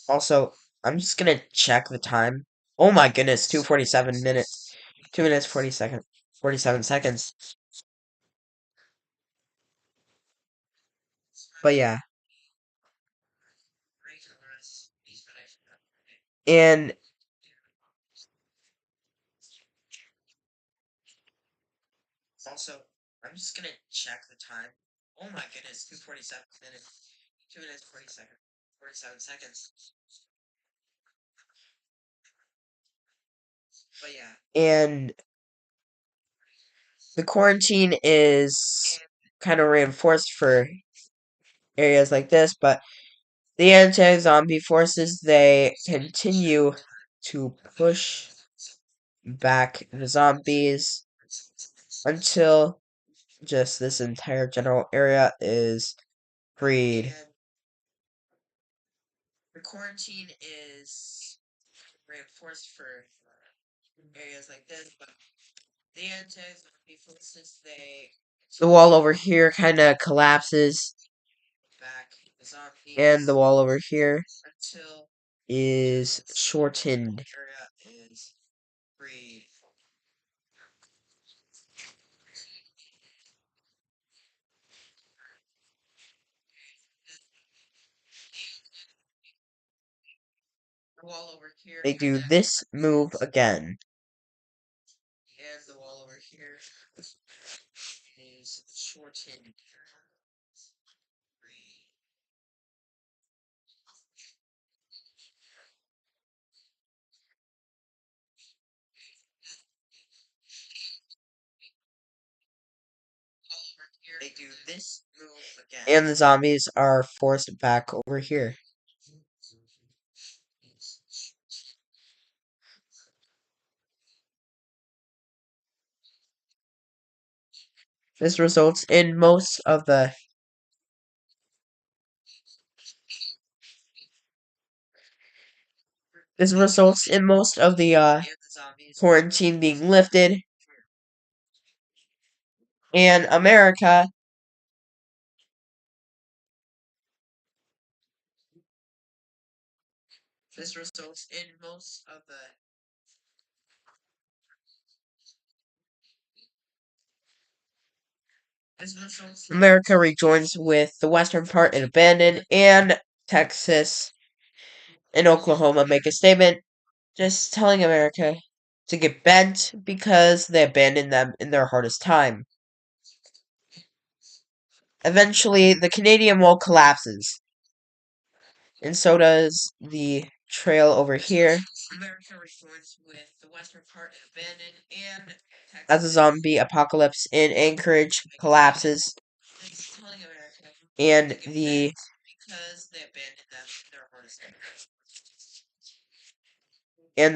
Also, I'm just gonna check the time. Oh my goodness, 2:47 minutes. 2 minutes 47 seconds. But yeah. And also, I'm just gonna check the time. Oh my goodness, 2:47 minutes. 2 minutes 47 seconds. But yeah. And the quarantine is kind of reinforced for areas like this, but the anti-zombie forces, they continue to push back the zombies until just this entire general area is freed. The quarantine is reinforced for areas like this, but the anti-zombie forces, the wall over here kind of collapses back the zombies, and the wall over here. is shortened. They do this move again. And the zombies are forced back over here. This results in most of the quarantine being lifted, and America rejoins with the western part and abandoned, and Texas and Oklahoma make a statement just telling America to get bent because they abandoned them in their hardest time. Eventually, the Canadian wall collapses, and so does the trail over here. As the zombie apocalypse in Anchorage collapses, and the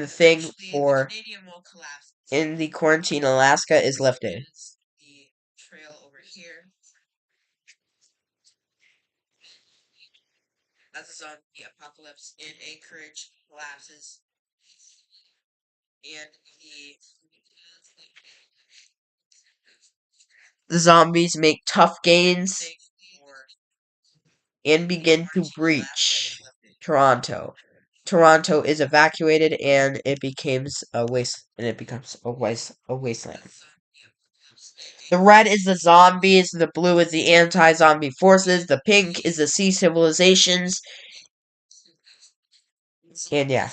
thing for in the quarantine Alaska is lifted. The zombies make tough gains and begin to breach Toronto. Toronto is evacuated and it becomes a wasteland. The red is the zombies, the blue is the anti-zombie forces, the pink is the sea civilizations, and yeah.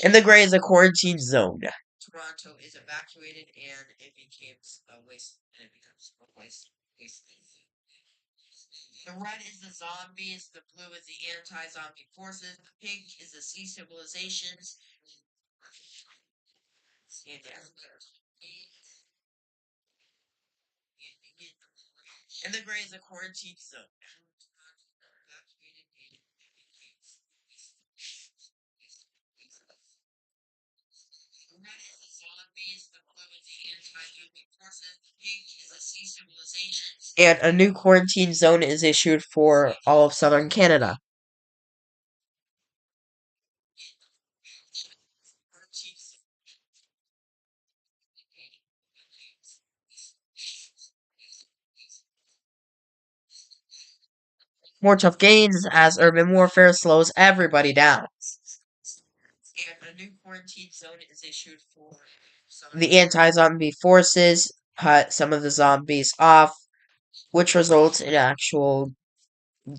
And the gray is a quarantine zone. Toronto is evacuated and it becomes a wasteland. The red is the zombies, the blue is the anti-zombie forces, the pink is the sea civilizations, and yeah. And the gray is a quarantine zone. The red is the zombies, the blue is the anti-zombie forces, the pink is the sea civilizations. And a new quarantine zone is issued for all of southern Canada. More tough gains as urban warfare slows everybody down. And a new quarantine zone is issued for the anti-zombie forces cut some of the zombies off, which results in actual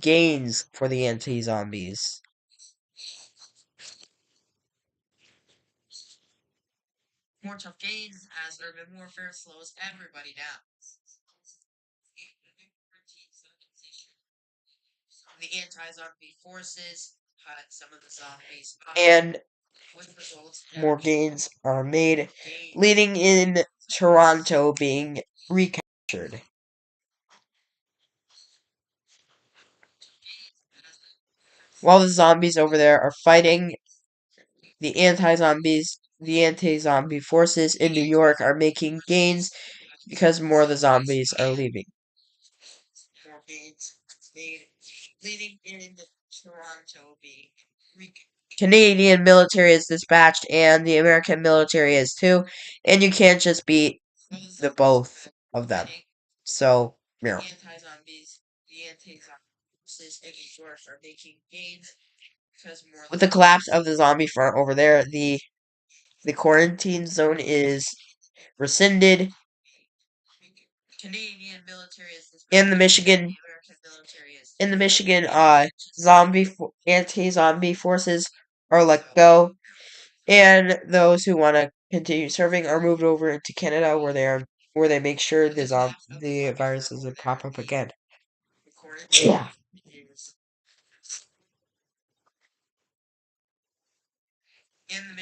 gains for the anti-zombies. More tough gains as urban warfare slows everybody down. The anti-zombie forces cut some of the zombies off, and more gains are made, leading in Toronto being recaptured. While the zombies over there are fighting, the anti-zombie forces in New York are making gains because more of the zombies are leaving. More gains made, leading in Toronto being recaptured. Canadian military is dispatched and the American military is too, and you can't just beat the both of them. So, yeah. With the collapse of the zombie front over there, the quarantine zone is rescinded. In the Michigan, anti-zombie forces are let go, and those who want to continue serving are moved over into Canada, where they make sure the virus doesn't pop up again. Yeah. In the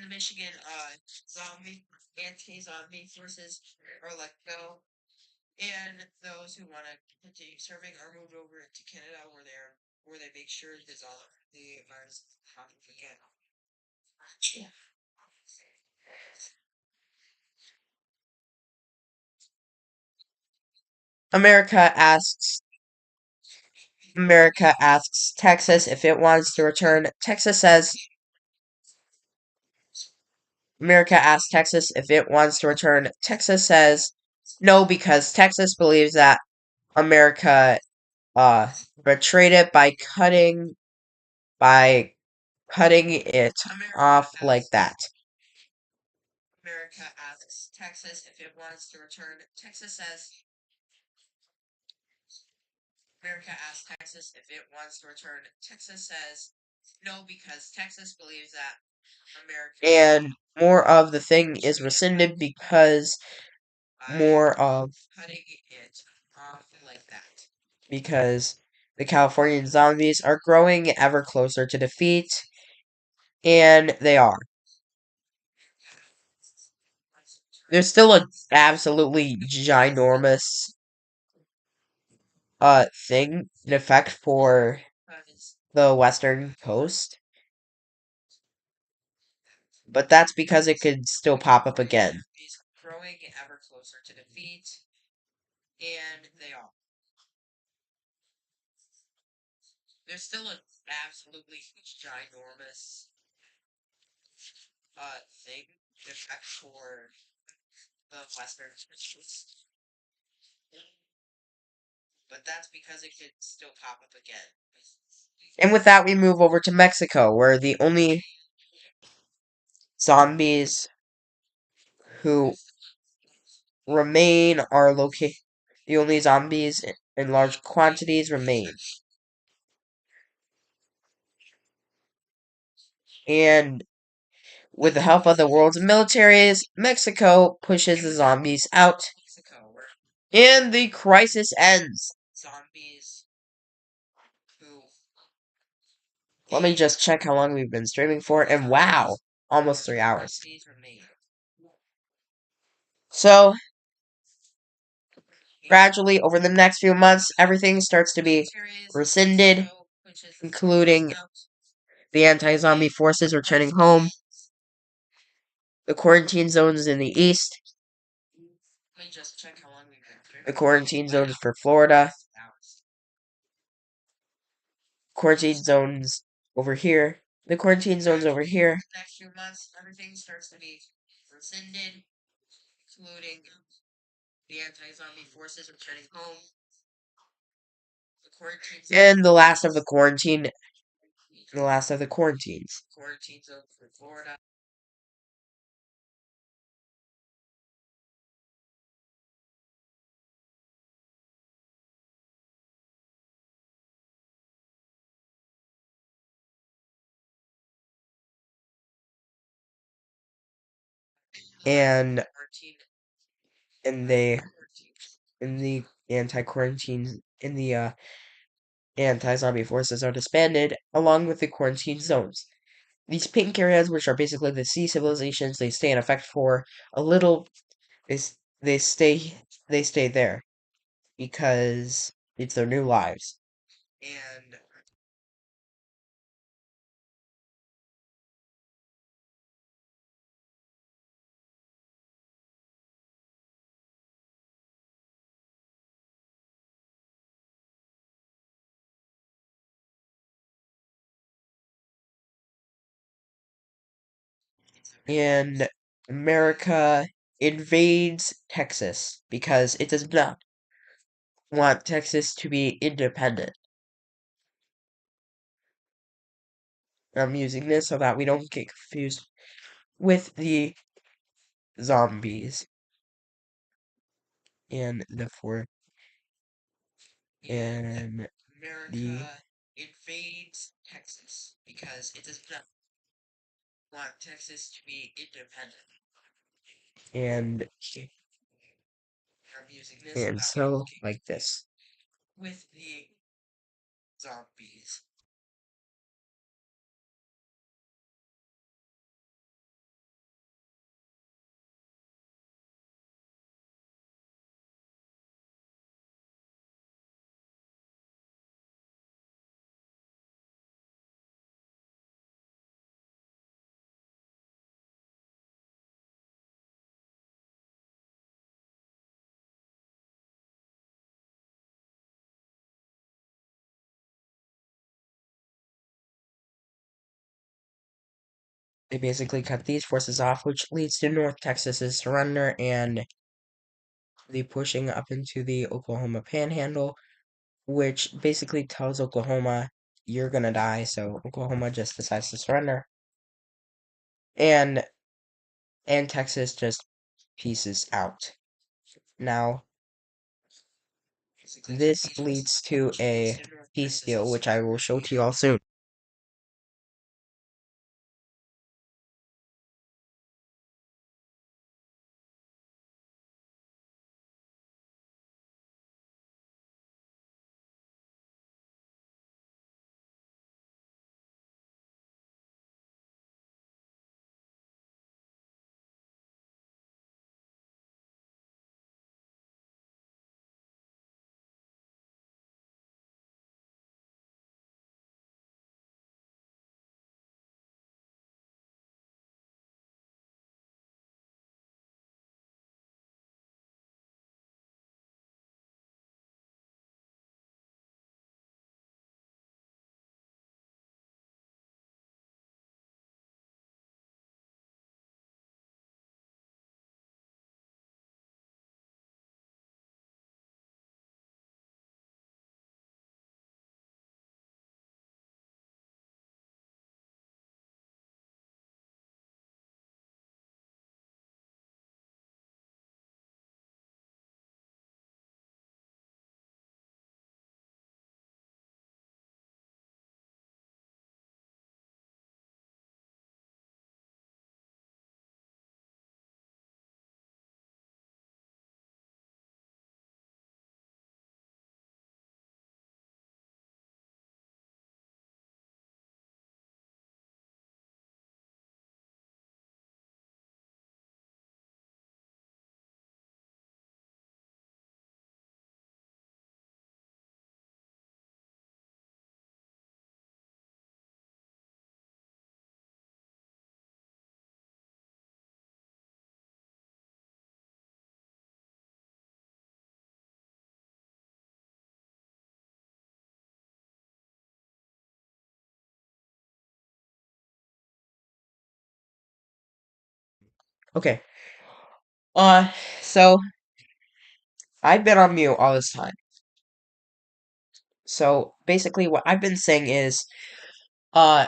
Michigan, zombie anti-zombie forces are let go, and those who want to continue serving are moved over to Canada, where they make sure the virus doesn't pop up again. America asks America asks Texas if it wants to return. America asks Texas if it wants to return. Texas says no, because Texas believes that America betrayed it by cutting it off like that. America asks Texas if it wants to return. America asks Texas if it wants to return. Texas says no, because Texas believes that America. And more of the thing is rescinded because more of cutting it off like that. Because the Californian zombies are growing ever closer to defeat, and they are. There's still a absolutely ginormous thing in effect for the western coast, but that's because it could still pop up again. Growing ever closer to defeat, and they are. There's still an absolutely ginormous thing in effect for the western coast, but that's because it could still pop up again. And with that, we move over to Mexico, where the only zombies who remain are located. The only zombies in large quantities remain. And with the help of the world's militaries, Mexico pushes the zombies out. And the crisis ends. Let me just check how long we've been streaming for, and wow, almost 3 hours. So, gradually, over the next few months, everything starts to be rescinded, including the anti-zombie forces returning home, the quarantine zones in the east, the quarantine zones for Florida, quarantine zones over here, the quarantine zones over here. Next few months, everything starts to be rescinded, including the anti-zombie forces returning home, and the last of the quarantines. Quarantine zone for Florida. And in the anti-zombie forces are disbanded along with the quarantine zones. These pink areas, which are basically the sea civilizations, they stay in effect for a little. They s- they stay they stay there because it's their new lives. And and America invades Texas because it does not want Texas to be independent. I'm using this so that we don't get confused with the zombies and the four and the invades Texas because it does not want Texas to be independent. And so like this with the zombies. They basically cut these forces off, which leads to North Texas's surrender and the pushing up into the Oklahoma Panhandle, which basically tells Oklahoma, you're gonna die, so Oklahoma just decides to surrender. And Texas just pieces out. Now, this leads to a peace deal, which I will show to you all soon. Okay. Uh, so I've been on mute all this time. So basically, what I've been saying is, uh,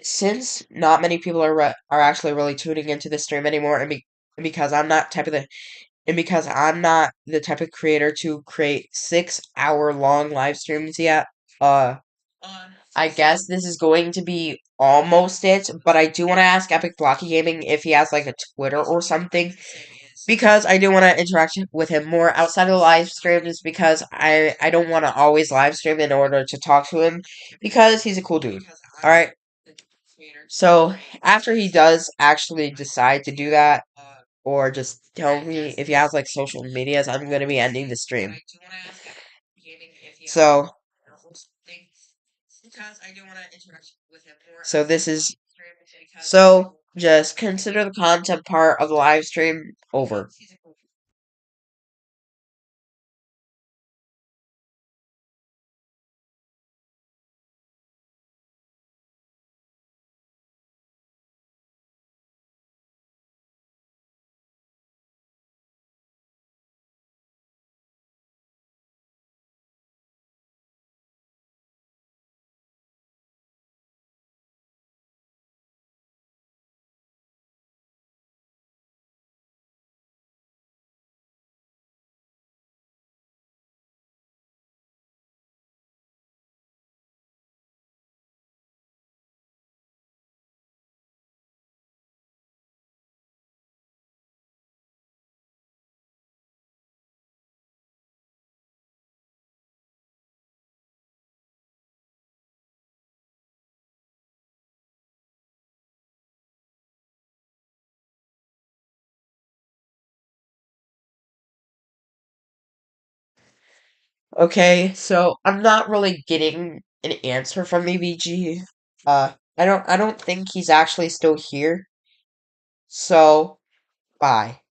since not many people are actually really tuning into this stream anymore, and because I'm not the type of creator to create 6 hour long live streams yet, uh, I guess this is going to be almost it. But I do want to ask Epic Blocky Gaming if he has like a Twitter or something, because I do want to interact with him more outside of the live streams, because I don't want to always live stream in order to talk to him, because he's a cool dude. All right. So after he does actually decide to do that, or just tell me if he has like social medias, I'm gonna be ending the stream. So this is so just consider the content part of the live stream over. Okay, so I'm not really getting an answer from the VG. I don't think he's actually still here. So, bye.